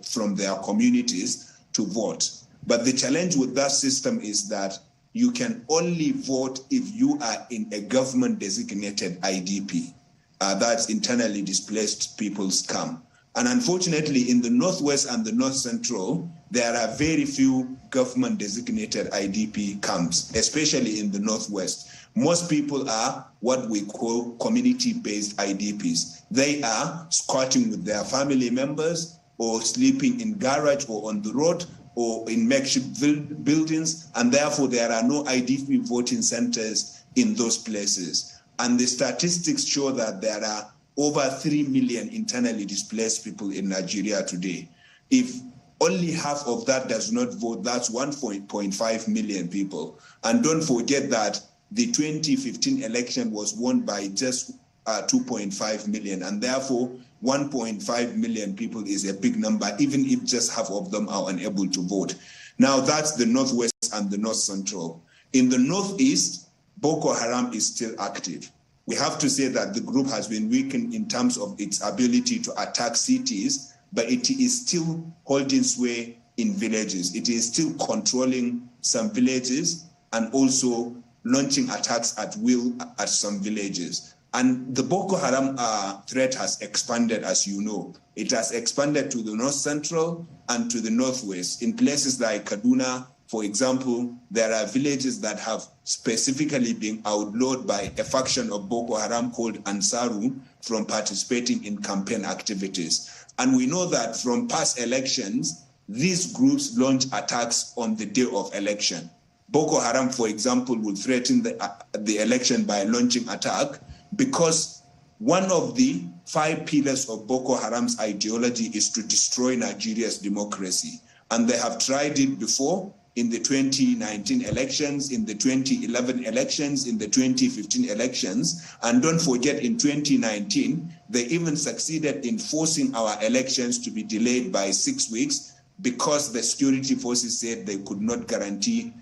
Speaker 17: from their communities to vote. But the challenge with that system is that you can only vote if you are in a government-designated IDP. That's internally displaced people's camp. And unfortunately, in the northwest and the north central, there are very few government-designated IDP camps, especially in the northwest. Most people are what we call community-based IDPs. They are squatting with their family members or sleeping in garage or on the road or in makeshift buildings, and therefore there are no IDP voting centers in those places. And the statistics show that there are over 3 million internally displaced people in Nigeria today. If only half of that does not vote. That's 1.5 million people. And don't forget that the 2015 election was won by just 2.5 million, and therefore 1.5 million people is a big number, even if just half of them are unable to vote. Now, that's the Northwest and the North Central. In the Northeast, Boko Haram is still active. We have to say that the group has been weakened in terms of its ability to attack cities, but it is still holding sway in villages. It is still controlling some villages and also launching attacks at will at some villages. And the Boko Haram threat has expanded, as you know. It has expanded to the North Central and to the Northwest. In places like Kaduna, for example, there are villages that have specifically been outlawed by a faction of Boko Haram called Ansaru from participating in campaign activities. And we know that from past elections, these groups launch attacks on the day of election. Boko Haram, for example, will threaten the election by launching attack because one of the 5 pillars of Boko Haram's ideology is to destroy Nigeria's democracy. And they have tried it before in the 2019 elections, in the 2011 elections, in the 2015 elections. And don't forget, in 2019, they even succeeded in forcing our elections to be delayed by 6 weeks because the security forces said they could not guarantee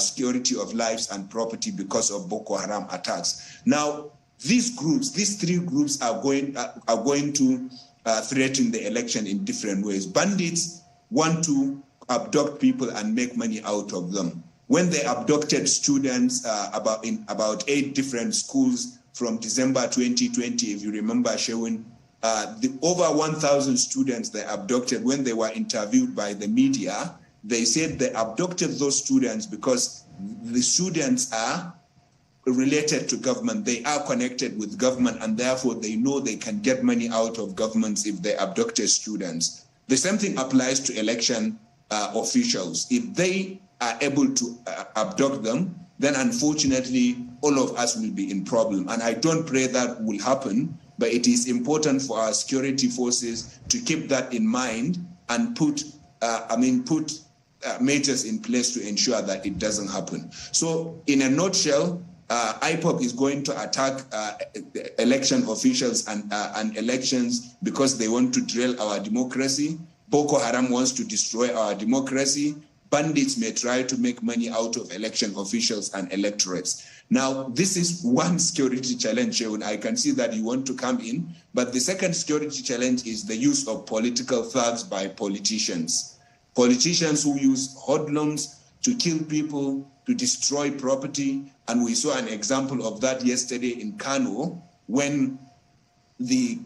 Speaker 17: security of lives and property because of Boko Haram attacks. Now, these 3 groups are going to threaten the election in different ways. Bandits want to abduct people and make money out of them. When they abducted students in about 8 different schools from December 2020, if you remember, Shewin, over 1,000 students they abducted. When they were interviewed by the media, they said they abducted those students because the students are related to government. They are connected with government, and therefore they know they can get money out of governments if they abducted students. The same thing applies to election officials. If they are able to abduct them, then unfortunately all of us will be in problem. And I don't pray that will happen, but it is important for our security forces to keep that in mind and put measures in place to ensure that it doesn't happen. So in a nutshell, IPOB is going to attack election officials and elections because they want to drill our democracy. Boko Haram wants to destroy our democracy. Bandits may try to make money out of election officials and electorates. Now, this is one security challenge, and I can see that you want to come in, but the second security challenge is the use of political thugs by politicians. Politicians who use hoodlums to kill people, to destroy property, and we saw an example of that yesterday in Kano when the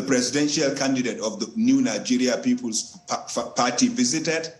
Speaker 17: presidential candidate of the New Nigeria People's Party visited.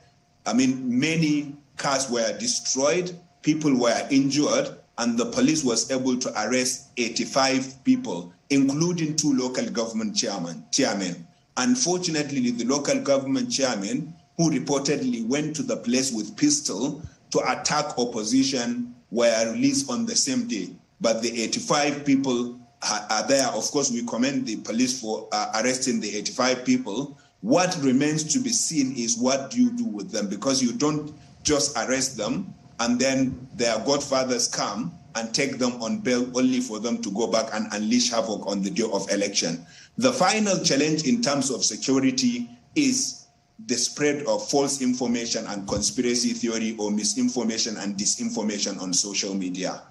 Speaker 17: I mean, many cars were destroyed, people were injured, and the police was able to arrest 85 people, including 2 local government chairmen. Unfortunately, the local government chairman who reportedly went to the place with pistol to attack opposition were released on the same day. But the 85 people are there. Of course, we commend the police for arresting the 85 people. What remains to be seen is what do you do with them, because you don't just arrest them and then their godfathers come and take them on bail only for them to go back and unleash havoc on the day of election. The final challenge in terms of security is the spread of false information and conspiracy theory or misinformation and disinformation on social media.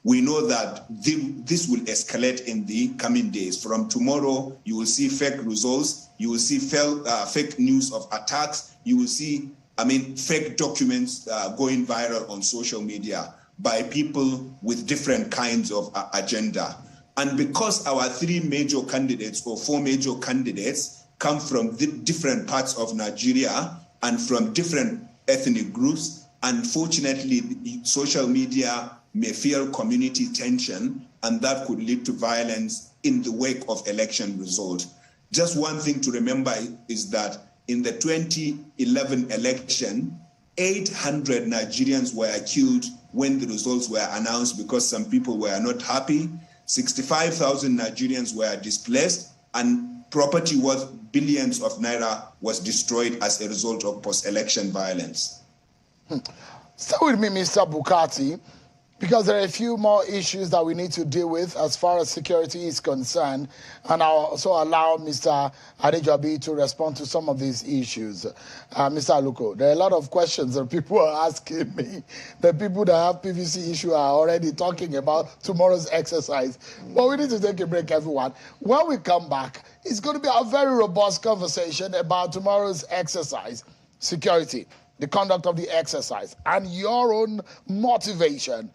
Speaker 17: We know that this will escalate in the coming days. From tomorrow, you will see fake results, you will see fake news of attacks, you will see, fake documents going viral on social media by people with different kinds of agenda. And because our 3 major candidates or 4 major candidates come from different parts of Nigeria and from different ethnic groups, unfortunately, social media may feel community tension, and that could lead to violence in the wake of election result. Just one thing to remember is that in the 2011 election, 800 Nigerians were killed when the results were announced because some people were not happy. 65,000 Nigerians were displaced, and property worth billions of naira was destroyed as a result of post-election violence.
Speaker 1: Stay with me, Mr. Bukati, because there are a few more issues that we need to deal with as far as security is concerned, and I'll also allow Mr. Adejobi to respond to some of these issues. Mr. Aluko, there are a lot of questions that people are asking me. The people that have PVC issue are already talking about tomorrow's exercise. But we need to take a break, everyone. When we come back, it's going to be a very robust conversation about tomorrow's exercise, security, the conduct of the exercise, and your own motivation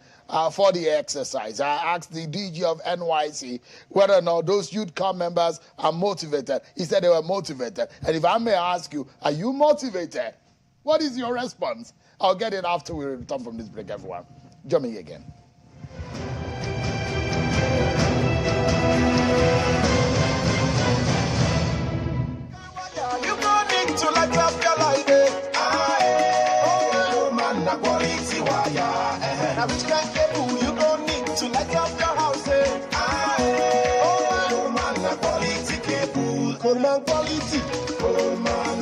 Speaker 1: for the exercise. I asked the DG of NYSC whether or not those youth camp members are motivated. He said they were motivated. And if I may ask you, are you motivated? What is your response? I'll get it after we return from this break, everyone. Join me again.
Speaker 3: You don't need to light up your light. Now which kind of people you gon' need to light up your house, quality cable. Coleman quality. Coleman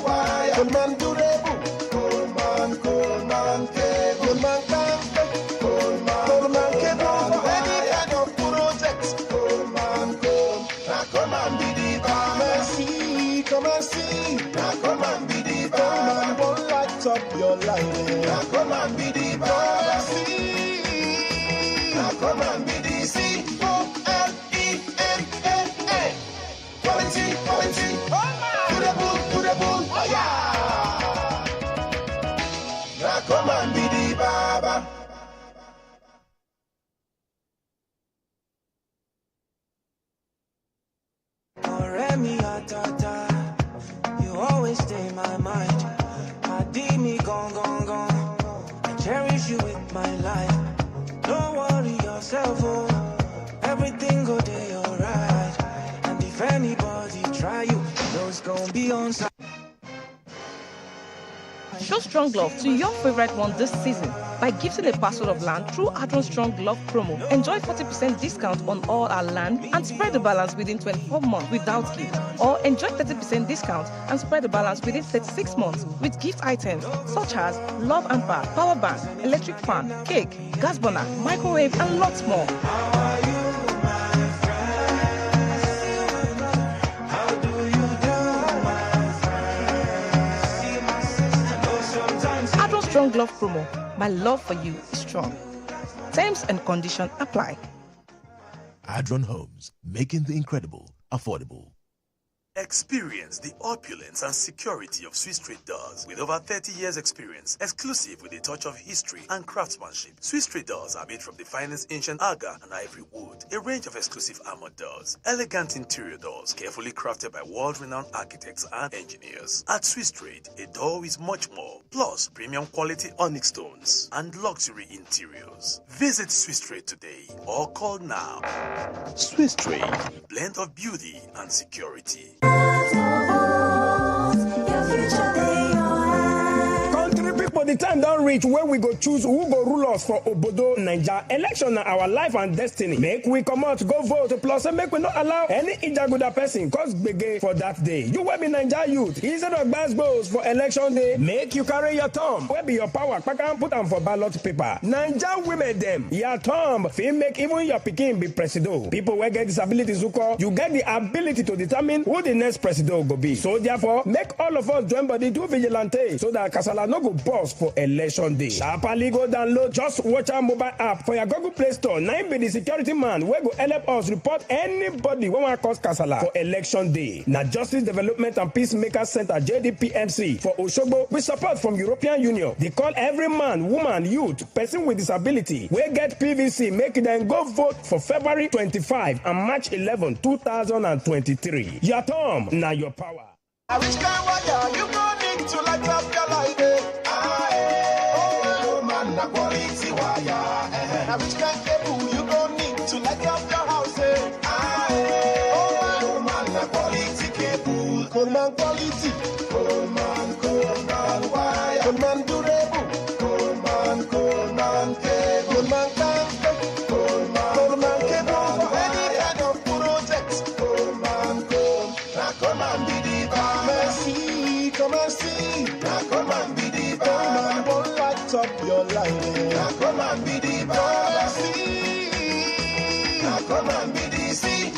Speaker 3: wire. Coleman durable. Coleman cable. Coleman cable. Coleman cable for any kind of project. Coleman. Now come and be the bar. Come and see. Now come and be the bar. Coleman won't light up your light. Now come and be the bar. Come on, BDC, O-L-E-N-N-A. Quality, durable, oh yeah. Now come on, BD Baba. Remy Atata, you always stay in my mind. I deem me gone. I cherish you with my life. Don't worry yourself, everything go day alright. And if anybody try you, know it's gonna be on side.
Speaker 21: Show strong love to your favorite one this season by gifting a parcel of land through Adron Strong Love promo. Enjoy 40% discount on all our land and spread the balance within 24 months without gift. Or enjoy 30% discount and spread the balance within 36 months with gift items such as Love and Power Bank, electric fan, cake, gas burner, microwave, and lots more. Strong Love promo. My love for you is strong. Terms and conditions apply.
Speaker 22: Adron Homes, making the incredible affordable.
Speaker 23: Experience the opulence and security of Swiss Trade doors. With over 30 years experience, exclusive with a touch of history and craftsmanship. Swiss Trade doors are made from the finest ancient aga and ivory wood. A range of exclusive armored doors. Elegant interior doors, carefully crafted by world-renowned architects and engineers. At Swiss Trade, a door is much more. Plus, premium quality onyx stones and luxury interiors. Visit Swiss Trade today or call now. Swiss Trade, blend of beauty and security.
Speaker 5: But the time don't reach where we go choose who go rule us for Obodo Naija. Election na our life and destiny. Make we come out, go vote, plus make we not allow any Ijaguda person cause gbege for that day. You will be Naija youth. Instead of gbas for election day, make you carry your thumb. Where be your power? Pack and put them for ballot paper. Naija women them. Your thumb. Feel make even your pikin be presido. People will get disabilities who call. You get the ability to determine who the next presido go be. So therefore, make all of us join body do vigilante so that Kasala no go boss for election day. Sharply go download Just Watch our mobile app for your Google Play Store. Now be the security man where go help us report anybody when we cause Kasala for election day. Now Justice Development and Peacemaker Center JDPMC for Osogbo with support from European Union. They call every man, woman, youth, person with disability we get PVC make them go vote for February 25 and March 11, 2023. Your thumb, now your power.
Speaker 3: Now which kind of wire you gon' need to light up your light? Quality wire. Now which kind of cable you gon' need to light up your house? Quality cable. Coleman quality. Coleman wire. Coleman durable. Coleman cable. Coleman cable. Coleman cable for any kind of project. Coleman. Now come NYSC, now come and be the Baba. Come and light up your life. Now come and be the Baba. Now come and be the COLENA.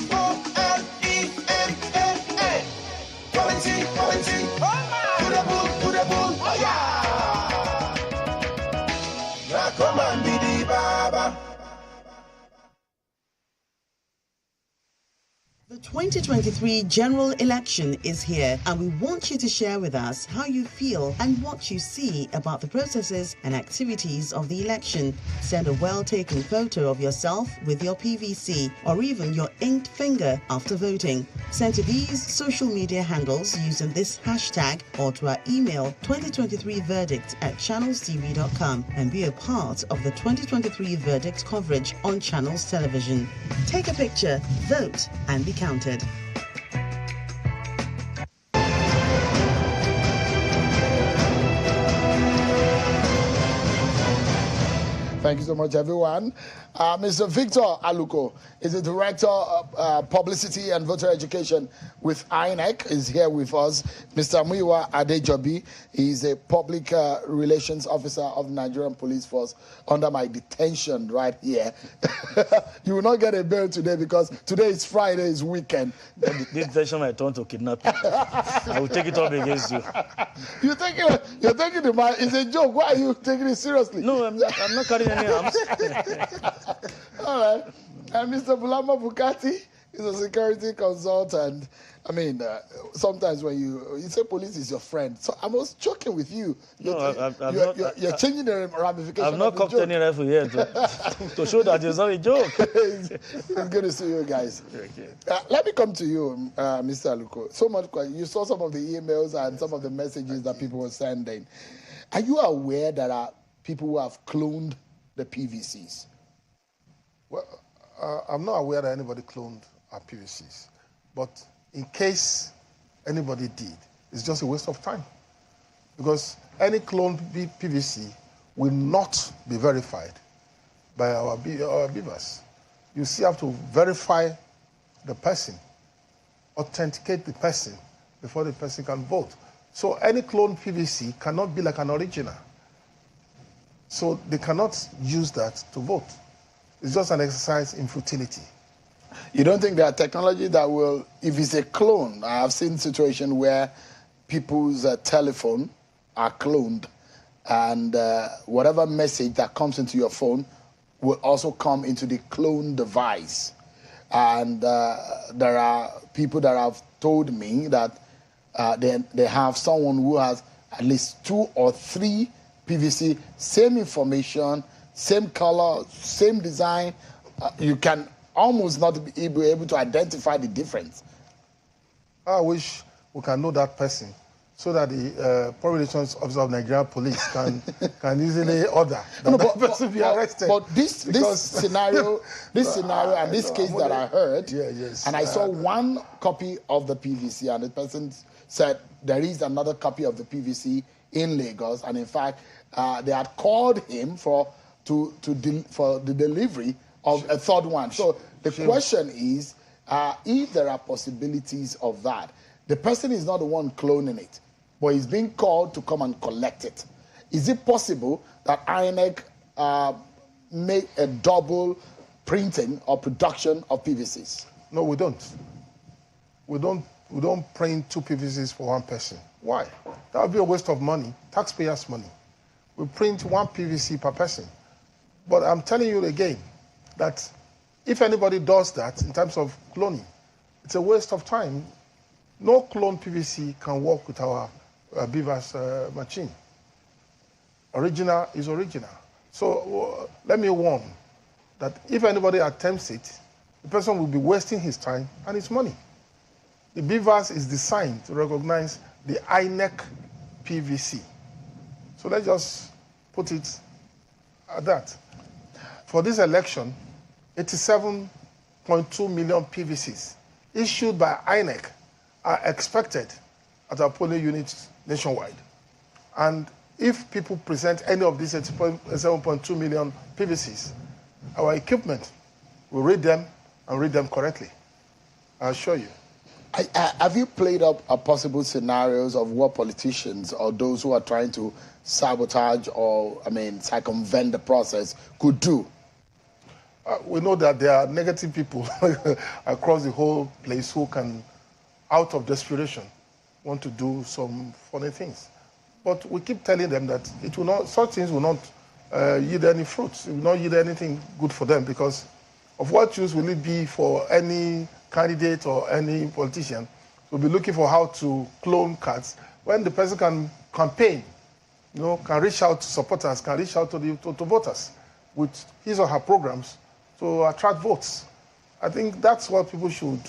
Speaker 3: Quality, quality, to the bull, oh yeah. Now come and be the Baba.
Speaker 13: The 2023 general election is here, and we want you to share with us how you feel and what you see about the processes and activities of the election. Send a well-taken photo of yourself with your PVC or even your inked finger after voting. Send to these social media handles using this hashtag or to our email 2023verdict@channelstv.com and be a part of the 2023 verdict coverage on Channels Television. Take a picture, vote, and be counted.
Speaker 1: Thank you so much, everyone. Mr. Victor Aluko is the Director of Publicity and Voter Education with INEC, is here with us. Mr. Muyiwa Adejobi is a Public Relations Officer of the Nigerian Police Force under my detention right here. You will not get a bail today because today is Friday, it's weekend.
Speaker 19: This detention might turn to kidnapping. I will take it up against you.
Speaker 1: You're taking the man. It's a joke. Why are you taking it seriously?
Speaker 19: No, I'm not carrying any arms.
Speaker 1: All right. And Mr. Bulama Bukati is a security consultant. I mean, sometimes when you say police is your friend, so I was joking with you. You're changing the ramification.
Speaker 19: I've not cocked any rifle yet to show that it's not a joke.
Speaker 1: It's good to see you guys. Okay. Let me come to you, Mr. Aluko. So much. You saw some of the emails and some of the messages that people were sending. Are you aware that there are people who have cloned the PVCs?
Speaker 2: Well, I'm not aware that anybody cloned our PVCs, but in case anybody did, it's just a waste of time, because any cloned PVC will not be verified by our BVAS. You still have to verify the person, authenticate the person before the person can vote. So any cloned PVC cannot be like an original. So they cannot use that to vote. It's just an exercise in futility.
Speaker 1: You don't think there are technology that will, if it's a clone, I have seen situations where people's telephone are cloned, and whatever message that comes into your phone will also come into the clone device. And there are people that have told me that they have someone who has at least 2 or 3 PVC, same information, same color, same design. You can almost not be able to identify the difference.
Speaker 2: I wish we can know that person so that the Public Relations Officer of Nigerian Police can easily order that person be arrested.
Speaker 1: But this scenario and this case that I heard, I saw one copy of the PVC, and the person said there is another copy of the PVC in Lagos, and in fact, they had called him for the delivery of a third one. So the question is, if there are possibilities of that, the person is not the one cloning it, but he's being called to come and collect it. Is it possible that INEC make a double printing or production of PVCs?
Speaker 2: No, we don't. We don't print 2 PVCs for one person. Why? That would be a waste of money, taxpayers' money. We print 1 PVC per person. But I'm telling you again that if anybody does that in terms of cloning, it's a waste of time. No clone PVC can work with our BVAS machine. Original is original. So let me warn that if anybody attempts it, the person will be wasting his time and his money. The BVAS is designed to recognize the INEC PVC. So let's just put it at that. For this election, 87.2 million PVCs issued by INEC are expected at our polling units nationwide. And if people present any of these 7.2 million PVCs, our equipment will read them and read them correctly. I'll show you.
Speaker 1: Have you played up possible scenarios of what politicians or those who are trying to sabotage or, circumvent the process could do?
Speaker 2: We know that there are negative people across the whole place who can, out of desperation, want to do some funny things. But we keep telling them that it will not, such things will not yield any fruits. It will not yield anything good for them, because of what use will it be for any candidate or any politician to be looking for how to clone cards when the person can campaign, can reach out to supporters, can reach out to voters with his or her programs to attract votes. I think that's what people should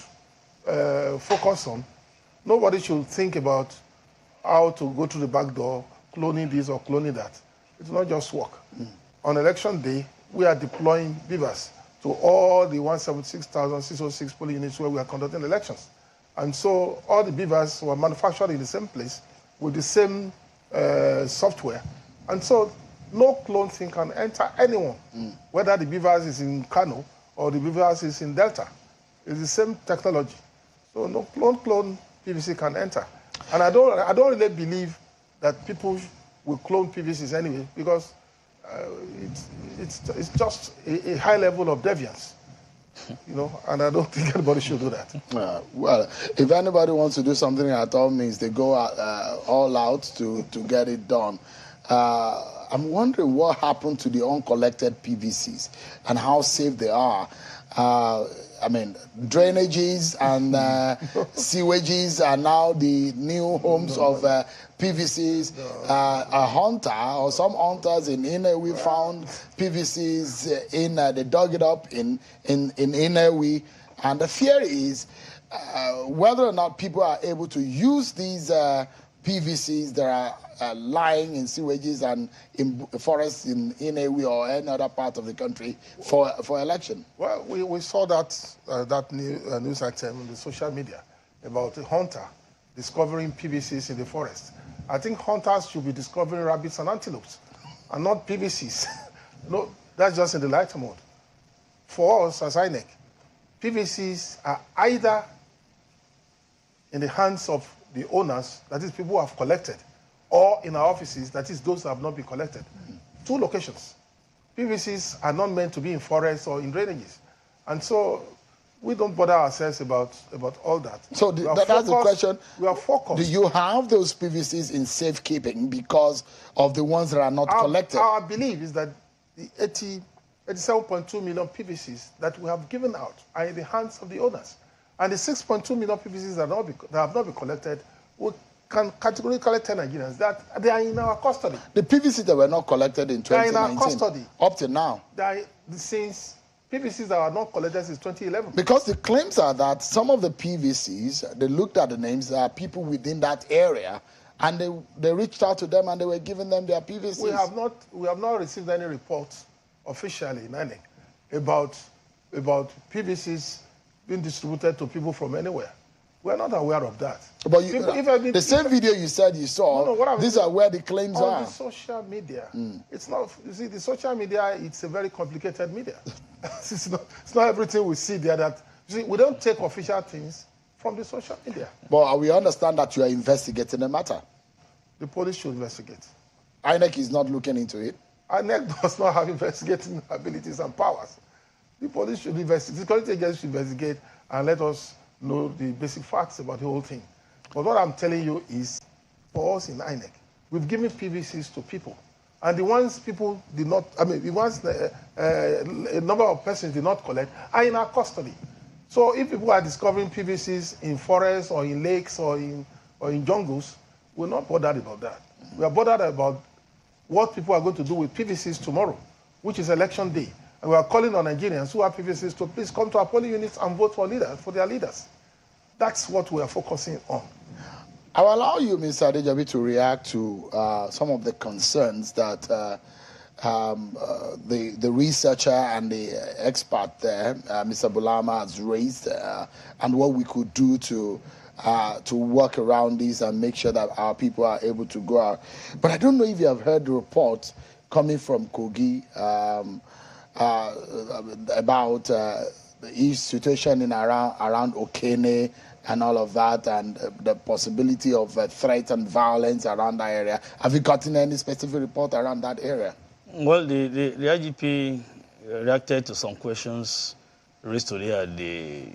Speaker 2: focus on. Nobody should think about how to go through the back door, cloning this or cloning that. It will not just work. On election day, we are deploying BVAS to all the 176,606 polling units where we are conducting elections. And so all the BVAS were manufactured in the same place with the same software. And so no clone thing can enter anyone, whether the BVAS is in Kano or the BVAS is in Delta. It's the same technology. So no clone PVC can enter. And I don't really believe that people will clone PVCs anyway, because it's just a high level of deviance, and I don't think anybody should do that.
Speaker 1: Well, if anybody wants to do something at all means, they go all out to get it done. I'm wondering what happened to the uncollected PVCs and how safe they are. Drainages and sewages are now the new homes of PVCs. A hunter or some hunters in Inewi found PVCs they dug it up in Inewi, and the fear is whether or not people are able to use these PVCs that are lying in sewages and in forests in Inewi or any other part of the country for election.
Speaker 2: Well, we saw that news item on the social media about a hunter discovering PVCs in the forest. I think hunters should be discovering rabbits and antelopes, and not PVCs. No, that's just in the lighter mode. For us as INEC, PVCs are either in the hands of the owners, that is people who have collected, or in our offices, that is those who have not been collected. Two locations. PVCs are not meant to be in forests or in drainages. And so we don't bother ourselves about all that.
Speaker 1: So that's the question.
Speaker 2: We are focused.
Speaker 1: Do you have those PVCs in safekeeping because of the ones that are not collected?
Speaker 2: Our belief is that the 87.2 million PVCs that we have given out are in the hands of the owners. And the 6.2 million PVCs that have not been collected, we can categorically tell Nigerians that they are in our custody.
Speaker 1: The PVCs that were not collected in 2019,
Speaker 2: they are in our custody.
Speaker 1: Up to now.
Speaker 2: Since PVCs that are not collected since 2011.
Speaker 1: Because the claims are that some of the PVCs, they looked at the names, there are people within that area, and they reached out to them and they were giving them their PVCs.
Speaker 2: We have not received any reports officially in INEC about PVCs being distributed to people from anywhere. We are not aware of that.
Speaker 1: But the same video you said you saw, these are where the claims are.
Speaker 2: On the social media. It's not, you see, the social media, it's a very complicated media. It's not everything we see there that, you see, we don't take official things from the social media.
Speaker 1: But we understand that you are investigating the matter.
Speaker 2: The police should investigate.
Speaker 1: INEC is not looking into it?
Speaker 2: INEC does not have investigating abilities and powers. The police should investigate, the security agency should investigate and let us know the basic facts about the whole thing. But what I'm telling you is, for us in INEC, we've given PVCs to people. And the ones people did not, the ones a number of persons did not collect are in our custody. So if people are discovering PVCs in forests or in lakes or in jungles, we're not bothered about that. We are bothered about what people are going to do with PVCs tomorrow, which is election day. And we are calling on Nigerians who have PVCs to please come to our polling units and vote for their leaders. That's what we are focusing on.
Speaker 1: I'll allow you, Mr. Adejabi, to react to some of the concerns that the researcher and the expert there, Mr. Bulama, has raised, and what we could do to work around this and make sure that our people are able to go out. But I don't know if you have heard the report coming from Kogi about the situation in around Okene and all of that, and the possibility of threat and violence around that area. Have you gotten any specific report around that area?
Speaker 19: Well, the IGP reacted to some questions raised today at the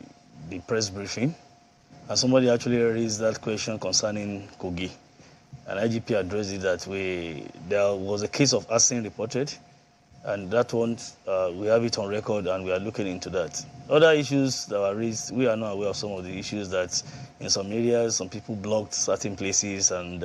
Speaker 19: press briefing, and somebody actually raised that question concerning Kogi, and IGP addressed it that way. There was a case of arson reported, and that one, we have it on record, and we are looking into that. Other issues that were raised, we are not aware of some of the issues that in some areas, some people blocked certain places, and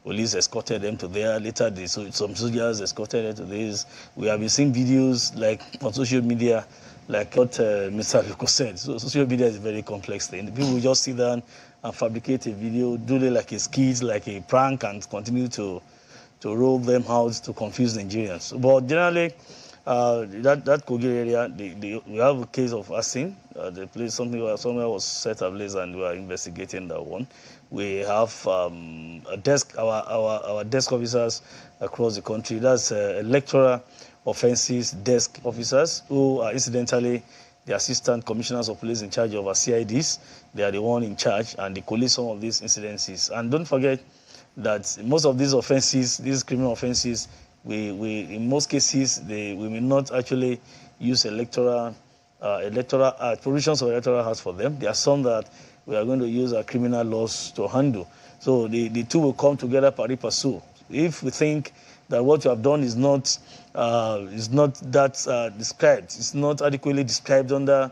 Speaker 19: police escorted them to there. Later, some soldiers escorted them to this. We have been seeing videos like on social media, like what Mr. Abuja said. So social media is a very complex thing. People will just sit down and fabricate a video, do it like a skit, like a prank, and continue to roll them out to confuse Nigerians. But generally, that Kogi area, we have a case of arson. The place, somewhere was set ablaze, and we are investigating that one. We have a desk, our desk officers across the country. That's electoral offences desk officers, who are incidentally the assistant commissioners of police in charge of our CIDs. They are the one in charge, and they collate some of these incidences. And don't forget that most of these offences, these criminal offences, we in most cases we may not actually use electoral provisions of electoral acts for them. There are some that we are going to use our criminal laws to handle. So the two will come together pari passu. If we think that what you have done is not that described, it's not adequately described under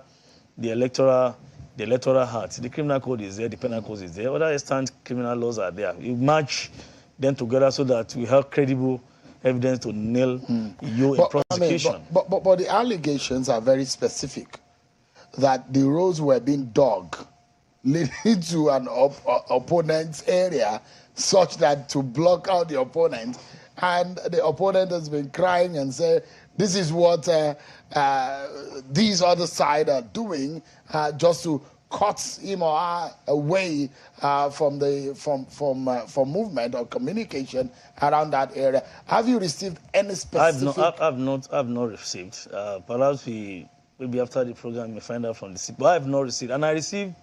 Speaker 19: the electoral act. The criminal code is there, the penal code is there. Other extant criminal laws are there. You match them together so that we have credible evidence to nail you in prosecution.
Speaker 1: But the allegations are very specific, that the roads were being dug leading to an opponent's area, such that to block out the opponent, and the opponent has been crying and say, this is what these other side are doing, just to cut him or her away from movement or communication around that area. Have you received any specific?
Speaker 19: I've not received. Perhaps maybe after the program we find out from the but I have not received, and I receive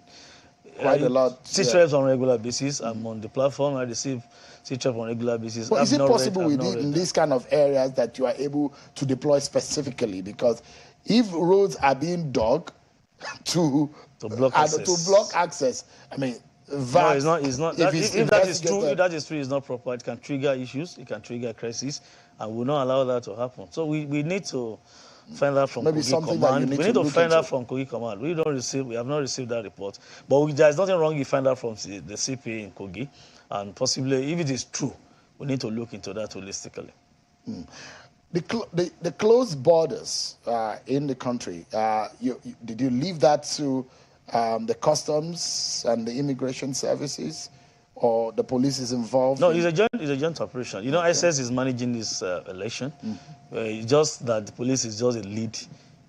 Speaker 1: quite a lot.
Speaker 19: C-trips on a regular basis. I'm on the platform. I receive C-trips on a regular basis.
Speaker 1: But is it possible in these kind of areas that you are able to deploy specifically? Because if roads are being dug to block access, I mean,
Speaker 19: no, it's not. If that is true, it's not proper. It can trigger issues. It can trigger crises, and we will not allow that to happen. So we need to find out from Kogi Command. We need to find out from Kogi Command. We have not received that report. But there's nothing wrong if you find out from the CPA in Kogi, and possibly, if it is true, we need to look into that holistically.
Speaker 1: The closed borders in the country, did you leave that to the customs and the immigration services, or the police is involved?
Speaker 19: No, it's a joint operation. You know, ISS is managing this election. It's just that the police is just a lead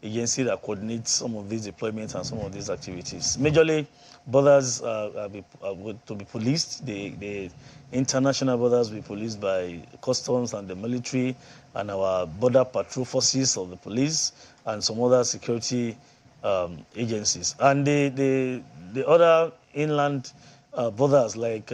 Speaker 19: agency that coordinates some of these deployments and some of these activities. Majorly, borders are to be policed. The international borders will be policed by customs and the military and our border patrol forces of the police and some other security agencies. And the other inland borders, like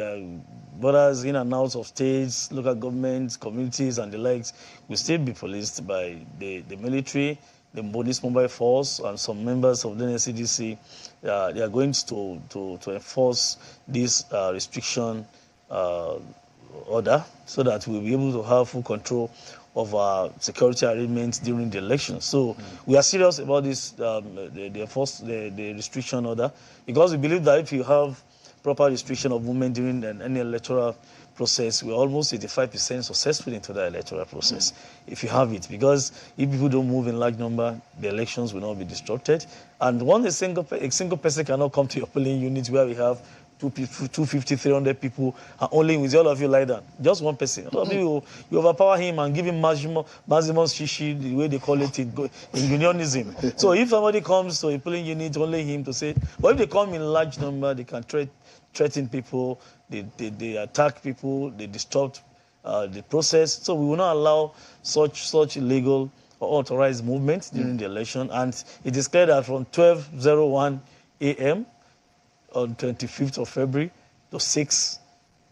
Speaker 19: borders in and out of states, local governments, communities, and the likes, will still be policed by the military, the police mobile force, and some members of the NYSC-INEC. They are going to enforce this restriction order, so that we'll be able to have full control of our security arrangements during the election. So we are serious about this, the restriction order, because we believe that if you have proper restriction of movement during any electoral process, we're almost 85% successful into the electoral process, if you have it. Because if people don't move in large number, the elections will not be disrupted. And a single person cannot come to your polling unit where we have 250, 300 people, and only with all of you lie down. Just one person. You overpower him and give him maximum shishi, the way they call it in unionism. So if somebody comes to a polling unit, only him to say, but if they come in large number, they can threaten people, they attack people, they disrupt the process. So we will not allow such illegal or authorized movement during the election. And it is clear that from 12:01 a.m., on 25th of February to 6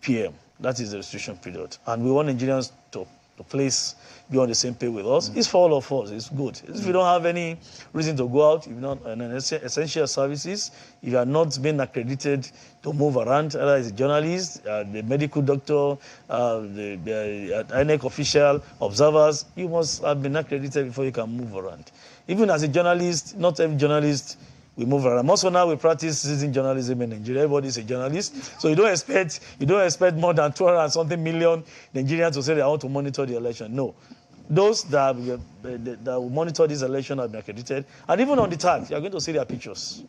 Speaker 19: p.m. That is the restriction period. And we want Nigerians to be on the same page with us. It's for all of us. It's good. If you don't have any reason to go out, if you're not in essential services, if you are not being accredited to move around, either as a journalist, the medical doctor, the INEC official, observers, you must have been accredited before you can move around. Even as a journalist, not every journalist we move around. Most of now we practice citizen journalism in Nigeria. Everybody is a journalist, so you don't expect more than 200 and something million Nigerians to say they want to monitor the election. No, those that will monitor this election have been accredited, and even on the tag, you are going to see their pictures.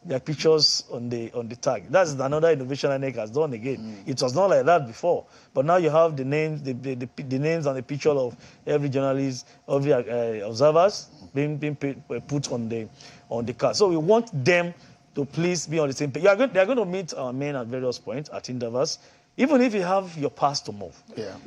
Speaker 19: Their pictures on the tag. That's another innovation INEC has done again. It was not like that before, but now you have the names, the names and the picture of every journalist, every observers being put on the card. So we want them to please be on the same page. They are going to meet our men at various points at intervals. Even if you have your pass to move,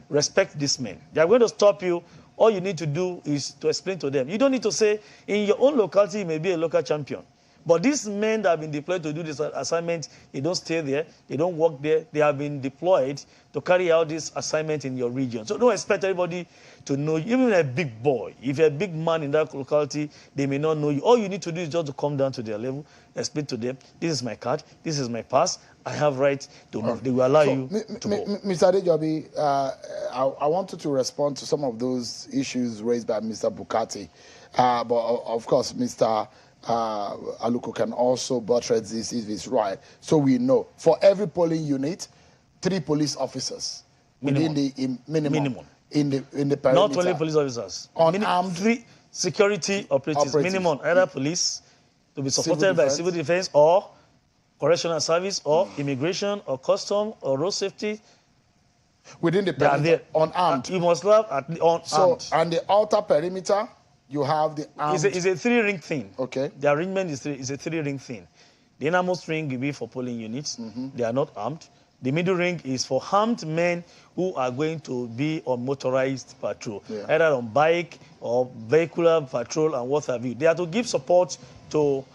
Speaker 19: respect these men. They are going to stop you. All you need to do is to explain to them. You don't need to say, in your own locality, you may be a local champion. But these men that have been deployed to do this assignment, they don't stay there, they don't work there. They have been deployed to carry out this assignment in your region. So don't expect everybody to know you. Even a big boy, if you're a big man in that locality, they may not know you. All you need to do is just to come down to their level, explain to them, this is my card, this is my pass, I have right to move. They will allow you to move.
Speaker 1: Mr. Adejobi, I wanted to respond to some of those issues raised by Mr. Bukati. But of course, Mr. Aluko can also buttress this if it's right. So we know for every polling unit, 3 police officers within the minimum in the perimeter.
Speaker 19: Not only police officers, unarmed 3 security operatives. Minimum, either police to be supported by civil defense or correctional service or immigration or custom or road safety.
Speaker 1: Within the perimeter, unarmed.
Speaker 19: You must have unarmed.
Speaker 1: So, and the outer perimeter, you have the armed.
Speaker 19: It's a 3-ring thing.
Speaker 1: Okay.
Speaker 19: The arrangement is a 3-ring thing. The innermost ring will be for polling units. They are not armed. The middle ring is for armed men who are going to be on motorized patrol, either on bike or vehicular patrol and what have you. They are to give support to.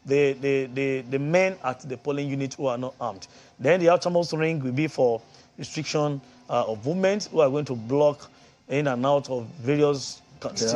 Speaker 19: The men at the polling unit who are not armed. Then the outermost ring will be for restriction of movement, who are going to block in and out of various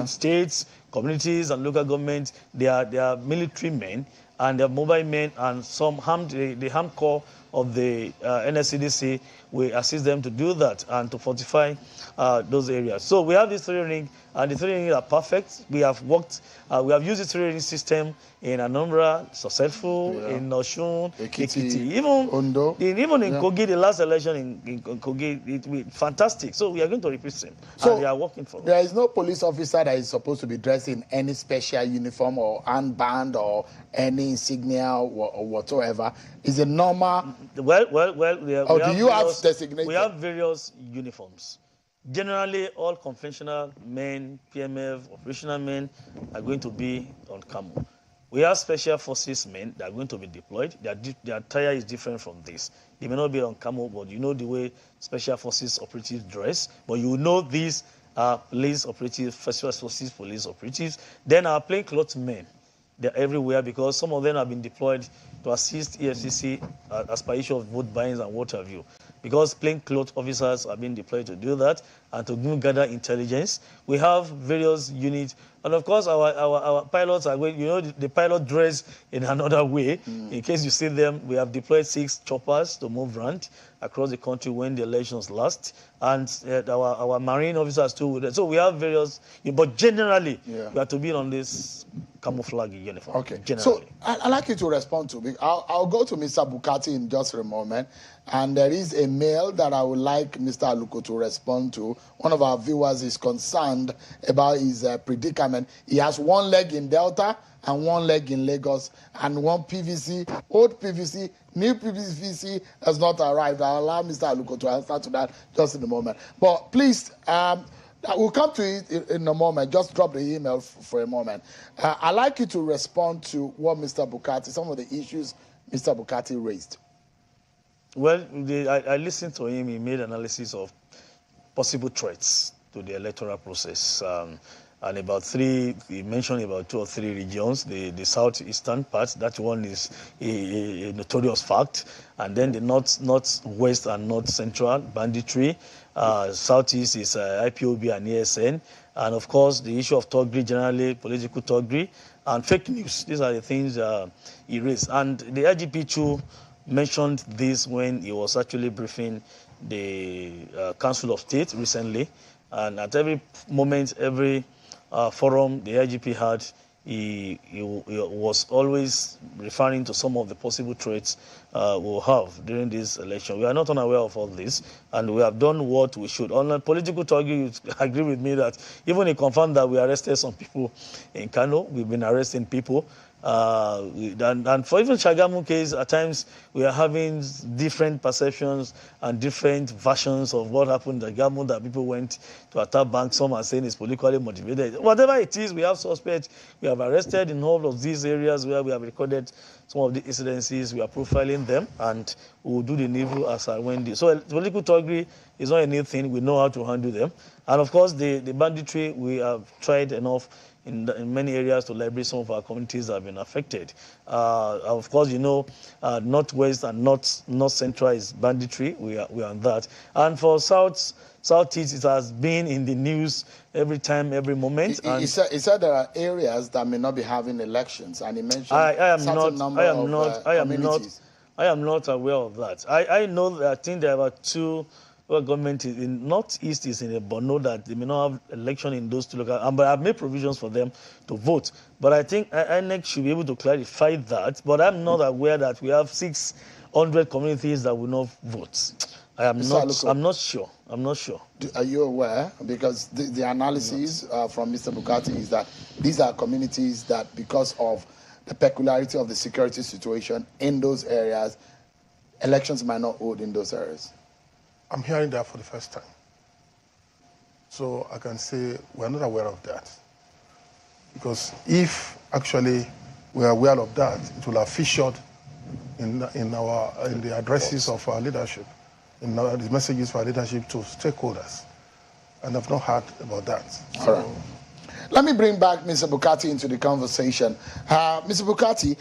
Speaker 19: states, communities, and local governments. They are military men, and they are mobile men, and some the armed corps of the NSCDC will assist them to do that and to fortify those areas. So we have this 3-ring, and the 3-ring are perfect. We have worked, we have used the 3-ring system in Anambra, successful, in Osun, Ekiti, even Ondo. Even in Kogi, the last election in Kogi, it fantastic. So we are going to represent, and we are working for
Speaker 1: There is no police officer that is supposed to be dressed in any special uniform or armband or any insignia or whatsoever. Is it normal?
Speaker 19: Well,
Speaker 1: we
Speaker 19: have various uniforms. Generally, all conventional men, PMF, operational men are going to be on camo. We have special forces men that are going to be deployed. Their attire is different from this. They may not be on camo, but you know the way special forces operatives dress. But you know these are police operatives, special forces police operatives. Then our plainclothes men. They're everywhere because some of them have been deployed to assist EFCC as per issue of vote buying and what have you. Because plainclothes officers are being deployed to do that and to gather intelligence. We have various units. And of course, our pilots are going, the pilot dress in another way. In case you see them, we have deployed 6 choppers to move around across the country when the elections last. And our marine officers too with it. So we have various, but generally, we have to be on this camouflage uniform.
Speaker 1: Okay.
Speaker 19: Generally.
Speaker 1: So I'd like you to respond to. I'll go to Mr. Bukati in just a moment. And there is a mail that I would like Mr. Aluko to respond to. One of our viewers is concerned about his predicament. He has 1 leg in Delta and 1 leg in Lagos and 1 PVC, old PVC, new PVC has not arrived. I'll allow Mr. Aluko to answer to that just in a moment. But please, we'll come to it in a moment. Just drop the email for a moment. I'd like you to respond to what Mr. Bukati, some of the issues Mr. Bukati raised.
Speaker 19: Well, I listened to him. He made analysis of possible threats to the electoral process. and about 3, he mentioned about 2 or 3 regions. The southeastern part, that one is a notorious fact. And then the northwest and north central banditry. Southeast is IPOB and ASN. And of course, the issue of thuggery, generally political thuggery, and fake news. These are the things he raised. And the IGP too mentioned this when he was actually briefing the Council of State recently. And at every moment, every forum the IGP had, he was always referring to some of the possible threats we'll have during this election. We are not unaware of all this, and we have done what we should. On political thuggery, you agree with me that even he confirmed that we arrested some people in Kano. We've been arresting people. And for even Shagamu case, at times we are having different perceptions and different versions of what happened at Shagamu, that people went to attack banks. Some are saying it's politically motivated. Whatever it is, we have suspects. We have arrested in all of these areas where we have recorded some of the incidences. We are profiling them, and we will do the needful as I went. So political thuggery is not a new thing. We know how to handle them. And of course, the banditry, we have tried enough in many areas to liberate some of our communities that have been affected. Of course, you know, northwest and north central is banditry. We are on that. And for southeast, it has been in the news every time, every moment.
Speaker 1: He said there are areas that may not be having elections, and he mentioned I
Speaker 19: am not aware of that. I know that I think there are 2. Well, government in northeast is in a Borno that they may not have election in those 2 local, but I've made provisions for them to vote. But I think INEC should be able to clarify that. But I'm not aware that we have 600 communities that will not vote. I'm not sure.
Speaker 1: Are you aware? Because the analysis from Mr. Bukati is that these are communities that, because of the peculiarity of the security situation in those areas, elections might not hold in those areas.
Speaker 2: I'm hearing that for the first time. So I can say we're not aware of that. Because if actually we're aware of that, it will have featured in the addresses of our leadership, in the messages for our leadership to stakeholders. And I've not heard about that.
Speaker 1: So, all right. Let me bring back Mr. Bukati into the conversation. Mr. Bukati,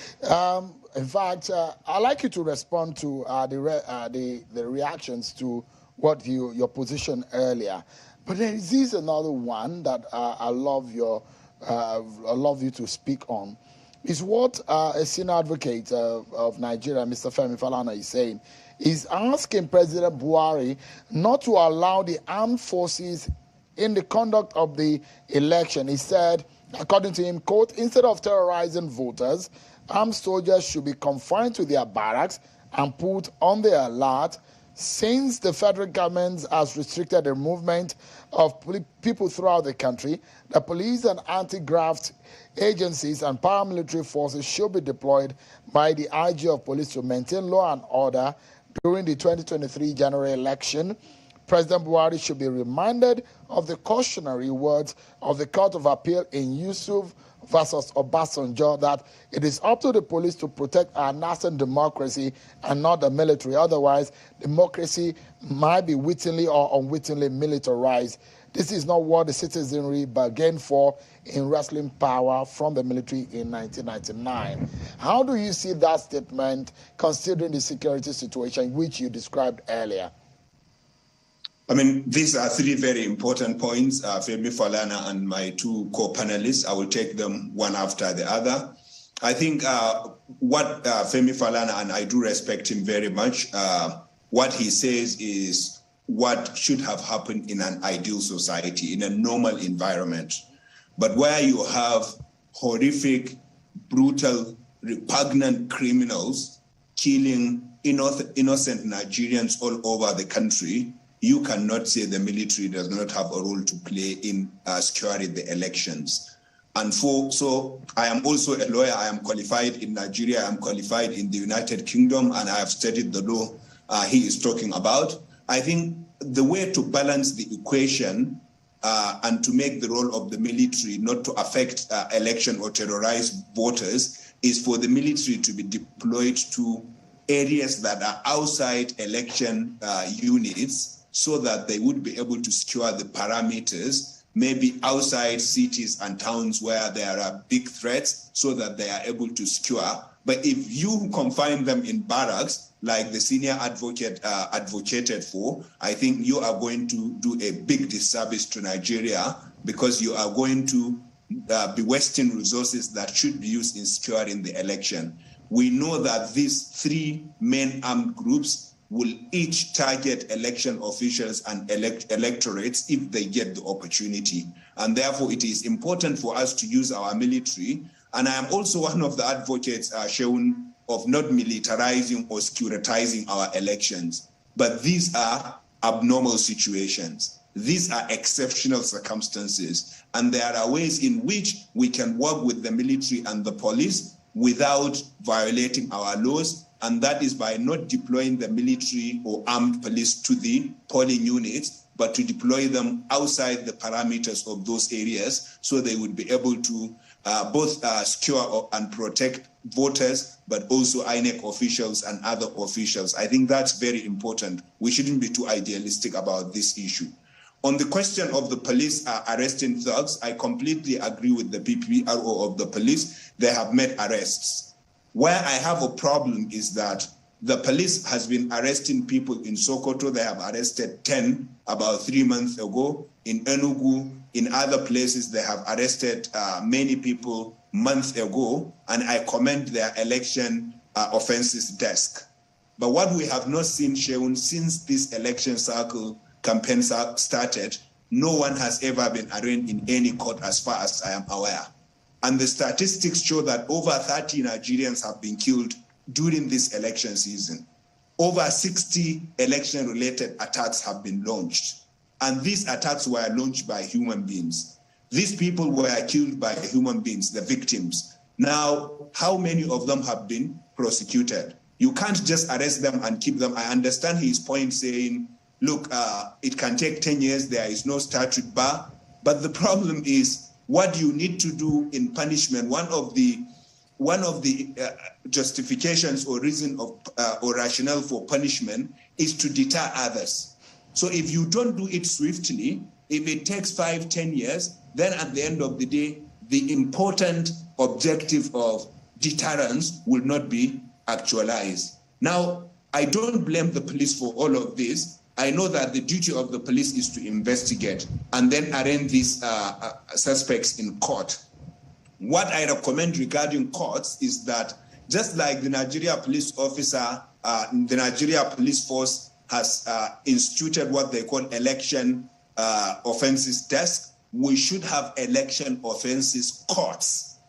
Speaker 1: in fact, I'd like you to respond to the reactions to what your position earlier. But there is another one that I love you to speak on. Is what a senior advocate of Nigeria, Mr. Femi Falana, is saying. Is asking President Buhari not to allow the armed forces in the conduct of the election. He said, according to him, quote, instead of terrorizing voters, armed soldiers should be confined to their barracks and put on the alert. Since the federal government has restricted the movement of people throughout the country, the police and anti-graft agencies and paramilitary forces should be deployed by the IG of police to maintain law and order during the 2023 general election. President Buhari should be reminded of the cautionary words of the Court of Appeal in Yusuf versus Obasanjo that it is up to the police to protect our nascent democracy and not the military. Otherwise, democracy might be wittingly or unwittingly militarized. This is not what the citizenry bargained for in wresting power from the military in 1999. How do you see that statement considering the security situation which you described earlier?
Speaker 17: I mean, these are 3 very important points. Femi Falana and my 2 co-panelists, I will take them one after the other. I think what Femi Falana, and I do respect him very much, what he says is what should have happened in an ideal society, in a normal environment. But where you have horrific, brutal, repugnant criminals killing innocent Nigerians all over the country, you cannot say the military does not have a role to play in securing the elections. And so I am also a lawyer. I am qualified in Nigeria. I am qualified in the United Kingdom, and I have studied the law he is talking about. I think the way to balance the equation and to make the role of the military not to affect election or terrorize voters is for the military to be deployed to areas that are outside election units, so that they would be able to secure the parameters maybe outside cities and towns where there are big threats so that they are able to secure. But if you confine them in barracks, like the senior advocate advocated for, I think you are going to do a big disservice to Nigeria, because you are going to be wasting resources that should be used in securing the election. We know that these three main armed groups will each target election officials and electorates if they get the opportunity. And therefore, it is important for us to use our military. And I am also one of the advocates shown of not militarizing or securitizing our elections. But these are abnormal situations. These are exceptional circumstances. And there are ways in which we can work with the military and the police without violating our laws. And that is by not deploying the military or armed police to the polling units, but to deploy them outside the parameters of those areas, so they would be able to both secure and protect voters, but also INEC officials and other officials. I think that's very important. We shouldn't be too idealistic about this issue. On the question of the police arresting thugs, I completely agree with the PPRO of the police. They have made arrests. Where I have a problem is that the police has been arresting people in Sokoto. They have arrested 10 about 3 months ago. In Enugu, in other places, they have arrested many people months ago, and I commend their election offenses desk. But what we have not seen shown since this election cycle campaign started, no one has ever been arraigned in any court as far as I am aware. And the statistics show that over 30 Nigerians have been killed during this election season. Over 60 election-related attacks have been launched. And these attacks were launched by human beings. These people were killed by human beings, the victims. Now, how many of them have been prosecuted? You can't just arrest them and keep them. I understand his point saying, look, it can take 10 years, there is no statute bar. But the problem is, what you need to do in punishment, one of the justifications or reason of or rationale for punishment is to deter others. So if you don't do it swiftly, if it takes 5-10 years, then at the end of the day, the important objective of deterrence will not be actualized. Now, I don't blame the police for all of this. I know that the duty of the police is to investigate and then arraign these suspects in court. What I recommend regarding courts is that just like the Nigeria police officer, the Nigeria police force has instituted what they call election offenses desk, we should have election offenses courts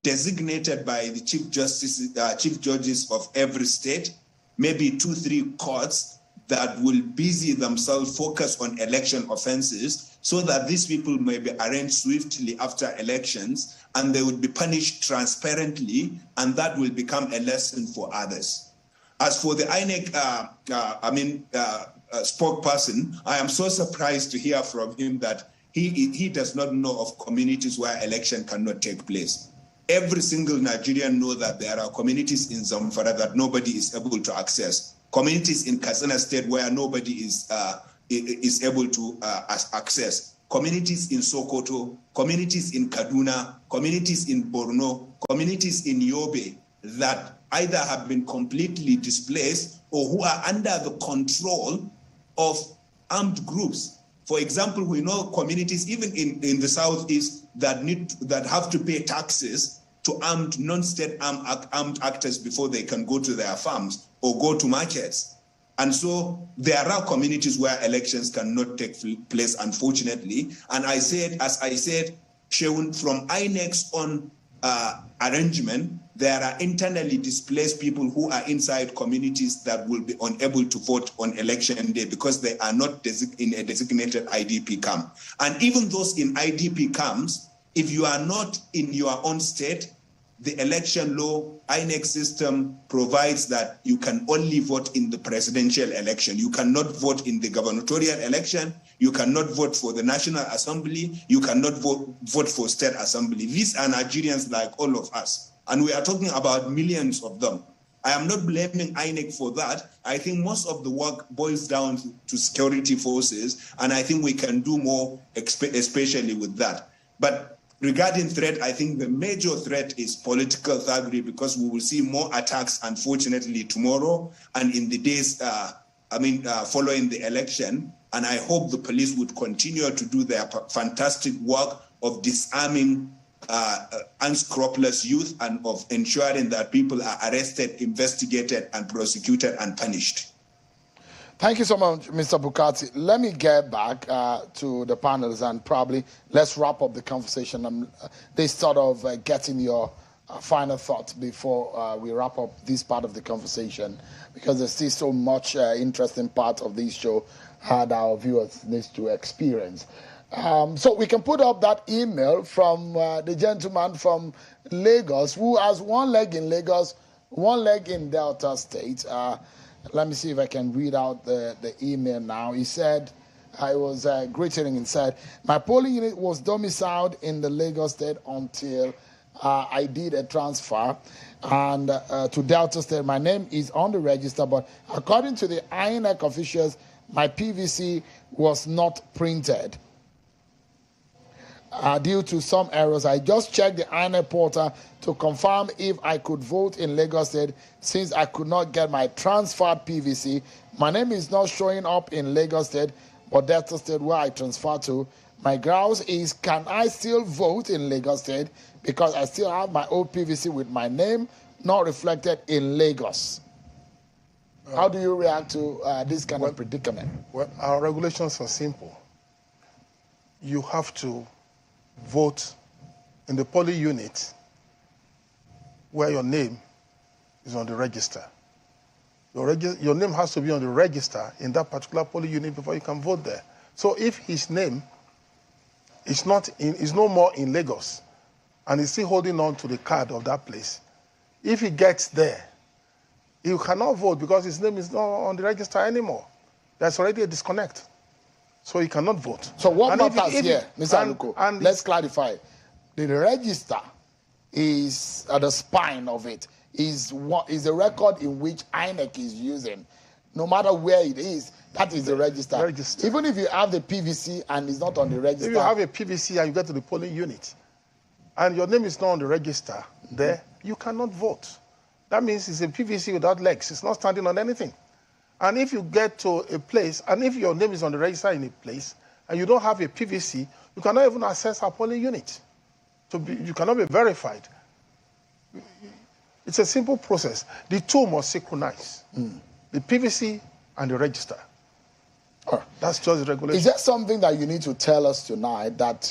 Speaker 17: designated by the chief judges of every state, maybe 2-3 courts that will busy themselves, focus on election offenses, so that these people may be arraigned swiftly after elections, and they would be punished transparently, and that will become a lesson for others. As for the INEC, spokesperson, I am so surprised to hear from him that he does not know of communities where election cannot take place. Every single Nigerian knows that there are communities in Zamfara that nobody is able to access. Communities in Katsina State where nobody is able to access. Communities in Sokoto, communities in Kaduna, communities in Borno, communities in Yobe that either have been completely displaced or who are under the control of armed groups. For example, we know communities even in the southeast that have to pay taxes to armed non-state armed actors before they can go to their farms or go to markets. And so there are communities where elections cannot take place, unfortunately. And as I said, Sheun, from INEC's own arrangement, there are internally displaced people who are inside communities that will be unable to vote on election day because they are not in a designated IDP camp. And even those in IDP camps, if you are not in your own state, the election law, INEC system provides that you can only vote in the presidential election. You cannot vote in the gubernatorial election. You cannot vote for the National Assembly. You cannot vote for state assembly. These are Nigerians like all of us. And we are talking about millions of them. I am not blaming INEC for that. I think most of the work boils down to security forces, and I think we can do more, especially with that. But regarding threat, I think the major threat is political thuggery, because we will see more attacks, unfortunately, tomorrow and in the days, following the election. And I hope the police would continue to do their fantastic work of disarming unscrupulous youth and of ensuring that people are arrested, investigated, and prosecuted and punished.
Speaker 1: Thank you so much, Mr. Bukati. Let me get back to the panels and probably let's wrap up the conversation. This sort of getting your final thoughts before we wrap up this part of the conversation, because there's still so much interesting part of this show that our viewers need to experience. So we can put up that email from the gentleman from Lagos who has one leg in Lagos, one leg in Delta State. Let me see if I can read out the email now. He said, I was greeting and said, my polling unit was domiciled in the Lagos State until I did a transfer and to Delta State. My name is on the register, but according to the INEC officials, my PVC was not printed. Due to some errors, I just checked the INEC portal to confirm if I could vote in Lagos State since I could not get my transferred PVC. My name is not showing up in Lagos State, but Delta State where I transferred to. My grounds is, can I still vote in Lagos State because I still have my old PVC with my name not reflected in Lagos? How do you react to this kind of predicament?
Speaker 2: Well, our regulations are simple. You have to vote in the polling unit where your name is on the register. Your name has to be on the register in that particular polling unit before you can vote there. So if his name is no more in Lagos and he's still holding on to the card of that place, if he gets there, he cannot vote because his name is not on the register anymore. There's already a disconnect. So he cannot vote.
Speaker 1: So what matters here, Mr. Aluko, let's clarify. The register is at the spine of it, is the record in which INEC is using. No matter where it is, that is the register. Even if you have the PVC and it's not on the register.
Speaker 2: If you have a PVC and you get to the polling unit and your name is not on the register there, you cannot vote. That means it's a PVC without legs. It's not standing on anything. And if you get to a place, and if your name is on the register in a place, and you don't have a PVC, you cannot even access our polling unit. You cannot be verified. It's a simple process. The two must synchronize. The PVC and the register. That's just the regulation.
Speaker 1: Is there something that you need to tell us tonight that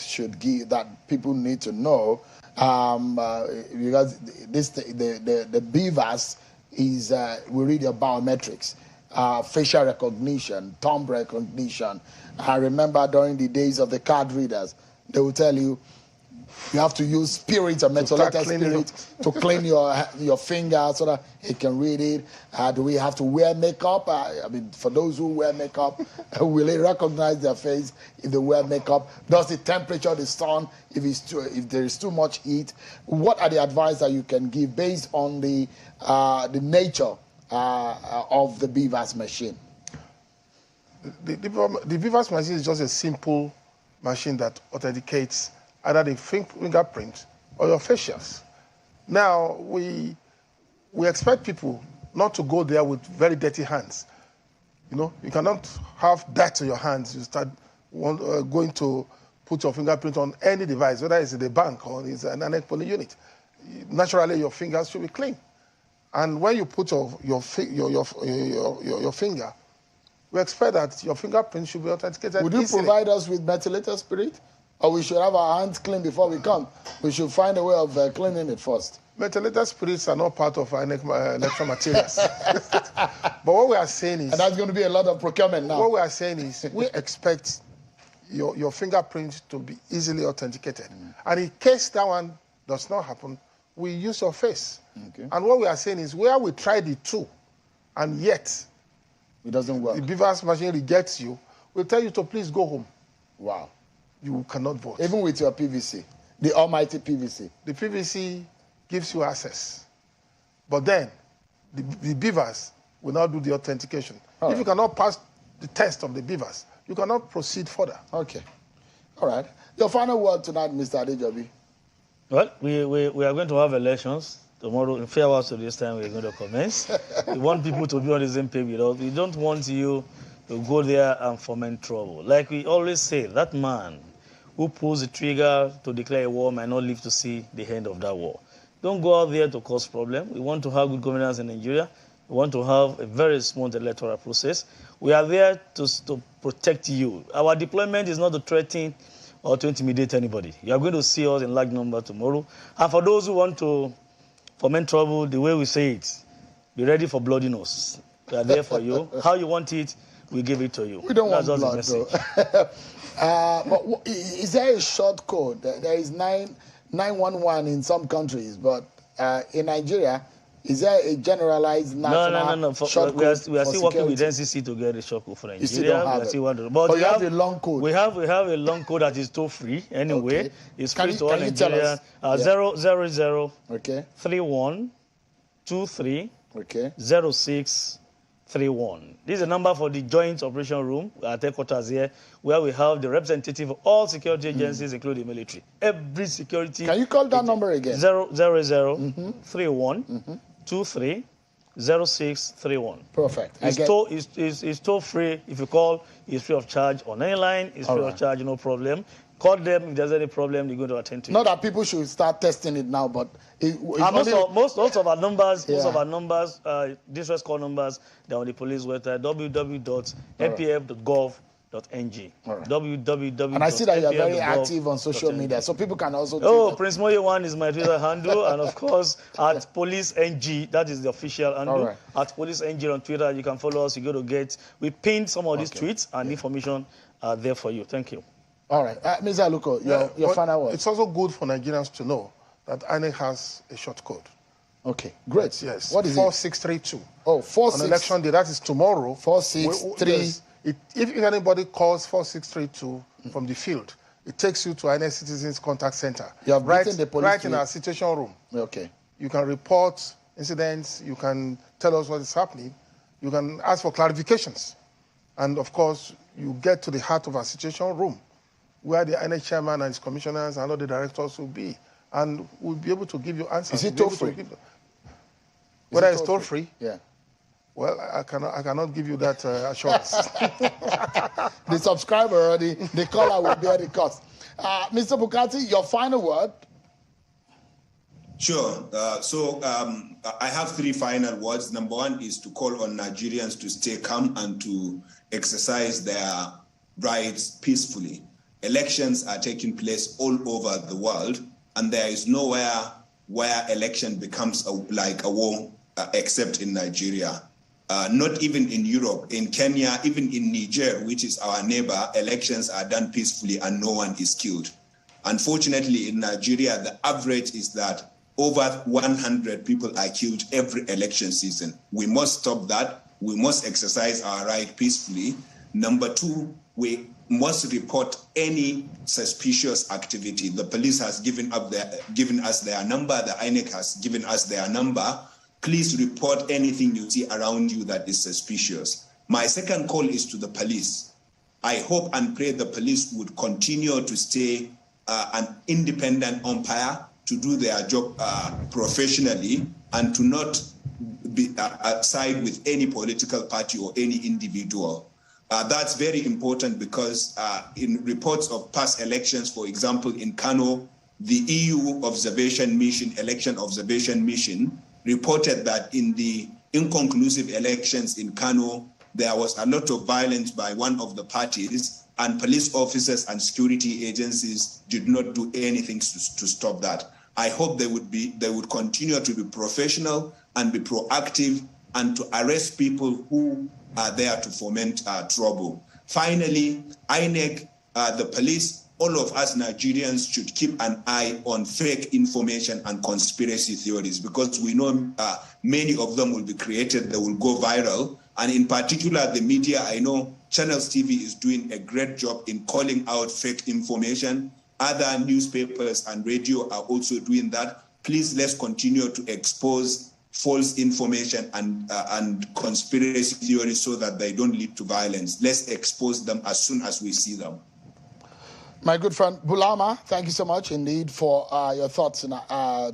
Speaker 1: people need to know? Because the BVAS is, we read your biometrics. Facial recognition, thumb recognition. I remember during the days of the card readers, they will tell you have to use spirit or methylated spirit to clean your finger so that it can read it. Do we have to wear makeup? For those who wear makeup, will they recognize their face if they wear makeup? Does the temperature of the sun, if there is too much heat? What are the advice that you can give based on the nature of the BVAS machine?
Speaker 2: The BVAS machine is just a simple machine that authenticates either the fingerprint or your facials. Now, we expect people not to go there with very dirty hands. You cannot have dirt on your hands. You start going to put your fingerprint on any device, whether it's in the bank or it's an INEC polling unit. Naturally, your fingers should be clean. And when you put your finger, we expect that your fingerprint should be authenticated.
Speaker 1: Would you provide us with methylated spirit? Or we should have our hands clean before we come? We should find a way of cleaning it first.
Speaker 2: Methylated spirits are not part of our electoral materials. But what we are saying is...
Speaker 1: And that's going to be a lot of procurement now.
Speaker 2: What we are saying is we expect your fingerprint to be easily authenticated. And in case that one does not happen, we use your face.
Speaker 1: Okay.
Speaker 2: And what we are saying is where we tried the two, and yet
Speaker 1: it doesn't work.
Speaker 2: The BVAS machine rejects you, we'll tell you to please go home.
Speaker 1: Wow.
Speaker 2: You cannot vote.
Speaker 1: Even with your PVC, the almighty PVC.
Speaker 2: The PVC gives you access. But then, the BVAS will now do the authentication.
Speaker 1: All
Speaker 2: if you cannot pass the test of the BVAS, you cannot proceed further.
Speaker 1: Okay. All right. Your final word tonight, Mr. Adejobi.
Speaker 19: Well, we are going to have elections tomorrow. In fair hours to this time, we're going to commence. We want people to be on the same page with us. We don't want you to go there and foment trouble. Like we always say, that man who pulls the trigger to declare a war might not live to see the end of that war. Don't go out there to cause problem. We want to have good governance in Nigeria. We want to have a very smooth electoral process. We are there to protect you. Our deployment is not to threaten or to intimidate anybody. You are going to see us in large number tomorrow. And for those who want to foment trouble, the way we say it, be ready for bloody nose. We are there for you. How you want it, we give it to you.
Speaker 1: We don't want blood, though. But is there a short code? There is 911 in some countries, but in Nigeria, is there a generalized national short code?
Speaker 19: We are still working with NCC to get a short code for Nigeria.
Speaker 1: You still don't have it. But you have a long code.
Speaker 19: We have a long code that is toll free anyway.
Speaker 1: Okay.
Speaker 19: It's free to all Nigerians. 000
Speaker 1: okay.
Speaker 19: 31 23
Speaker 1: okay.
Speaker 19: 06 31. This is a number for the Joint Operation Room at headquarters here, where we have the representative of all security agencies, including military. Every security.
Speaker 1: Can you call that number again?
Speaker 19: 000 31 23 06 31.
Speaker 1: Perfect.
Speaker 19: It's toll free. If you call, it's free of charge on any line. It's free of charge, no problem. Call them if there's any problem. They're going to attend to you.
Speaker 1: Not that people should start testing it now, but
Speaker 19: most of our numbers, distress call numbers, they're on the police website www.npf.gov.ng. www.
Speaker 1: And I see that you're very active on social media, so people can also.
Speaker 19: Oh, Prince Moye 1 is my Twitter handle, and of course at Police NG, that is the official handle. At Police NG on Twitter, you can follow us. You go to get. We pinned some of these tweets and information are there for you. Thank you.
Speaker 1: All right, Mr. Aluko, your final word.
Speaker 2: It's also good for Nigerians to know that INEC has a short code.
Speaker 1: Okay, great.
Speaker 2: Yes.
Speaker 1: What is
Speaker 2: 4632.
Speaker 1: Oh, 46.
Speaker 2: On election day, that is tomorrow.
Speaker 1: 463.
Speaker 2: If anybody calls 4632 from the field, it takes you to INEC Citizens Contact Center.
Speaker 1: You have written the police
Speaker 2: right in our situation room.
Speaker 1: Okay.
Speaker 2: You can report incidents. You can tell us what is happening. You can ask for clarifications. And, of course, you get to the heart of our situation room, where the INEC chairman and his commissioners and all the directors will be. And we'll be able to give you answers.
Speaker 1: Is it toll-free?
Speaker 2: Whether it's toll-free?
Speaker 1: Yeah.
Speaker 2: Well, I cannot give you that assurance.
Speaker 1: The subscriber or the caller will bear the cost. Mr. Bukati, your final word?
Speaker 17: Sure. I have 3 final words. Number 1 is to call on Nigerians to stay calm and to exercise their rights peacefully. Elections are taking place all over the world, and there is nowhere where election becomes like a war except in Nigeria. Not even in Europe, in Kenya, even in Niger, which is our neighbor, elections are done peacefully and no one is killed. Unfortunately, in Nigeria, the average is that over 100 people are killed every election season. We must stop that. We must exercise our right peacefully. Number 2, we must report any suspicious activity. The police has given us their number. The INEC has given us their number. Please report anything you see around you that is suspicious. My second call is to the police. I hope and pray the police would continue to stay an independent umpire, to do their job professionally, and to not be side with any political party or any individual. That's very important because in reports of past elections, for example, in Kano, the EU election observation mission, reported that in the inconclusive elections in Kano, there was a lot of violence by one of the parties, and police officers and security agencies did not do anything to stop that. I hope they would continue to be professional and be proactive and to arrest people who are there to foment trouble. Finally, INEC, the police, all of us Nigerians should keep an eye on fake information and conspiracy theories, because we know many of them will be created, they will go viral. And in particular, the media, I know Channels TV is doing a great job in calling out fake information. Other newspapers and radio are also doing that. Please, let's continue to expose false information and conspiracy theories so that they don't lead to violence. Let's expose them as soon as we see them.
Speaker 1: My good friend Bulama, thank you so much indeed for your thoughts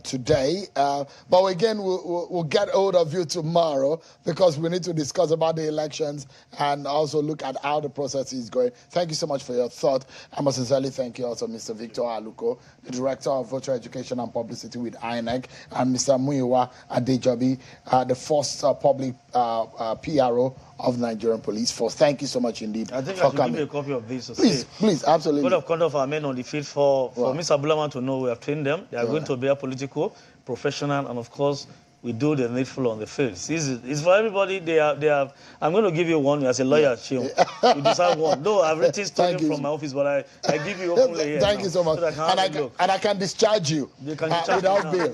Speaker 1: today. But again, we'll get hold of you tomorrow because we need to discuss about the elections and also look at how the process is going. Thank you so much for your thought. I must sincerely thank you also, Mr. Victor Aluko, the Director of Voter Education and Publicity with INEC, and Mr. Muyiwa Adejobi, the first public PRO of the Nigerian Police Force. Thank you so much indeed
Speaker 19: I think
Speaker 1: for
Speaker 19: I should
Speaker 1: coming.
Speaker 19: give you a copy of this.
Speaker 1: Please, absolutely.
Speaker 19: Code of conduct for our men on the field for Mr. Bulama to know we have trained them. They are going to be a political, professional, and of course, we do the needful on the field. It's for everybody. They are. I'm going to give you one as a lawyer, Chiu. You deserve one. No, I've written stolen from my office, but I give you openly here.
Speaker 1: Thank you so much. So and I can discharge you without bail.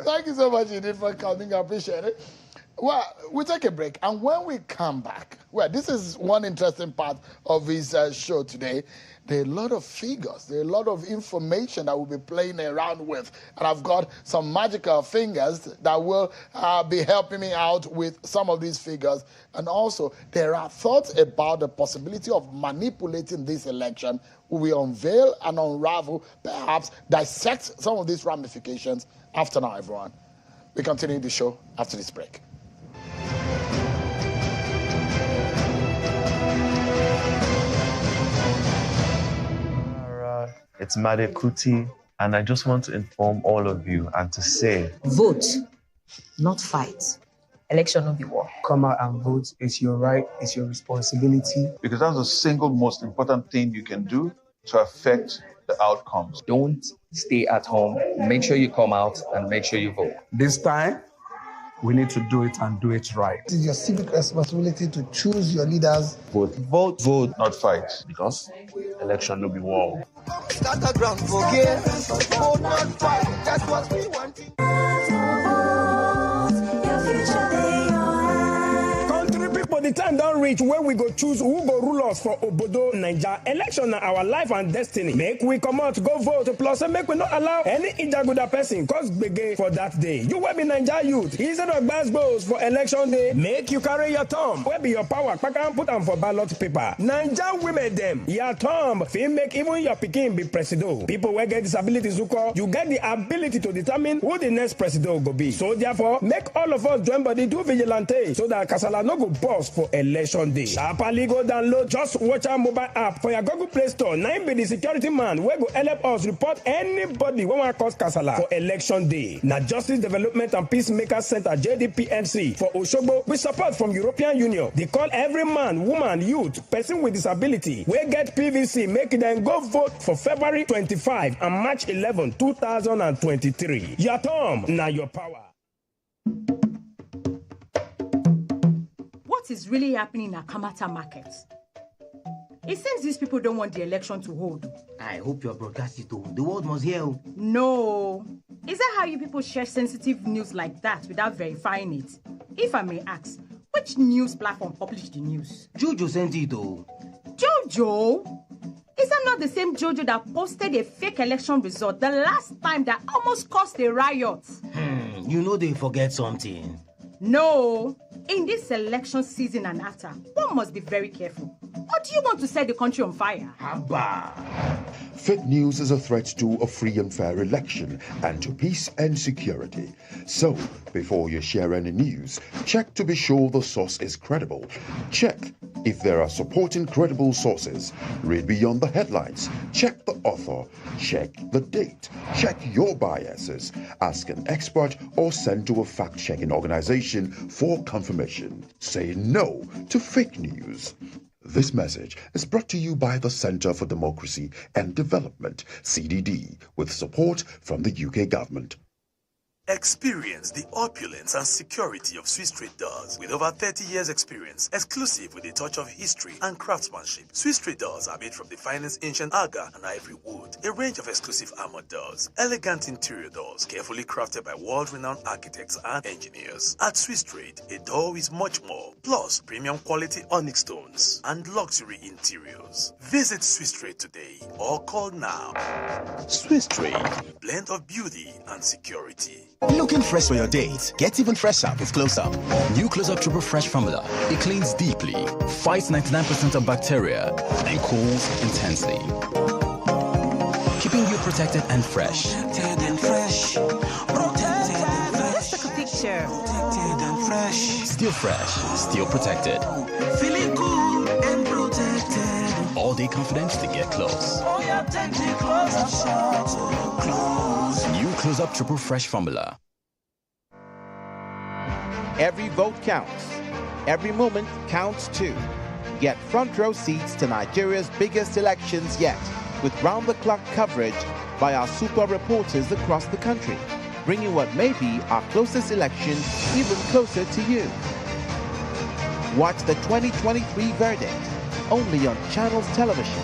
Speaker 1: Thank you so much indeed for coming. I appreciate it. Well, we take a break, and when we come back, well, this is one interesting part of his show today. There are a lot of figures, there are a lot of information that we'll be playing around with, and I've got some magical fingers that will be helping me out with some of these figures. And also, there are thoughts about the possibility of manipulating this election. We will unveil and unravel, perhaps dissect some of these ramifications after now, everyone. We continue the show after this break.
Speaker 6: It's Made Kuti, and I just want to inform all of you and to say,
Speaker 7: vote, not fight. Election will be war.
Speaker 12: Come out and vote. It's your right, it's your responsibility.
Speaker 24: Because that's the single most important thing you can do to affect the outcomes.
Speaker 25: Don't stay at home. Make sure you come out and make sure you vote.
Speaker 12: This time, we need to do it and do it right.
Speaker 26: It is your civic responsibility to choose your leaders.
Speaker 24: Vote. Vote. Vote, not fight.
Speaker 12: Because election will be war.
Speaker 3: Start a ground for game. Vote, not fight. That's what we want.
Speaker 5: The time don't reach where we go choose who go rule us for Obodo, Naija. Election na our life and destiny. Make we come out, go vote. Plus, make we not allow any Ijaguda person cause bege for that day. You will be Naija youth. Instead of bass for election day, make you carry your thumb. Where be your power? Pack and put them for ballot paper. Naija women them. Your thumb. Feel make even your pikin be presido. People will get disabilities who call. You get the ability to determine who the next presido will be. So therefore, make all of us join body do vigilante so that Kasala no go boss for election day. Sharply go download Just Watch our mobile app for your Google Play Store. Now be the security man where go help us report anybody when we cause kasala for election day. Now Justice Development and Peacemaker Center JDPMC for Oshobo with support from European Union. They call every man, woman, youth, person with disability. We get PVC, make them go vote for February 25 and March 11, 2023. Your thumb, now your power.
Speaker 27: What is really happening in Akamata market? It seems these people don't want the election to hold.
Speaker 28: I hope you're broadcasting to the world must hear.
Speaker 27: No. Is that how you people share sensitive news like that without verifying it? If I may ask, which news platform published the news?
Speaker 28: Jojo sent it though.
Speaker 27: Jojo? Is that not the same Jojo that posted a fake election result the last time that almost caused a riot?
Speaker 28: You know they forget something.
Speaker 27: No. In this election season and after, one must be very careful. Or do you want to set the country on fire?
Speaker 28: Haba.
Speaker 29: Fake news is a threat to a free and fair election and to peace and security. So, before you share any news, check to be sure the source is credible. Check if there are supporting credible sources. Read beyond the headlines. Check the author. Check the date. Check your biases. Ask an expert or send to a fact-checking organization for confirmation. Say no to fake news. This message is brought to you by the Center for Democracy and Development, CDD, with support from the UK government.
Speaker 23: Experience the opulence and security of Swiss traders with over 30 years experience, exclusive with a touch of history and craftsmanship. Swiss traders are made from the finest ancient aga and ivory wood, a range of exclusive armored doors, elegant interior doors, carefully crafted by world-renowned architects and engineers. At Swiss Trade, a door is much more, plus premium quality onyx stones and luxury interiors. Visit Swiss Trade today or call now. Swiss Trade, blend of beauty and security.
Speaker 4: Looking fresh for your dates? Get even fresher with Close Up. New Close Up Triple Fresh Formula. It cleans deeply, fights 99% of bacteria, and cools intensely, keeping you protected and fresh.
Speaker 3: Protected and fresh. Protected and fresh.
Speaker 21: Let's take a picture.
Speaker 3: Protected and fresh.
Speaker 4: Still fresh, still protected.
Speaker 3: Feeling cool and protected.
Speaker 4: All day confidence to get close.
Speaker 3: Oh, yeah, take it close up, short, close.
Speaker 4: New Close Up Triple Fresh Formula.
Speaker 8: Every vote counts. Every moment counts too. Get front row seats to Nigeria's biggest elections yet, with round-the-clock coverage by our super reporters across the country, bringing what may be our closest election even closer to you. Watch the 2023 verdict only on Channels Television.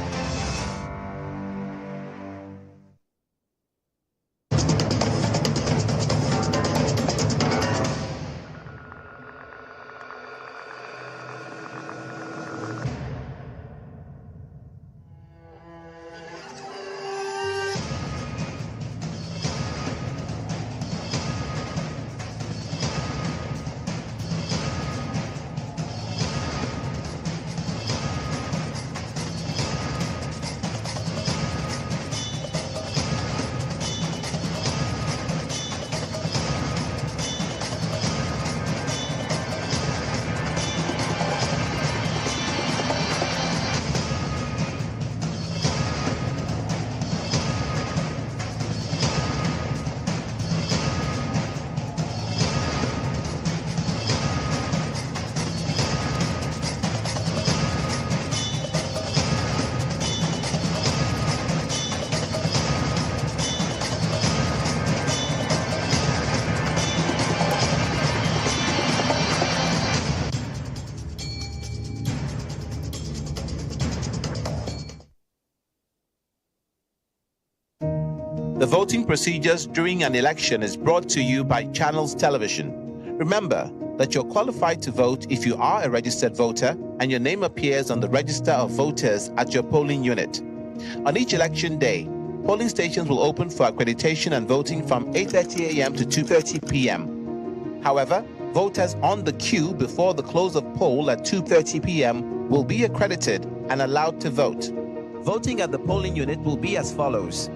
Speaker 8: The voting procedures during an election is brought to you by Channels Television. Remember that you're qualified to vote if you are a registered voter and your name appears on the register of voters at your polling unit. On each election day, polling stations will open for accreditation and voting from 8:30 a.m. to 2:30 p.m. However, voters on the queue before the close of poll at 2:30 p.m. will be accredited and allowed to vote. Voting at the polling unit will be as follows.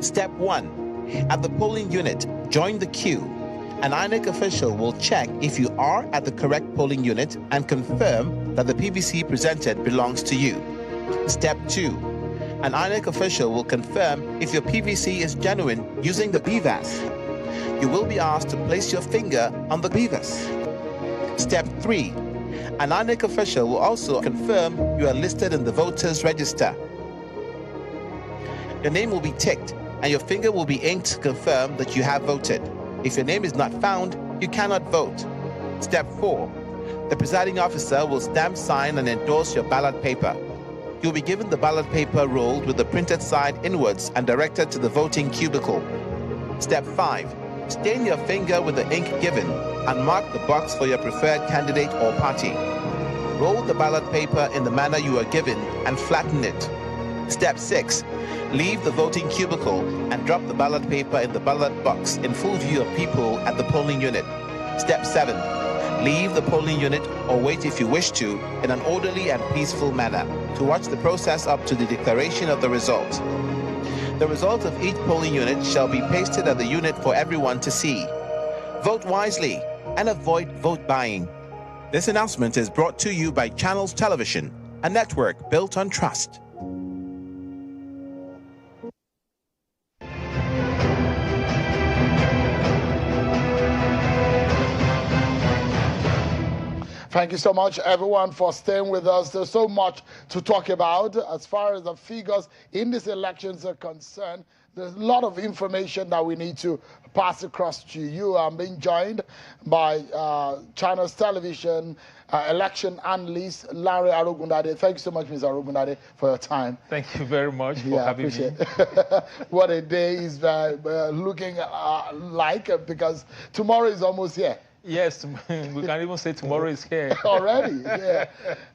Speaker 8: Step 1. At the polling unit, join the queue. An INEC official will check if you are at the correct polling unit and confirm that the PVC presented belongs to you. Step 2. An INEC official will confirm if your PVC is genuine using the BVAS. You will be asked to place your finger on the BVAS. Step 3. An INEC official will also confirm you are listed in the voters' register. Your name will be ticked and your finger will be inked to confirm that you have voted. If your name is not found, you cannot vote. Step 4. The presiding officer will stamp, sign, and endorse your ballot paper. You'll be given the ballot paper rolled with the printed side inwards and directed to the voting cubicle. Step 5. Stain your finger with the ink given and mark the box for your preferred candidate or party. Roll the ballot paper in the manner you are given and flatten it. Step 6. Leave the voting cubicle and drop the ballot paper in the ballot box in full view of people at the polling unit. Step 7. Leave the polling unit or wait if you wish to in an orderly and peaceful manner to watch the process up to the declaration of the result. The result of each polling unit shall be pasted at the unit for everyone to see. Vote wisely and avoid vote buying. This announcement is brought to you by Channels Television, a network built on trust.
Speaker 1: Thank you so much, everyone, for staying with us. There's so much to talk about as far as the figures in these elections are concerned. There's a lot of information that we need to pass across to you. I'm being joined by Channels Television election analyst Larry Arugundade. Thank you so much, Mr. Arugundade, for your time.
Speaker 9: Thank you very much for having me.
Speaker 1: What a day is looking like, because tomorrow is almost here.
Speaker 9: Yes, we can even say tomorrow is here.
Speaker 1: Already, yeah.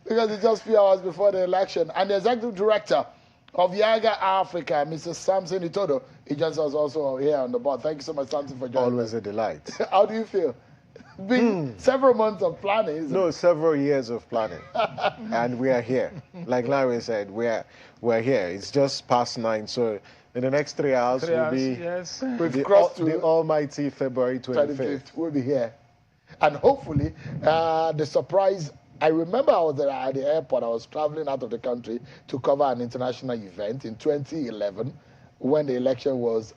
Speaker 1: Because it's just a few hours before the election. And the executive director of Yaga Africa, Mr. Samson Itodo. He just was also here on the board. Thank you so much, Samson, for joining
Speaker 10: Always
Speaker 1: us.
Speaker 10: a delight.
Speaker 1: How do you feel? Been several months of planning, isn't it?
Speaker 10: Several years of planning. And we are here. Like Larry said, we're here. It's just past 9, so in the next 3 hours, we'll be
Speaker 1: We've crossed to
Speaker 10: the almighty February 25th.
Speaker 1: We'll be here. And hopefully, the surprise, I remember I was at the airport. I was traveling out of the country to cover an international event in 2011 when the election was,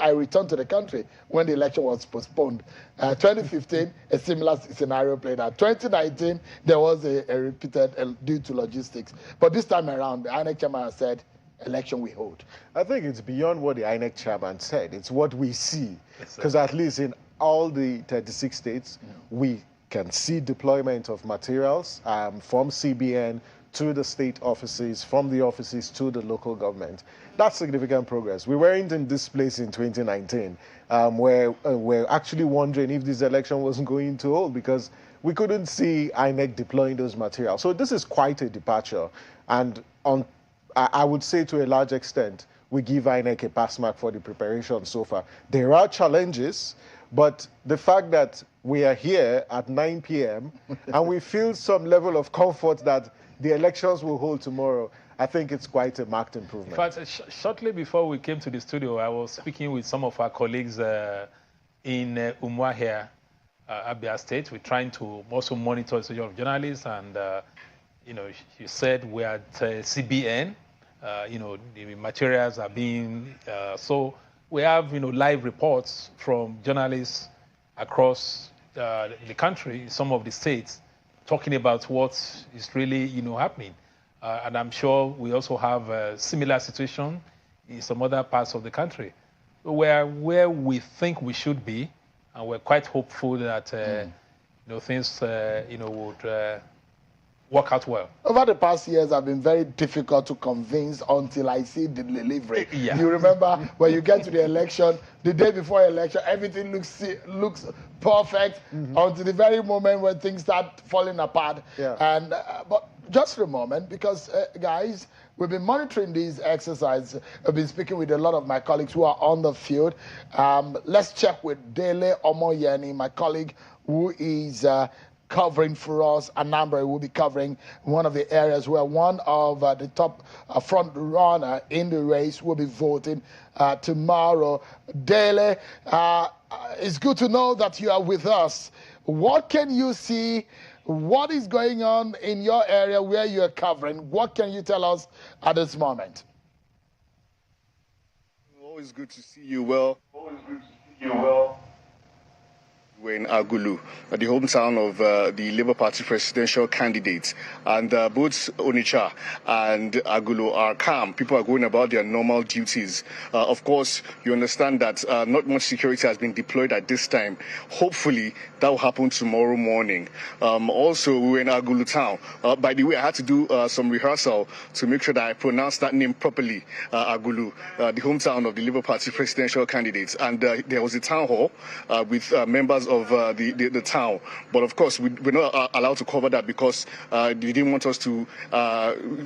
Speaker 1: I returned to the country when the election was postponed. 2015, a similar scenario played out. 2019, there was a repeated due to logistics. But this time around, the INEC chairman said, election we hold.
Speaker 10: I think it's beyond what the INEC chairman said. It's what we see. Because at least in all the 36 states, we can see deployment of materials from CBN to the state offices, from the offices to the local government. That's significant progress. We weren't in this place in 2019, where we're actually wondering if this election wasn't going to hold because we couldn't see INEC deploying those materials. So this is quite a departure. And I would say to a large extent, we give INEC a pass mark for the preparation so far. There are challenges, but the fact that we are here at 9 p.m. and we feel some level of comfort that the elections will hold tomorrow, I think it's quite a marked improvement.
Speaker 9: In fact, shortly before we came to the studio, I was speaking with some of our colleagues in Umwa here, Abia State. We're trying to also monitor the situation of journalists, and you said we're at CBN. The materials are being so we have live reports from journalists across the country, some of the states, talking about what is really happening. And I'm sure we also have a similar situation in some other parts of the country. Where we think we should be, and we're quite hopeful that things would work out well.
Speaker 1: Over the past years, I've been very difficult to convince until I see the delivery.
Speaker 9: Yeah.
Speaker 1: You remember when you get to the election, the day before election, everything looks perfect until the very moment when things start falling apart.
Speaker 10: Yeah.
Speaker 1: And but just for a moment, because guys, we've been monitoring these exercises. I've been speaking with a lot of my colleagues who are on the field. Let's check with Dele Omoyeni, my colleague who is covering for us. Anambra will be covering one of the areas where one of the top front runner in the race will be voting tomorrow. Dele, it's good to know that you are with us. What can you see? What is going on in your area where you are covering? What can you tell us at this moment?
Speaker 11: Always good to see you well. We're in Agulu, the hometown of the Labour Party presidential candidates. And both Onitsha and Agulu are calm. People are going about their normal duties. Of course, you understand that not much security has been deployed at this time. Hopefully, that will happen tomorrow morning. Also, we were in Agulu town. By the way, I had to do some rehearsal to make sure that I pronounce that name properly, Agulu, the hometown of the Labour Party presidential candidates. And there was a town hall with members of the town. But of course, we're not allowed to cover that because they didn't want us to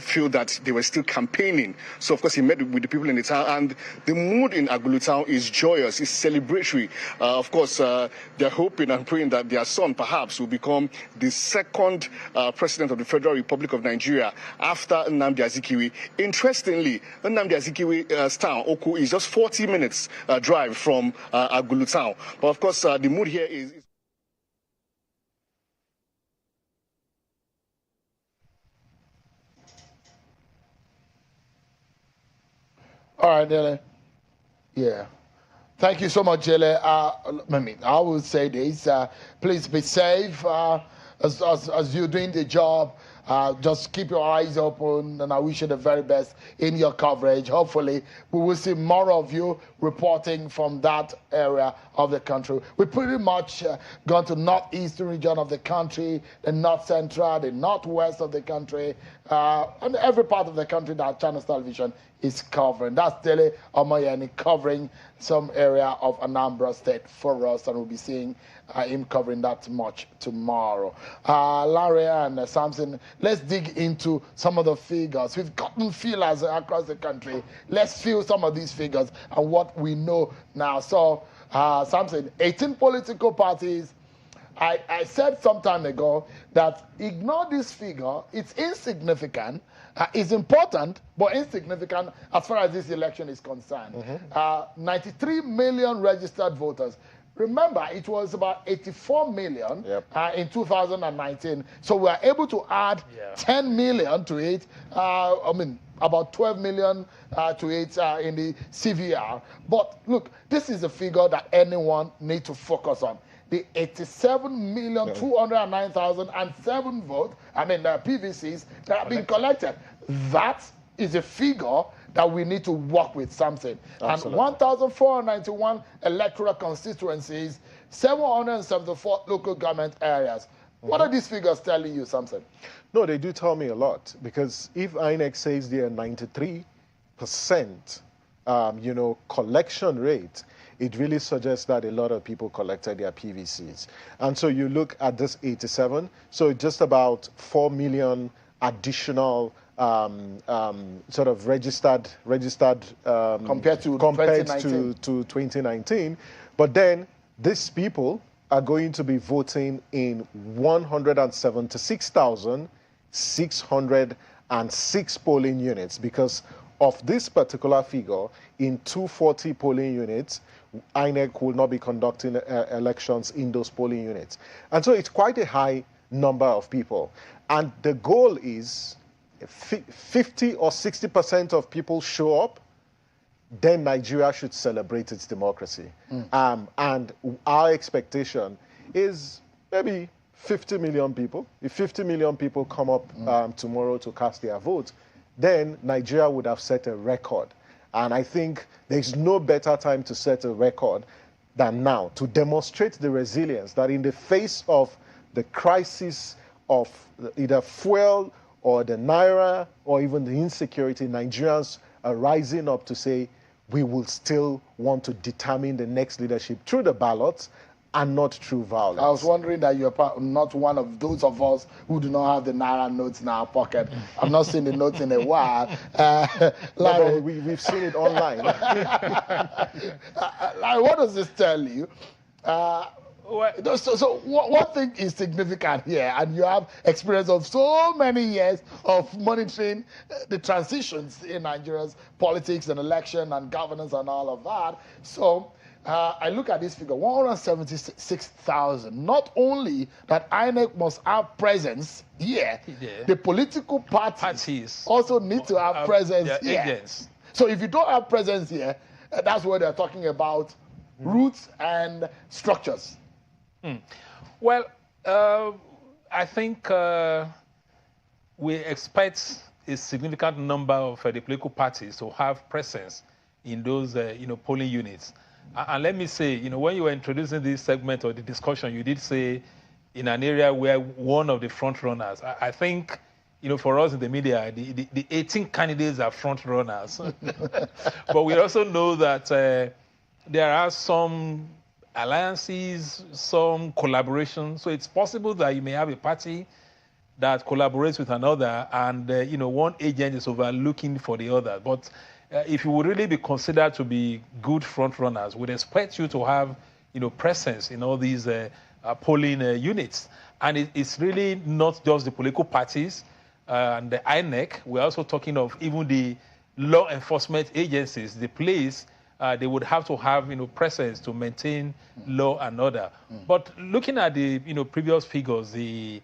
Speaker 11: feel that they were still campaigning. So of course, he met with the people in the town, and the mood in Agulu town is joyous, it's celebratory. Of course, they're hoping and praying that their son perhaps will become the second president of the Federal Republic of Nigeria after Nnamdi Azikiwe. Interestingly, Nnamdi Azikiwe's town, Oku, is just 40 minutes drive from Agulu town. But of course, the mood here is
Speaker 1: all right, Dele. Yeah. Thank you so much, Dele. I will say this. Please be safe as you're doing the job. Just keep your eyes open, and I wish you the very best in your coverage. Hopefully, we will see more of you reporting from that area of the country. We pretty much gone to northeastern region of the country, the north central, the northwest of the country, and every part of the country that Channels Television is covering. That's Dele Omoyeni covering some area of Anambra State for us, and we'll be seeing him covering that much tomorrow. Larry and Samson, let's dig into some of the figures. We've gotten feelers across the country. Let's feel some of these figures and what we know now. So, Samson, 18 political parties. I said some time ago that ignore this figure. It's insignificant. It's important, but insignificant as far as this election is concerned. 93 million registered voters. Remember, it was about 84 million in 2019. So we are able to add 10 million to it. About 12 million to it in the CVR. But look, this is a figure that anyone needs to focus on. The 87,209,007 votes, PVCs that have been collected. That is a figure that we need to work with something. Absolutely. And 1,491 electoral constituencies, 774 local government areas. What are these figures telling you, Samson?
Speaker 10: No, they do tell me a lot, because if INEC says they are 93%, collection rate, it really suggests that a lot of people collected their PVCs. And so you look at this 87, so just about 4 million additional sort of registered compared to 2019. But then these people are going to be voting in 176,606 polling units, because of this particular figure, in 240 polling units, INEC will not be conducting elections in those polling units. And so it's quite a high number of people. And the goal is 50 or 60% of people show up, then Nigeria should celebrate its democracy. And our expectation is maybe 50 million people. If 50 million people come up tomorrow to cast their vote, then Nigeria would have set a record. And I think there's no better time to set a record than now, to demonstrate the resilience that in the face of the crisis of either fuel or the naira or even the insecurity, Nigerians are rising up to say, we will still want to determine the next leadership through the ballots and not through violence. I
Speaker 1: was wondering that you're not one of those of us who do not have the naira notes in our pocket. I've not seen the notes in a while.
Speaker 10: Larry, we've seen it online.
Speaker 1: Larry, what does this tell you? So one thing is significant here, and you have experience of so many years of monitoring the transitions in Nigeria's politics and election and governance and all of that. So I look at this figure, 176,000. Not only that INEC must have presence here, the political parties also need to have presence here. Agents. So if you don't have presence here, that's where they're talking about roots and structures.
Speaker 9: Well, I think we expect a significant number of the political parties to have presence in those, polling units. And let me say, when you were introducing this segment or the discussion, you did say in an area where one of the front runners, I think, for us in the media, the 18 candidates are front runners. But we also know that there are some alliances, some collaboration. So it's possible that you may have a party that collaborates with another and, one agent is overlooking for the other. But if you would really be considered to be good front runners, we'd expect you to have, presence in all these polling units. And it's really not just the political parties and the INEC. We're also talking of even the law enforcement agencies, the police. They would have to have, presence to maintain law and order. But looking at the, previous figures, in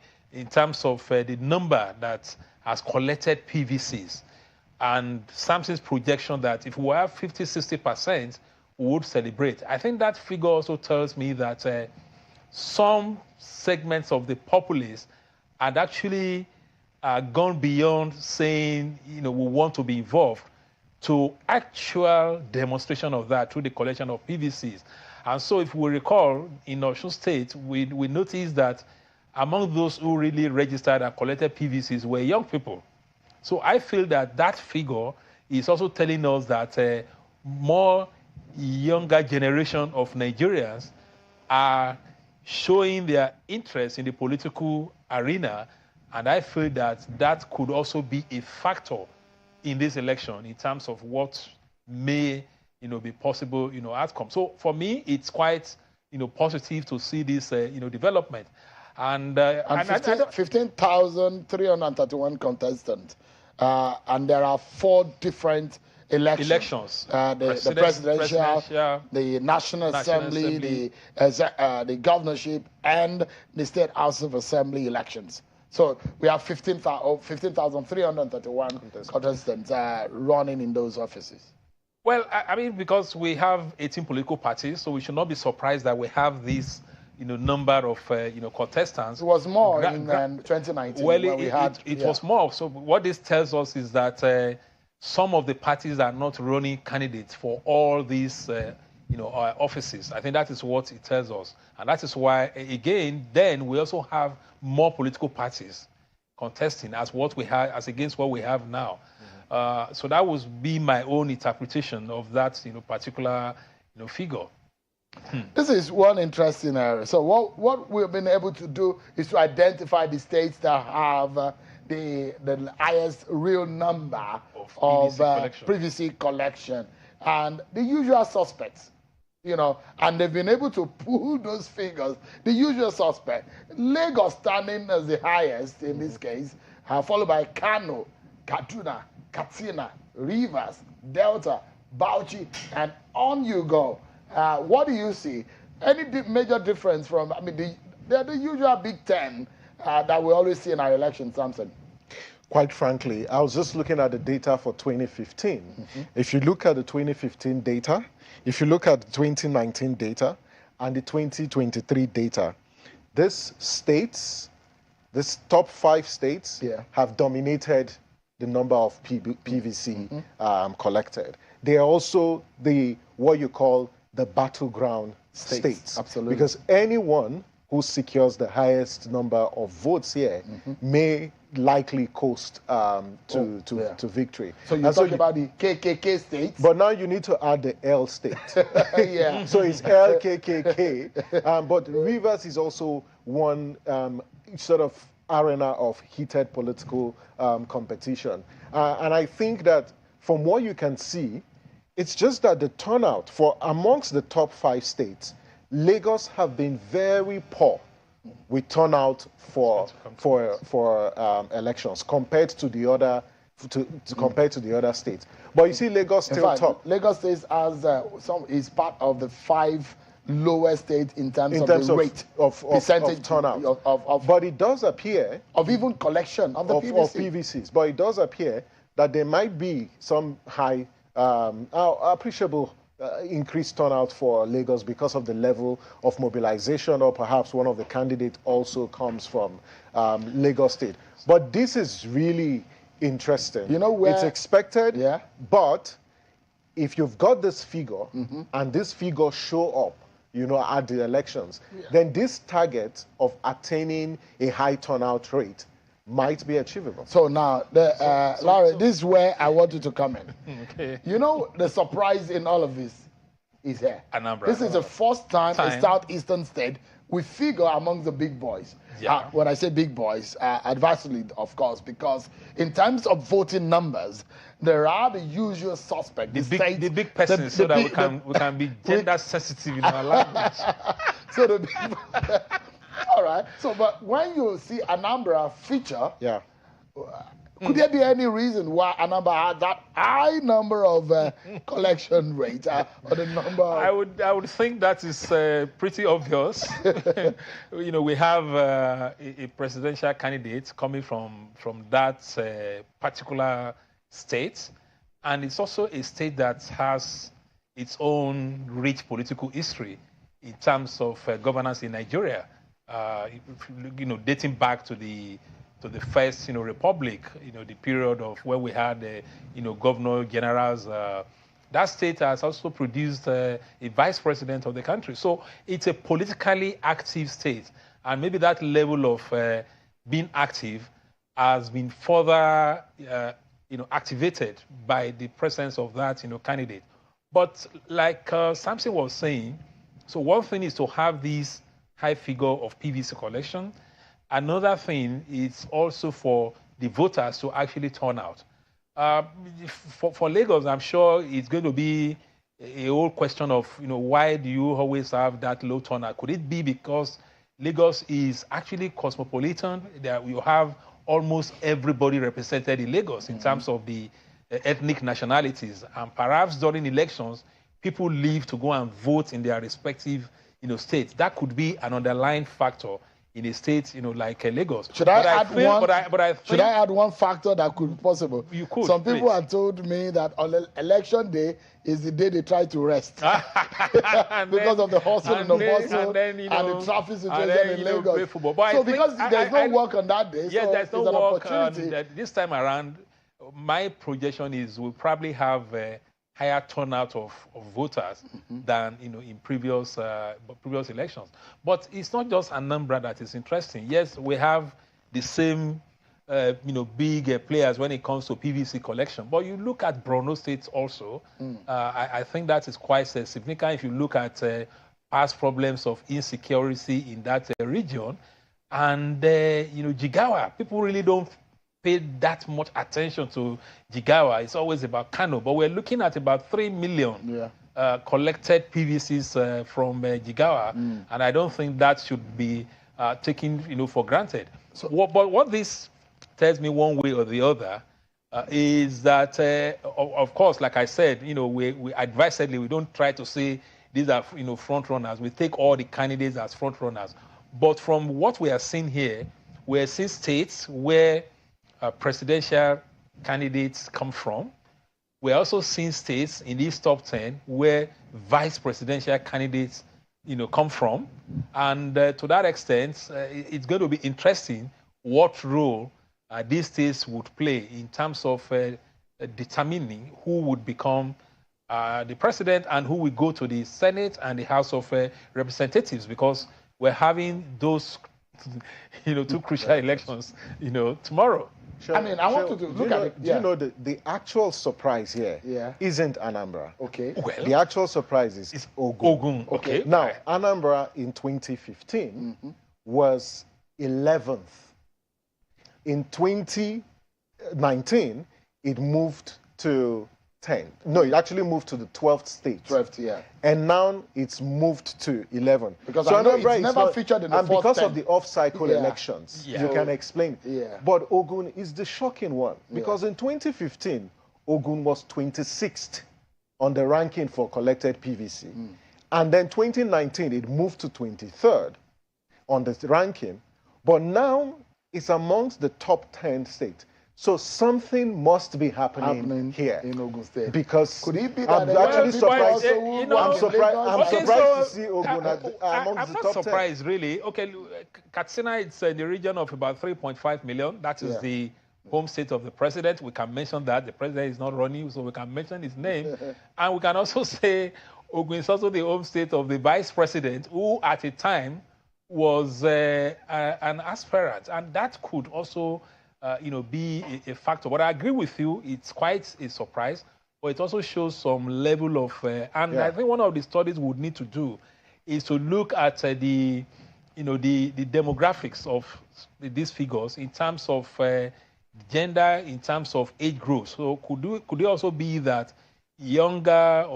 Speaker 9: terms of the number that has collected PVCs, and Samson's projection that if we have 50, 60%, we would celebrate. I think that figure also tells me that some segments of the populace had actually gone beyond saying, we want to be involved, to actual demonstration of that through the collection of PVCs. And so if we recall, in Osun State, we noticed that among those who really registered and collected PVCs were young people. So I feel that that figure is also telling us that more younger generation of Nigerians are showing their interest in the political arena And I feel that that could also be a factor in this election in terms of what may, be possible, outcome. So for me, it's quite, positive to see this, development. And
Speaker 1: 15,331 contestants. And there are 4 different elections. The presidential, the National Assembly, the governorship, and the State House of Assembly elections. So we have 15,331 contestants running in those offices.
Speaker 9: Well, I mean, because we have 18 political parties, so we should not be surprised that we have this, number of, contestants.
Speaker 1: It was more in 2019.
Speaker 9: Well, it was more. So what this tells us is that some of the parties are not running candidates for all these, offices. I think that is what it tells us. And that is why, again, then we also have more political parties contesting as against what we have now. So that would be my own interpretation of that, particular, figure.
Speaker 1: This is one interesting area. So what we've been able to do is to identify the states that have the highest real number of PVC collection and the usual suspects, and they've been able to pull those figures. The usual suspect, Lagos standing as the highest in this case, followed by Kano, Kaduna, Katsina, Rivers, Delta, Bauchi, and on you go. What do you see? Any major difference from, they're the usual Big Ten that we always see in our elections, Samson?
Speaker 10: Quite frankly, I was just looking at the data for 2015. If you look at the 2015 data, if you look at the 2019 data, and the 2023 data, these top 5 states have dominated the number of PVC collected. They are also what you call the battleground states.
Speaker 1: Absolutely.
Speaker 10: Because anyone who secures the highest number of votes here may likely coast to victory.
Speaker 1: So you're talking about the KKK states?
Speaker 10: But now you need to add the L state.
Speaker 1: Yeah.
Speaker 10: So it's LKKK. But Rivers is also one sort of arena of heated political competition. And I think that from what you can see, it's just that the turnout for amongst the top 5 states, Lagos have been very poor with turnout for elections compared to the other compared to the other states. But you see, Lagos still top.
Speaker 1: Lagos State is part of the 5 lowest states in terms of the rate
Speaker 10: of
Speaker 1: percentage
Speaker 10: turnout. But it does appear
Speaker 1: of even collection of the
Speaker 10: PVCs. But it does appear that there might be some high appreciable increased turnout for Lagos because of the level of mobilization, or perhaps one of the candidates also comes from Lagos State. But this is really interesting. It's expected, but if you've got this figure and this figure show up, at the elections, then this target of attaining a high turnout rate might be achievable.
Speaker 1: So now, Larry, this is where I want you to come in.
Speaker 9: Okay.
Speaker 1: The surprise in all of this is here.
Speaker 9: Anambra.
Speaker 1: This is the first time a southeastern state we figure among the big boys.
Speaker 9: Yeah.
Speaker 1: When I say big boys, adversely, of course, because in terms of voting numbers, there are the usual suspects.
Speaker 9: The big persons, so that we can be gender sensitive in our language.
Speaker 1: So the big, all right. So, but when you see Anambra feature, could there be any reason why Anambra had that high number of collection rate or the number?
Speaker 9: I would think that is pretty obvious. We have a presidential candidate coming from that particular state, and it's also a state that has its own rich political history in terms of governance in Nigeria. Dating back to the first, republic, the period of where we had, governor generals. That state has also produced a vice president of the country. So it's a politically active state, and maybe that level of being active has been further, activated by the presence of that, candidate. But like Samson was saying, so one thing is to have this high figure of PVC collection. another thing is also for the voters to actually turn out. For Lagos, I'm sure it's going to be a whole question of, why do you always have that low turnout? Could it be because Lagos is actually cosmopolitan, that you have almost everybody represented in Lagos in terms of the ethnic nationalities, and perhaps during elections, people leave to go and vote in their respective, states. That could be an underlying factor in a state, like Lagos.
Speaker 1: Should I add one factor that could be possible?
Speaker 9: You could.
Speaker 1: Some people have told me that on election day is the day they try to rest because of the hustle and the bustle and the traffic situation in Lagos. So because there's no work on that day,
Speaker 9: yes,
Speaker 1: so
Speaker 9: there's no
Speaker 1: it's an
Speaker 9: work
Speaker 1: opportunity.
Speaker 9: This time around, my projection is we'll probably have a higher turnout of voters than in previous elections. But it's not just Anambra that is interesting. Yes, we have the same big players when it comes to PVC collection. But you look at Borno State also, I think that is quite significant. If you look at past problems of insecurity in that region, and Jigawa, people really don't pay that much attention to Jigawa. It's always about Kano, but we're looking at about 3 million collected PVCs from Jigawa, and I don't think that should be taken for granted. So, but what this tells me one way or the other is that, of course, like I said, we advisedly, we don't try to say these are front runners. We take all the candidates as front runners. But from what we are seeing here, we're seeing states where presidential candidates come from. We're also seeing states in these top 10 where vice presidential candidates come from. And to that extent, it's going to be interesting what role these states would play in terms of determining who would become the president and who will go to the Senate and the House of Representatives, because we're having those two crucial elections tomorrow.
Speaker 10: Sure.
Speaker 1: I mean, I want to look at it.
Speaker 10: Do you know the actual surprise here isn't Anambra?
Speaker 1: Okay.
Speaker 10: Well, the actual surprise is Ogun.
Speaker 1: Okay.
Speaker 10: Now, Anambra in 2015 was 11th. In 2019, it moved to 10th. No, it actually moved to the 12th state.
Speaker 1: 12th, yeah.
Speaker 10: And now it's moved to 11.
Speaker 1: Because so I know it's never featured in the
Speaker 10: and
Speaker 1: fourth
Speaker 10: because
Speaker 1: 10.
Speaker 10: of the off-cycle elections, you can explain.
Speaker 1: Yeah.
Speaker 10: But Ogun is the shocking one. Because in 2015, Ogun was 26th on the ranking for collected PVC. And then 2019, it moved to 23rd on the ranking. But now it's amongst the top 10 states. So something must be happening here
Speaker 1: in Ogun State.
Speaker 10: Because
Speaker 1: could it be
Speaker 10: I'm
Speaker 1: that
Speaker 10: actually surprised.
Speaker 1: I'm
Speaker 10: surprised to see Ogun amongst the
Speaker 9: I'm
Speaker 10: top
Speaker 9: not surprised, 10. Really. Okay, Katsina, it's in the region of about 3.5 million. That is the home state of the president. We can mention that. The president is not running, so we can mention his name. And we can also say Ogun is also the home state of the vice president, who at a time was an aspirant. And that could also be a factor. But I agree with you, it's quite a surprise, but it also shows some level of, I think one of the studies we would need to do is to look at the demographics of these figures in terms of gender, in terms of age group. So could it also be that younger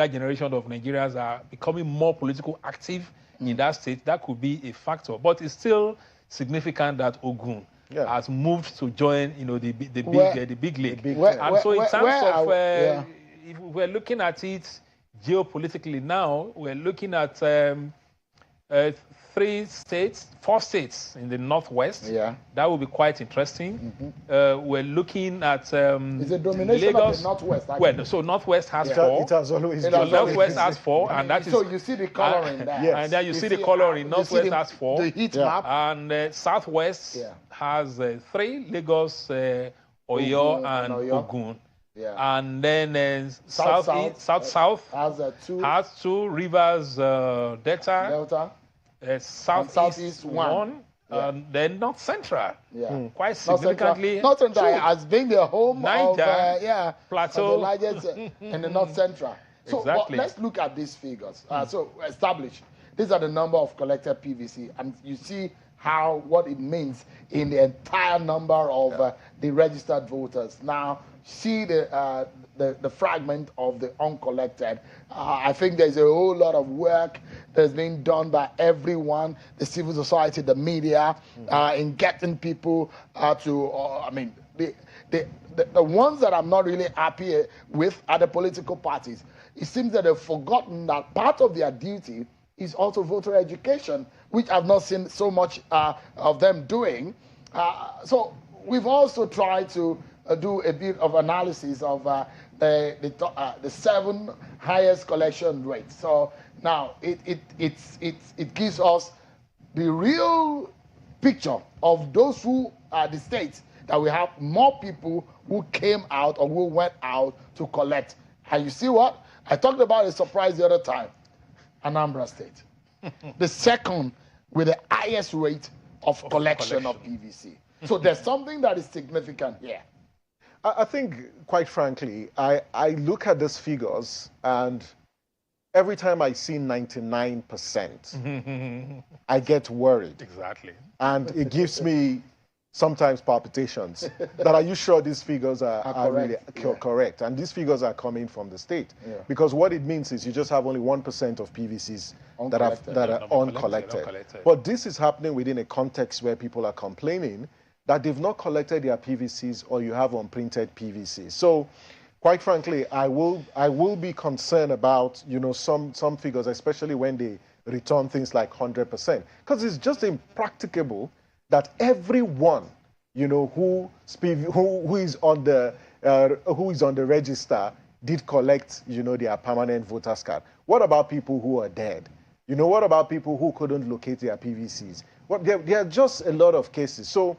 Speaker 9: generation of Nigerians are becoming more politically active in that state? That could be a factor. But it's still significant that Ogun has moved to join, the big league. So in terms of, if we're looking at it geopolitically now, we're looking at 4 states in the northwest.
Speaker 1: Yeah,
Speaker 9: that will be quite interesting. We're looking at
Speaker 1: it's a domination
Speaker 9: Lagos.
Speaker 1: Of the northwest. Actually.
Speaker 9: Well, so northwest has 4.
Speaker 10: It has always been.
Speaker 9: Northwest has 4, and that is.
Speaker 1: So you see the coloring there.
Speaker 9: Yes. And then you see the coloring. Northwest has 4.
Speaker 1: The heat map.
Speaker 9: And southwest has 3. Lagos, Oyo, and Ogun.
Speaker 1: Yeah.
Speaker 9: And then south has 2. Rivers, Delta. Southeast 1, then North Central. Quite significantly.
Speaker 1: North Central has been the home
Speaker 9: Niger,
Speaker 1: of
Speaker 9: Plateau,
Speaker 1: the largest in the North Central. So
Speaker 9: exactly.
Speaker 1: Let's look at these figures. So established. These are the number of collected PVC, and you see what it means in the entire number of the registered voters. Now, see the fragment of the uncollected. I think there's a whole lot of work that's being done by everyone, the civil society, the media, in getting people to, I mean, the ones that I'm not really happy with are the political parties. It seems that they've forgotten that part of their duty is also voter education, which I've not seen so much of them doing. So we've also tried to do a bit of analysis of the 7 highest collection rates. So now it gives us the real picture of those who are the states that we have more people who came out or who went out to collect. And you see what? I talked about a surprise the other time. Anambra State. The second with the highest rate of collection of PVC. So there's something that is significant here.
Speaker 10: I think, quite frankly, I look at these figures, and every time I see 99%, I get worried.
Speaker 9: Exactly.
Speaker 10: And it gives me sometimes palpitations that are you sure these figures are really correct? And these figures are coming from the state. Because what it means is you just have only 1% of PVCs that are uncollected. But this is happening within a context where people are complaining that they've not collected their PVCs, or you have unprinted PVCs. So, quite frankly, I will be concerned about, you know, some figures, especially when they return things like 100%, because it's just impracticable that everyone, you know, who is on the register did collect, you know, their permanent voters card. What about people who are dead? You know, what about people who couldn't locate their PVCs? Well, there are just a lot of cases. So,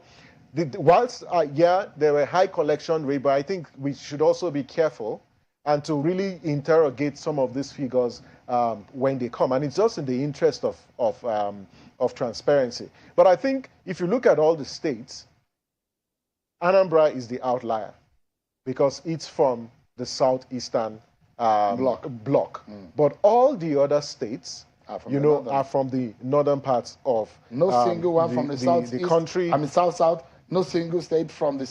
Speaker 10: whilst, there were high collection rate, but I think we should also be careful and to really interrogate some of these figures when they come. And it's just in the interest of transparency. But I think if you look at all the states, Anambra is the outlier because it's from the southeastern block. But all the other states, are from the northern parts of
Speaker 1: single one from the southeast,
Speaker 10: country.
Speaker 1: I mean, south. No single state from the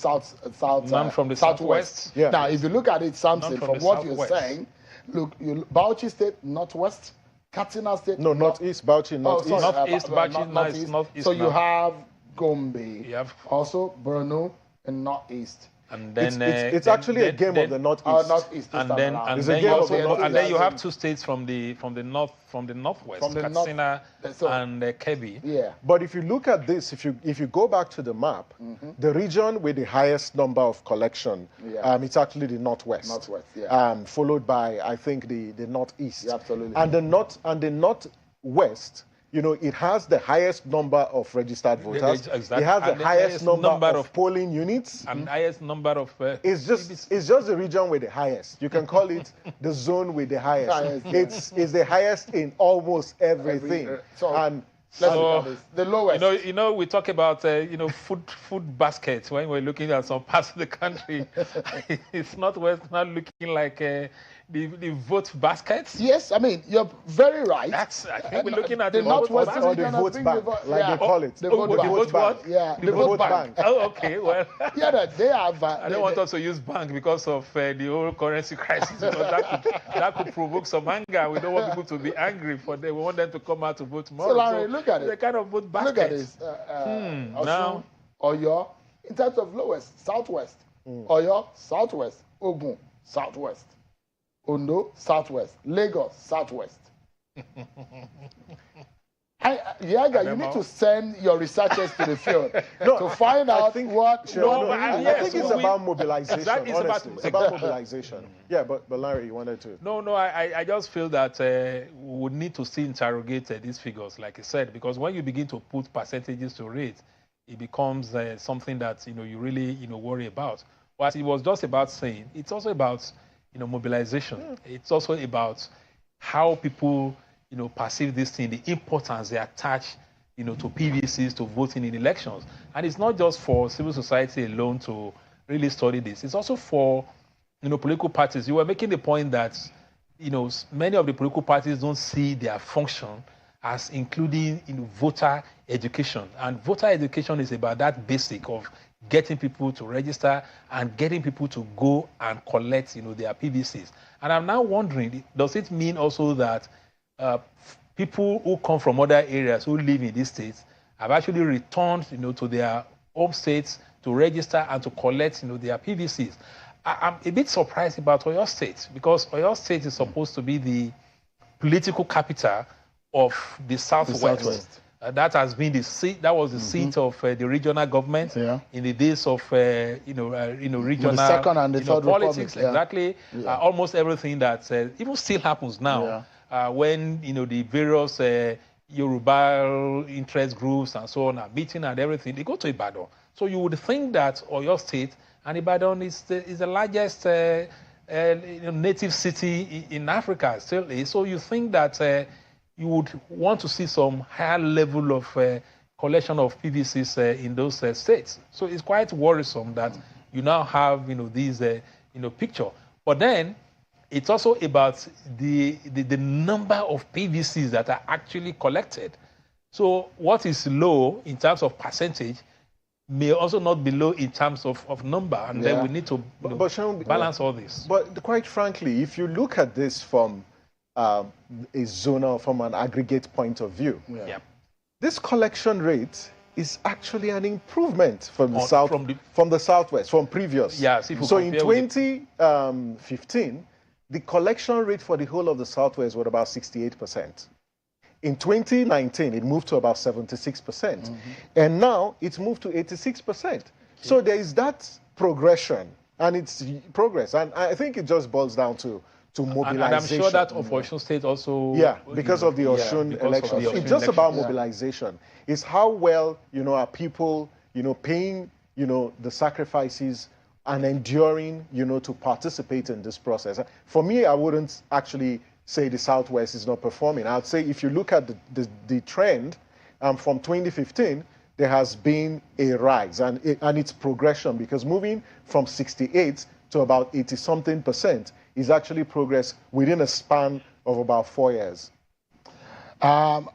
Speaker 9: none from the southwest.
Speaker 1: Yeah. Now, if you look at it, Samson, from what you're saying, look, Bauchi State, northwest, Katsina State.
Speaker 10: No, northeast, Bauchi, northeast.
Speaker 9: Northeast, Bauchi, northeast.
Speaker 1: So you have Gombe, also Borno, and northeast.
Speaker 9: And then
Speaker 10: it's actually a game of the northeast.
Speaker 9: And then you have 2 states from the northwest, Katsina and Kebbi.
Speaker 1: Yeah.
Speaker 10: But if you look at this, if you go back to the map, the region with the highest number of collection, it's actually the northwest. Followed by, I think, the northeast.
Speaker 1: Yeah, absolutely.
Speaker 10: And the northwest, you know, it has the highest number of registered voters.
Speaker 9: Exactly.
Speaker 10: It has the highest number of polling units.
Speaker 9: And highest number of...
Speaker 10: It's just the region with the highest. You can call it the zone with the highest. It's the highest in almost everything.
Speaker 1: The lowest.
Speaker 9: You know, we talk about food baskets when we're looking at some parts of the country. It's not looking like the vote baskets.
Speaker 1: Yes, I mean, you're very right.
Speaker 9: I think we're looking at
Speaker 1: the northwest
Speaker 10: or the vote bank, like they call it.
Speaker 1: The vote bank. Yeah, the vote bank.
Speaker 9: Oh, okay, well.
Speaker 1: They have.
Speaker 9: I don't want us to use bank because of the whole currency crisis, because that could provoke some anger. We don't want people to be angry for them. We want them to come out to vote tomorrow.
Speaker 1: So, Larry, look at it.
Speaker 9: The kind of vote basket.
Speaker 1: Look at this.
Speaker 9: Now,
Speaker 1: Oyo, in terms of lowest, southwest. Oyo, southwest. Ogun, southwest. Ondo, southwest. Lagos, southwest. You need to send your researchers to the field to find out what...
Speaker 10: I think it's about mobilization, honestly. It's about mobilization. Yeah, but Larry, you wanted to...
Speaker 9: No, I just feel that we would need to still interrogate these figures, like I said, because when you begin to put percentages to it, it becomes something that, you really, worry about. What it was just about saying, it's also about... mobilization. It's also about how people, perceive this thing, the importance they attach, to PVCs, to voting in elections. And it's not just for civil society alone to really study this. It's also for, political parties. You were making the point that, many of the political parties don't see their function as including voter education. And voter education is about that basic of getting people to register and getting people to go and collect their PVCs. And I'm now wondering, does it mean also that people who come from other areas who live in these states have actually returned to their home states to register and to collect their PVCs? I'm a bit surprised about Oyo State, because Oyo State is supposed to be the political capital of the Southwest. That has been the seat. That was the seat of the regional government in the days of regional
Speaker 1: the second and the third
Speaker 9: politics.
Speaker 1: Republic,
Speaker 9: Exactly, almost everything that even still happens now. When the various Yoruba interest groups and so on are meeting and everything, they go to Ibadan. So you would think that Oyo State and Ibadan is the largest native city in Africa, still is. So you think that you would want to see some higher level of collection of PVCs in those states. So it's quite worrisome that you now have these picture. But then it's also about the number of PVCs that are actually collected. So what is low in terms of percentage may also not be low in terms of number, and then we need to balance all this.
Speaker 10: But quite frankly, if you look at this from a zonal, from an aggregate point of view, this collection rate is actually an improvement from the from the Southwest, from previous.
Speaker 9: So
Speaker 10: in 2015, the collection rate for the whole of the Southwest was about 68%. In 2019, it moved to about 76%. And now it's moved to 86%. So there is that progression, and it's progress. And I think it just boils down to mobilization.
Speaker 9: And I'm sure that of Osun State also...
Speaker 10: because of the Osun elections. It's just about mobilization. It's how well, are people, paying, the sacrifices and enduring, to participate in this process. For me, I wouldn't actually say the Southwest is not performing. I'd say if you look at the trend from 2015, there has been a rise and its progression, because moving from 68 to about 80-something% is actually progress within a span of about 4 years.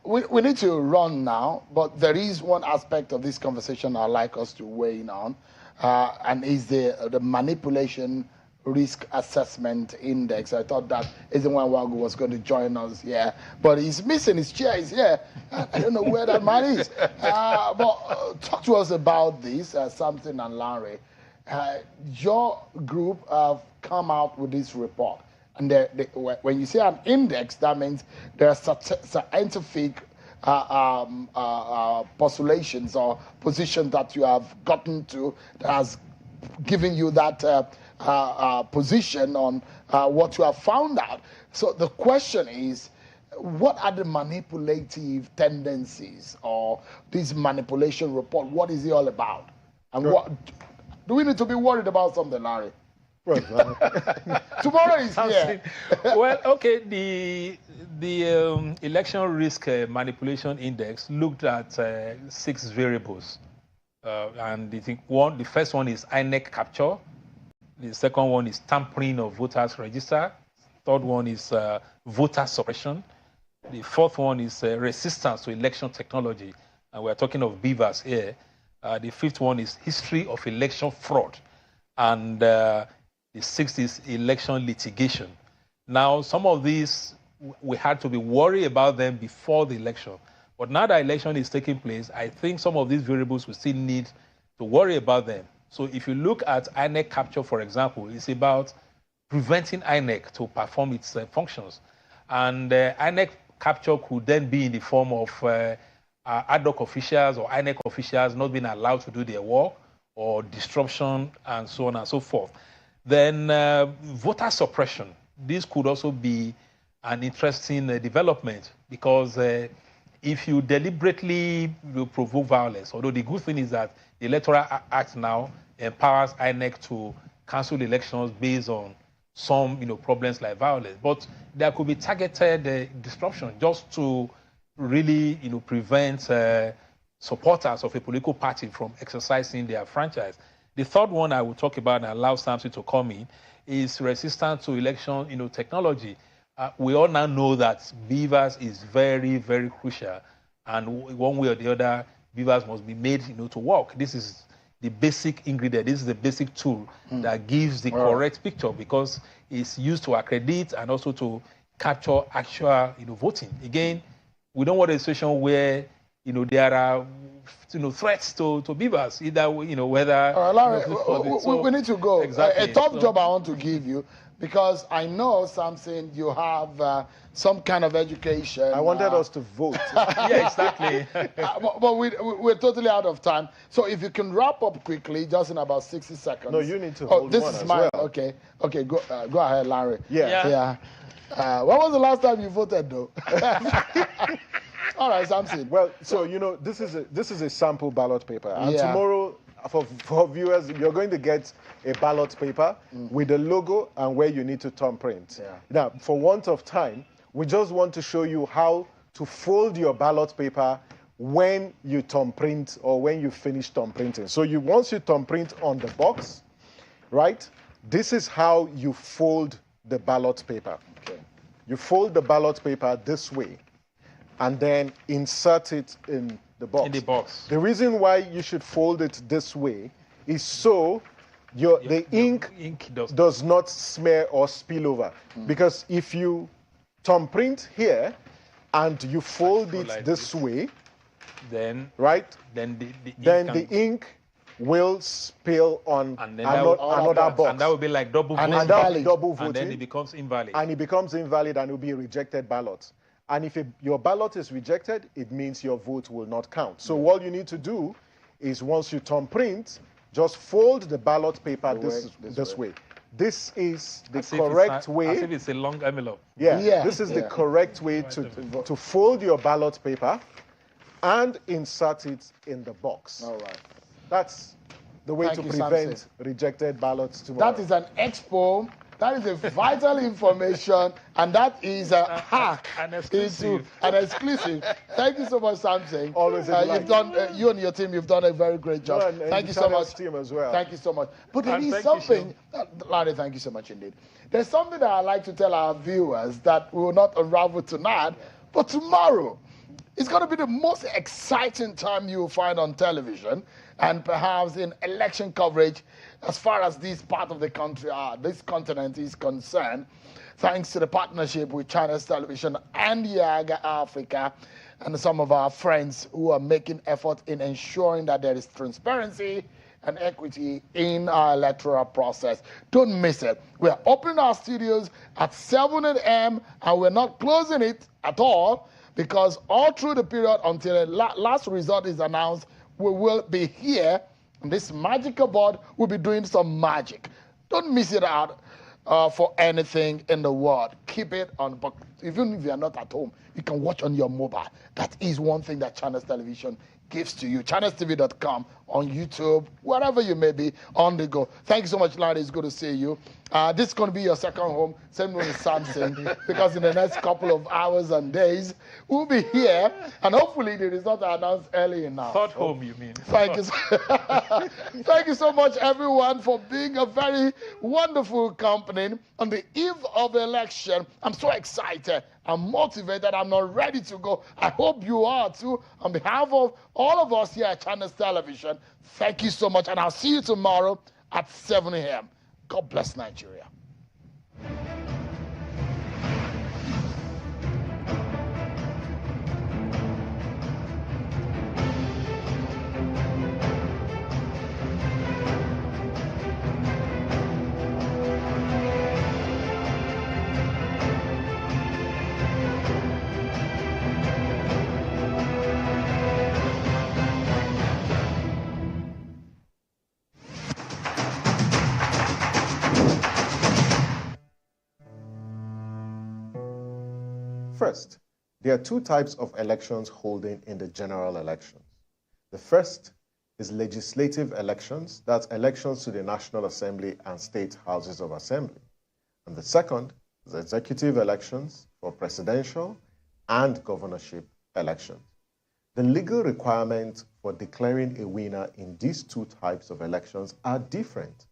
Speaker 1: We need to run now, but there is one aspect of this conversation I'd like us to weigh in on, and is the manipulation risk assessment index. I thought that Ezenwa Wagu was going to join us here, but he's missing. His chair is here. I don't know where that man is. But talk to us about this, Samson and Larry. Your group have come out with this report, and when you say an index, that means there are scientific postulations or positions that you have gotten to that has given you that position on what you have found out. So the question is, what are the manipulative tendencies or this manipulation report? What is it all about? And what do we need to be worried about something, Larry? Tomorrow is here.
Speaker 9: Well, okay, the election risk manipulation index looked at 6 variables. And I think the first one is INEC capture. The second one is tampering of voters' register. Third one is voter suppression. The fourth one is resistance to election technology. And we're talking of BVAS here. The fifth one is history of election fraud. And the sixth is election litigation. Now, some of these, we had to be worried about them before the election. But now that election is taking place, I think some of these variables we still need to worry about them. So if you look at INEC capture, for example, it's about preventing INEC to perform its functions. And INEC capture could then be in the form of ad hoc officials or INEC officials not being allowed to do their work, or disruption, and so on and so forth. Then voter suppression. This could also be an interesting development, because if you deliberately provoke violence, although the good thing is that the Electoral Act now empowers INEC to cancel elections based on some problems like violence, but there could be targeted disruption just to really prevent supporters of a political party from exercising their franchise. The third one I will talk about and allow Samson to come in is resistance to election technology. we all now know that BVAS is very, very crucial, and one way or the other, BVAS must be made, to work. This is the basic ingredient. This is the basic tool that gives the correct picture, because it's used to accredit and also to capture actual, voting. Again, we don't want a situation where, there are, threats to BVAS, either, whether.
Speaker 1: Larry, we need to go.
Speaker 9: Exactly.
Speaker 1: A tough job I want to give you, because I know something, you have some kind of education.
Speaker 10: I wanted us to vote.
Speaker 9: Yeah, exactly.
Speaker 1: But we're totally out of time. So if you can wrap up quickly, just in about 60 seconds.
Speaker 10: No, you need to hold
Speaker 1: this
Speaker 10: one
Speaker 1: is
Speaker 10: as
Speaker 1: mine.
Speaker 10: well.
Speaker 1: Okay, go ahead, Larry.
Speaker 10: Yeah.
Speaker 1: When was the last time you voted, though? All right, Samson.
Speaker 10: Well, so this is a sample ballot paper, and tomorrow, for viewers, you're going to get a ballot paper with the logo and where you need to thumb print. Now, for want of time, we just want to show you how to fold your ballot paper when you thumb print or when you finish thumb printing. So once you thumb print on the box, right? This is how you fold the ballot paper. Okay. You fold the ballot paper this way, and then insert it in the box.
Speaker 9: In the box.
Speaker 10: The reason why you should fold it this way is so the ink does not smear or spill over. Because if you thumb print here and you fold it
Speaker 9: like
Speaker 10: this way,
Speaker 9: then
Speaker 10: then
Speaker 9: the
Speaker 10: the ink will spill on
Speaker 9: another
Speaker 10: box.
Speaker 9: And that will be like double voting.
Speaker 10: And that will be double voting.
Speaker 9: And then it becomes invalid.
Speaker 10: And it becomes invalid, and it will be a rejected ballot. And if your ballot is rejected, it means your vote will not count. So all you need to do is, once you thumb print, just fold the ballot paper this way. This is the correct way.
Speaker 9: As if it's a long envelope.
Speaker 10: Yeah. This is the correct way to fold your ballot paper and insert it in the box.
Speaker 1: All right.
Speaker 10: That's the way to prevent rejected ballots tomorrow.
Speaker 1: That is an expo. That is a vital information, and that is a hack into an exclusive. Thank you so much, Samson.
Speaker 10: Always
Speaker 1: you've done. You and your team, you've done a very great job.
Speaker 10: No, and
Speaker 1: thank you so much.
Speaker 10: Team as well.
Speaker 1: Thank you so much. But there is something, Larry. Thank you so much indeed. There's something that I'd like to tell our viewers that we will not unravel tonight, but tomorrow. It's going to be the most exciting time you will find on television, and perhaps in election coverage as far as this part of the country, this continent is concerned, thanks to the partnership with China's Television and Yaga Africa and some of our friends who are making effort in ensuring that there is transparency and equity in our electoral process. Don't miss it. We're opening our studios at 7 a.m. and we're not closing it at all, because all through the period until the last result is announced, we will be here, and this magical board will be doing some magic. Don't miss it out for anything in the world. Keep it on, but even if you're not at home, you can watch on your mobile. That is one thing that Channels Television gives to you. ChannelsTV.com, on YouTube, wherever you may be, on the go. Thank you so much, Larry. It's good to see you. This is going to be your second home, same way as Samson, because in the next couple of hours and days, we'll be here, and hopefully the results are announced early enough.
Speaker 9: Third home, you mean?
Speaker 1: Thank you. Thank you so much, everyone, for being a very wonderful company on the eve of the election. I'm so excited. I'm motivated. I'm not ready to go. I hope you are too. On behalf of all of us here at Channels Television, thank you so much, and I'll see you tomorrow at 7 a.m. God bless Nigeria.
Speaker 10: First, there are two types of elections holding in the general elections. The first is legislative elections, that's elections to the National Assembly and state houses of assembly. And the second is executive elections for presidential and governorship elections. The legal requirements for declaring a winner in these two types of elections are different.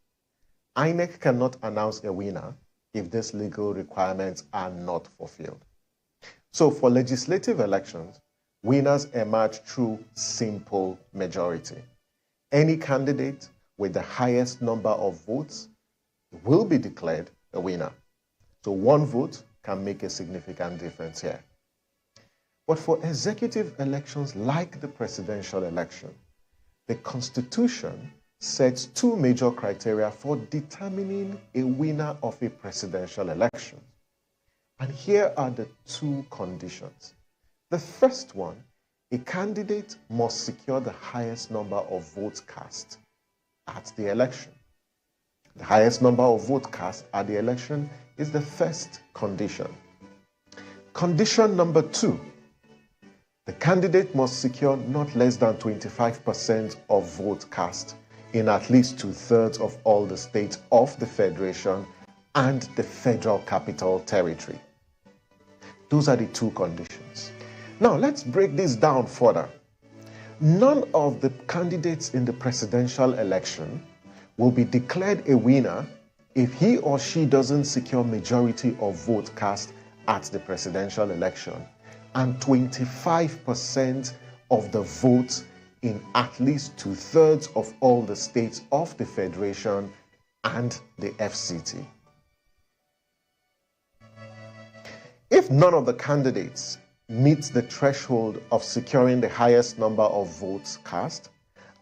Speaker 10: INEC cannot announce a winner if these legal requirements are not fulfilled. So for legislative elections, winners emerge through simple majority. Any candidate with the highest number of votes will be declared a winner. So one vote can make a significant difference here. But for executive elections like the presidential election, the Constitution sets two major criteria for determining a winner of a presidential election. And here are the two conditions. The first one, a candidate must secure the highest number of votes cast at the election. The highest number of votes cast at the election is the first condition. Condition number two, the candidate must secure not less than 25% of votes cast in at least 2/3 of all the states of the Federation and the Federal Capital Territory. Those are the two conditions. Now, let's break this down further. None of the candidates in the presidential election will be declared a winner if he or she doesn't secure majority of votes cast at the presidential election and 25% of the votes in at least 2/3 of all the states of the Federation and the FCT. If none of the candidates meets the threshold of securing the highest number of votes cast,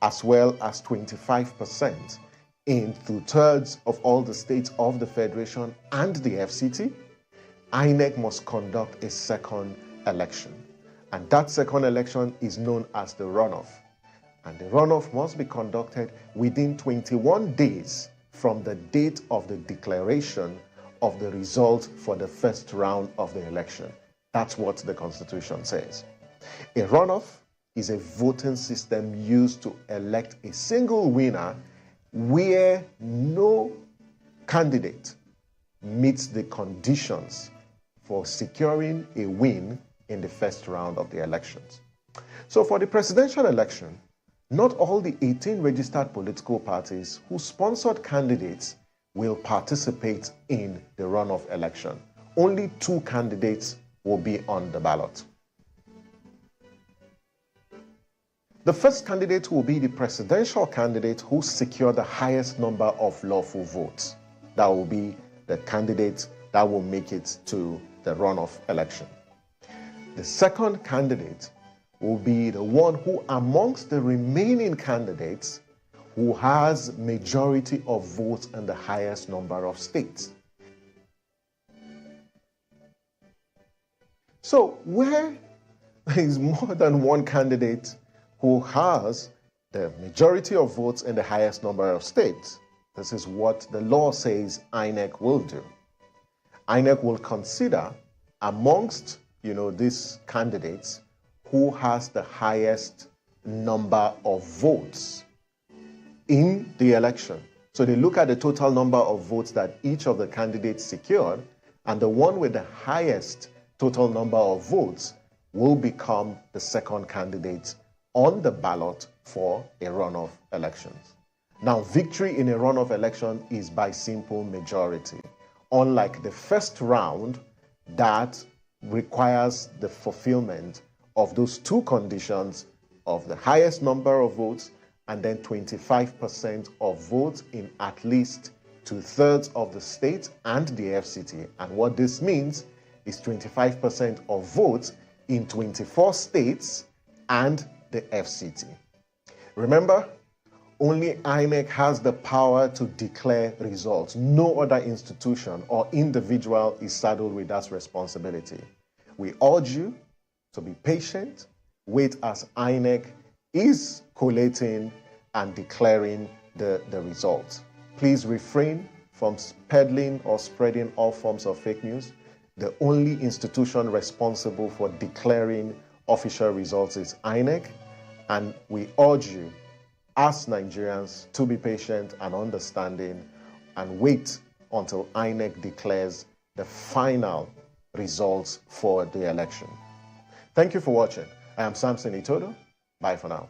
Speaker 10: as well as 25% in 2/3 of all the states of the Federation and the FCT, INEC must conduct a second election. And that second election is known as the runoff. And the runoff must be conducted within 21 days from the date of the declaration of the result for the first round of the election. That's what the Constitution says. A runoff is a voting system used to elect a single winner where no candidate meets the conditions for securing a win in the first round of the elections. So for the presidential election, not all the 18 registered political parties who sponsored candidates will participate in the runoff election. Only 2 candidates will be on the ballot. The first candidate will be the presidential candidate who secured the highest number of lawful votes. That will be the candidate that will make it to the runoff election. The second candidate will be the one who, amongst the remaining candidates, who has majority of votes in the highest number of states. So where there is more than one candidate who has the majority of votes in the highest number of states, this is what the law says INEC will do. INEC will consider amongst, these candidates who has the highest number of votes in the election. So they look at the total number of votes that each of the candidates secured, and the one with the highest total number of votes will become the second candidate on the ballot for a runoff elections. Now, victory in a runoff election is by simple majority, unlike the first round that requires the fulfillment of those 2 conditions of the highest number of votes and then 25% of votes in at least 2/3 of the state and the FCT. And what this means is 25% of votes in 24 states and the FCT. Remember, only INEC has the power to declare results. No other institution or individual is saddled with that responsibility. We urge you to be patient, wait as INEC is collating and declaring the results. Please refrain from peddling or spreading all forms of fake news. The only institution responsible for declaring official results is INEC, and we urge you as Nigerians to be patient and understanding and wait until INEC declares the final results for the election. Thank you for watching. I am Samson Itodo. Bye for now.